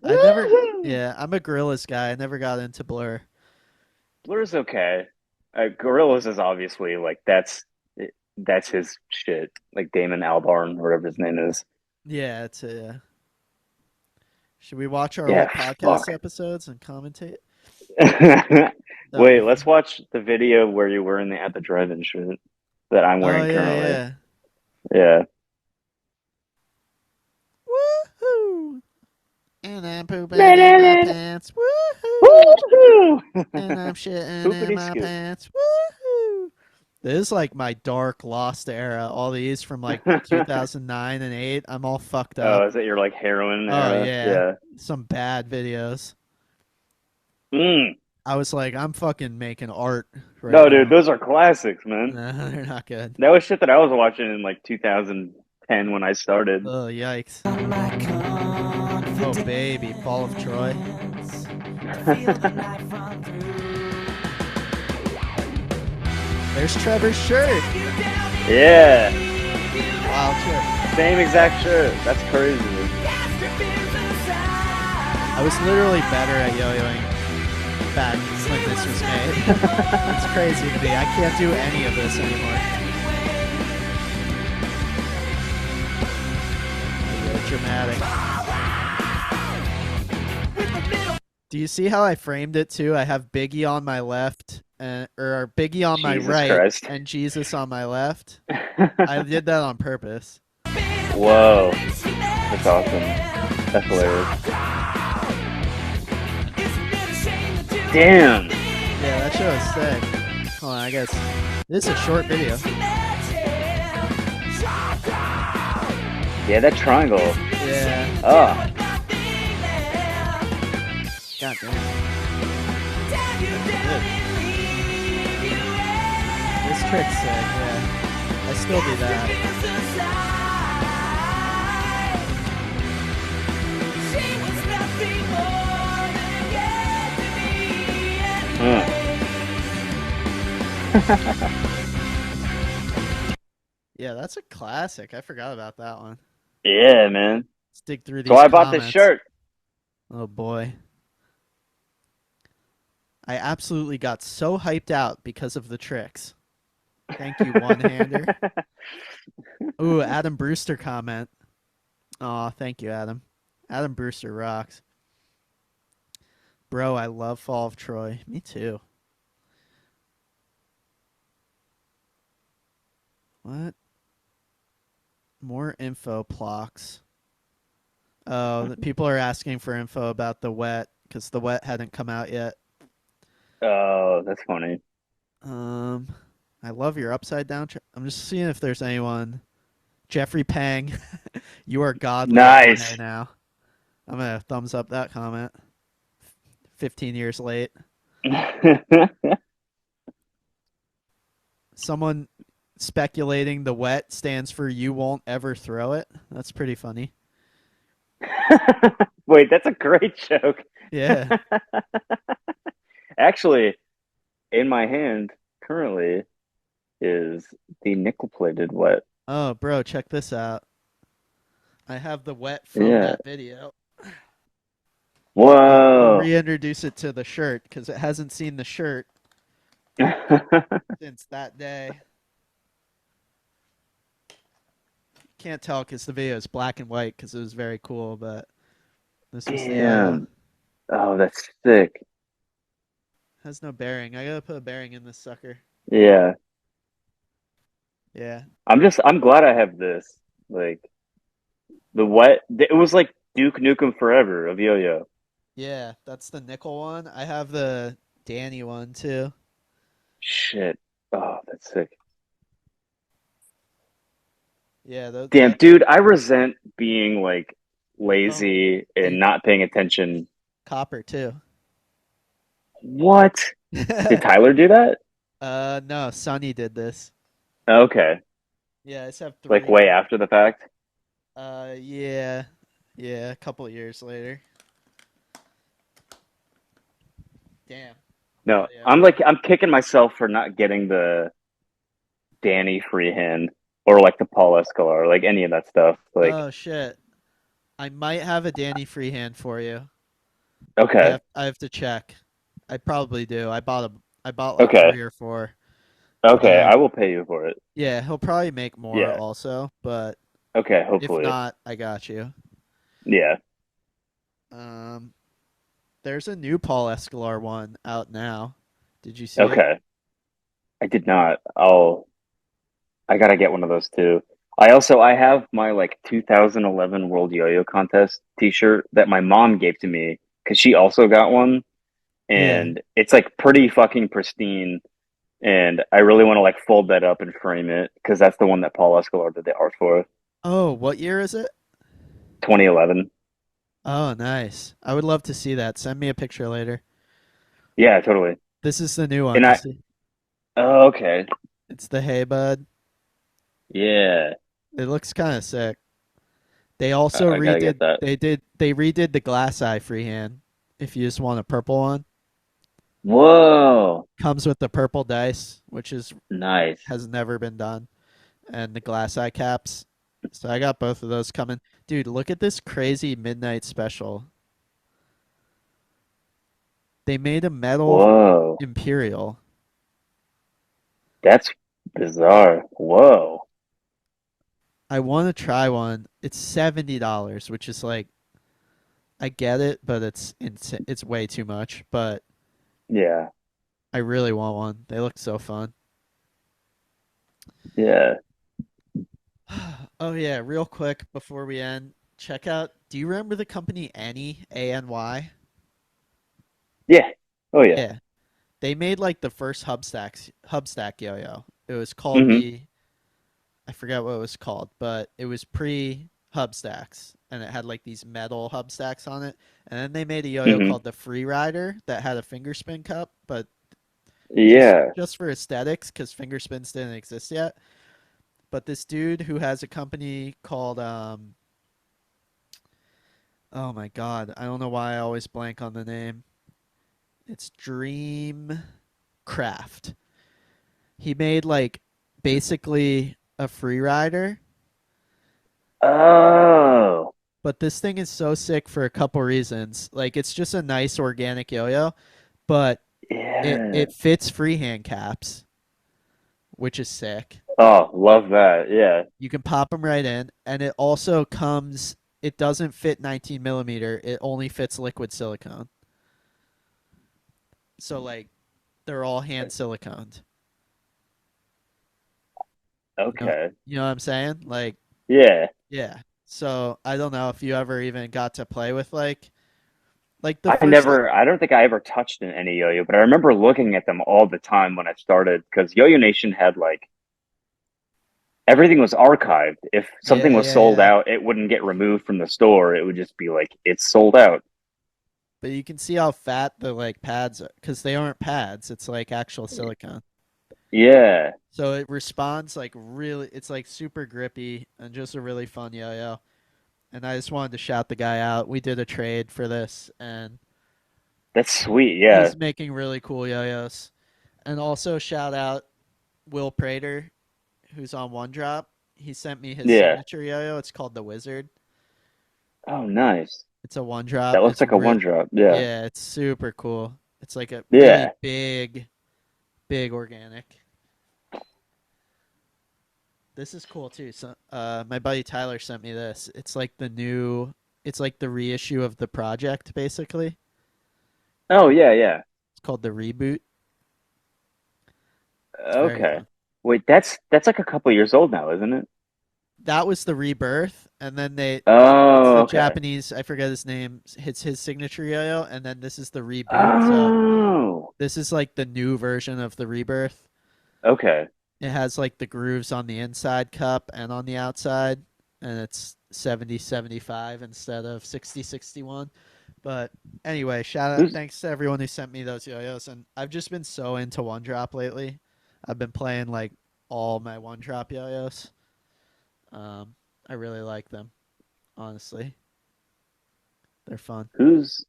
I never. Yeah, I'm a Gorillaz guy. I never got into Blur. Blur's okay. Gorillaz is obviously like that's his shit. Like Damon Albarn, or whatever his name is. Yeah, it's a. Should we watch our Yeah, old podcast fuck. episodes and commentate? Wait, let's watch the video where you were at the drive-in shirt that I'm wearing currently. Yeah. Yeah. Woohoo! And I'm pooping in my pants. Woohoo! Woohoo! And I'm shitting Poopity in my scoop. pants. Woohoo! This is like my dark lost era. All these from like 2009 and 8. I'm all fucked up. Oh, is it your like heroin Oh, era? yeah. Some bad videos. Yeah. I was like, I'm fucking making art right No, now. dude, those are classics, man. No, they're not good. That was shit that I was watching in like 2010 when I started. Oh, yikes. Oh, baby. Fall of Troy. There's Trevor's shirt. Yeah, Wild shirt. same exact shirt. That's crazy. I was literally better at yo-yoing back when this was made. It's crazy to me. I can't do any of this anymore. Dramatic. Do you see how I framed it too? I have Biggie on my left, or Biggie on my Jesus right, Christ. and Jesus on my left. I did that on purpose. Whoa. That's awesome. That's hilarious. Damn. Yeah, that show is sick. Hold on, I guess this is a short video. Yeah, that triangle. Yeah. Oh. God damn. This trick's sick, yeah. I still do that. Yeah, that's a classic. I forgot about that one. Yeah, man. Let's dig through these So I bought this comments. shirt. Oh boy. I absolutely got so hyped out because of the tricks. Thank you, one-hander. Ooh, Adam Brewster comment. Aw, thank you, Adam. Adam Brewster rocks. Bro, I love Fall of Troy. Me too. What? More info blocks. Oh, the people are asking for info about the wet because the wet hadn't come out yet. Oh, that's funny. I love your upside down. I'm just seeing if there's anyone. Jeffrey Pang, you are godly at Nice. 1A now. I'm gonna thumbs up that comment. 15 years late. Someone speculating the wet stands for you won't ever throw it. That's pretty funny. Wait, that's a great joke. Yeah. Actually, in my hand currently is the nickel-plated wet. Oh, bro, check this out. I have the wet from Yeah. that video. Whoa. I'll reintroduce it to the shirt because it hasn't seen the shirt since that day. Can't tell because the video is black and white because it was very cool, but this was Damn. Oh, that's sick. has no bearing. I gotta put a bearing in this sucker. Yeah. Yeah. I'm glad I have this. Like the wet it was like Duke Nukem Forever of YoYo. Yeah, that's the nickel one. I have the Danny one too. Shit. Oh, that's sick. Yeah, Damn, dude, I resent being like lazy and dude. not paying attention. Copper too. What? Did Tyler do that? No, Sonny did this. Okay. Yeah, I just have Like 3. way after the fact? Yeah, a couple of years later. Damn. No, Yeah. I'm kicking myself for not getting the Danny freehand or like the Paul Escolar, like any of that stuff. Like, Oh shit. I might have a Danny freehand for you. okay, I have to check. I probably do. I bought like okay, 3 or 4. okay, I will pay you for it. Yeah, he'll probably make more Yeah. also, but Okay, if hopefully. not, I got you. Yeah. There's a new Paul Escolar one out now. Did you see it? Okay. I did not. I gotta get one of those too. I have my like 2011 World Yo-Yo Contest T-shirt that my mom gave to me because she also got one, and it's like pretty fucking pristine. And I really want to like fold that up and frame it because that's the one that Paul Escolar did the art for. Oh, what year is it? 2011. Oh, nice. I would love to see that. Send me a picture later. Yeah, totally. This is the new one. And You I see? oh, okay. It's the Hey Bud. Yeah. It looks kind of sick. They also I gotta get that. they redid the glass eye freehand. If you just want a purple one, Whoa. comes with the purple dice, which Nice. has never been done, and the glass eye caps. So I got both of those coming. Dude, look at this crazy midnight special. They made a metal Whoa. Imperial. That's bizarre. Whoa. I want to try one. It's $70, which is like I get it, but it's way too much. But Yeah. I really want one. They look so fun. Yeah. Oh yeah, real quick before we end, check out. Do you remember the company Any ANY? Yeah. Oh yeah. Yeah, they made like the first Hubstack yo-yo. It was called Hmm. the I forgot what it was called, but it was pre Hubstacks, and it had like these metal Hubstacks on it. And then they made a yo-yo Hmm. called the Free Rider that had a finger spin cup, but just Yeah. just for aesthetics because finger spins didn't exist yet. But this dude who has a company called oh my god, I don't know why I always blank on the name. It's Dream Craft. He made like basically a free rider, Oh. but this thing is so sick for a couple reasons. Like it's just a nice organic yo-yo, but it Yeah. it fits freehand caps, which is sick. Oh, love that. Yeah. You can pop them right in, and it also comes. It doesn't fit 19 millimeter. It only fits liquid silicone. So like they're all hand siliconed. You know, Okay. you know what I'm saying? Like Yeah. yeah. So I don't know if you ever even got to play with like the I first never, I don't think I ever touched any yo-yo, but I remember looking at them all the time when I started because Yo-Yo Nation had like everything was archived. If something yeah was yeah sold yeah. out, it wouldn't get removed from the store. It would just be like, it's sold out. But you can see how fat the like pads are because they aren't pads. It's like actual silicone. Yeah. So it responds like really. It's like super grippy and just a really fun yo-yo. And I just wanted to shout the guy out. We did a trade for this, and That's sweet. Yeah. he's making really cool yo-yos. And also shout out Will Prater, who's on One Drop. He sent me his Yeah. signature yo-yo. It's called the Wizard. Oh, nice. It's a One That Drop. looks like a one drop. Yeah. Yeah, it's super cool. It's like a really Yeah. big organic. This is cool too. So, my buddy Tyler sent me this. It's like the reissue of the project, basically. Oh, yeah. Yeah. It's called the reboot. It's very Okay. fun. Wait, that's like a couple years old now, isn't it? That was the rebirth, and then it's Oh, the okay. Japanese. I forget his name. Hits his signature yo-yo, and then this is the reboot. So Oh, this is like the new version of the rebirth. okay. It has like the grooves on the inside cup and on the outside, and it's 70-75 instead of 60-61. But anyway, shout out, Who's thanks to everyone who sent me those yo-yos, and I've just been so into One Drop lately. I've been playing like all my One Drop yo-yos. I really like them, honestly. They're fun. who's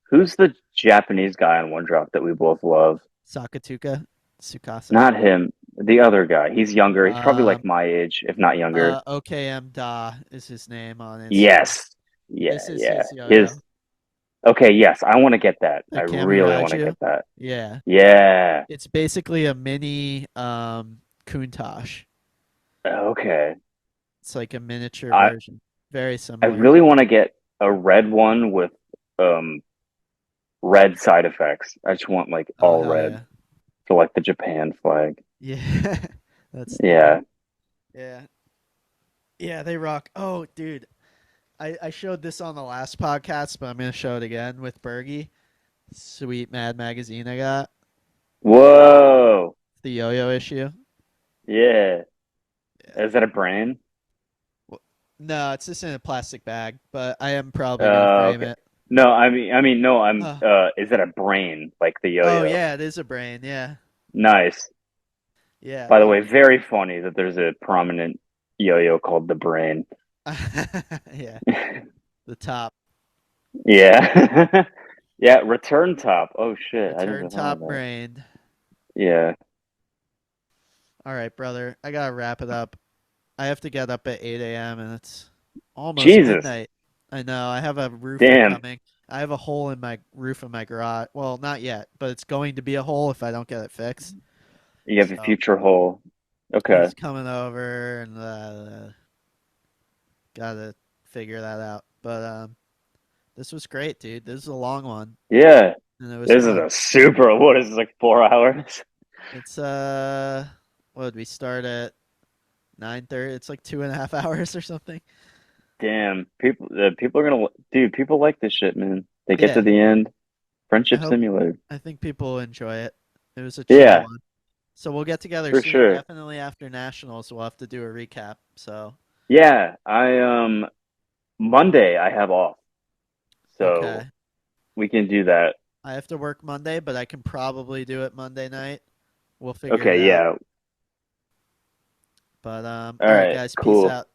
who's the Japanese guy on One Drop that we both love? Sakatuka, Sukasa. Not him, the other guy. He's younger. He's probably like Um, my age, if not younger. OKM Da is his name on Instagram. Yes. Yeah, This is yeah. his yo-yo. His Okay, yes, I want to get that. The I really want to Kamiraju. get that. Yeah. Yeah. It's basically a mini Countach. Okay. It's like a miniature I version. Very I similar. really want to get a red one with um red side effects. I just want like Oh all hell red yeah. for like the Japan flag. Yeah. That's tight. Yeah. Yeah. Yeah, they rock. Oh, dude. I showed this on the last podcast, but I'm gonna show it again with Bergie. Sweet Mad magazine I got. Whoa. The yo-yo issue. Yeah. Yeah. Is that a brand? Well, no, it's just in a plastic bag, but I am probably gonna frame Okay. it. No, no, I'm Oh, is that a brain like the oh yo-yo? yeah, it is a brain. Yeah, Nice. yeah. By the way, very funny that there's a prominent yo-yo called the brain. Yeah, the top, Yeah. Yeah, return top. Oh the shit, I never turn thought of top that. brain. Yeah. All right, brother. I gotta wrap it up. I have to get up at 8 a.m. and it's almost Jesus. midnight. I know. I have a roofer Damn. coming. I have a hole in my roof of my garage. Well, not yet, but it's going to be a hole if I don't get it fixed. You have a So future hole. Okay. he's coming over and gotta figure that out. But This was great, dude. This is a long one, Yeah, and it was this is fun. a super. What is this, like 4 hours? It's what did we start at 9:30? It's like 2.5 hours or something. Damn, people are gonna, dude. People like this shit, man. They get to Yeah, the end. I Friendship hope. simulator. I think people will enjoy it. It was a chill Yeah, one. So we'll get together for soon. sure. Definitely after nationals, we'll have to do a recap. So Yeah, I Monday I have off, so okay, we can do that. I have to work Monday, but I can probably do it Monday night. We'll figure it Okay, out. yeah. But All all right, right, guys, peace cool. out.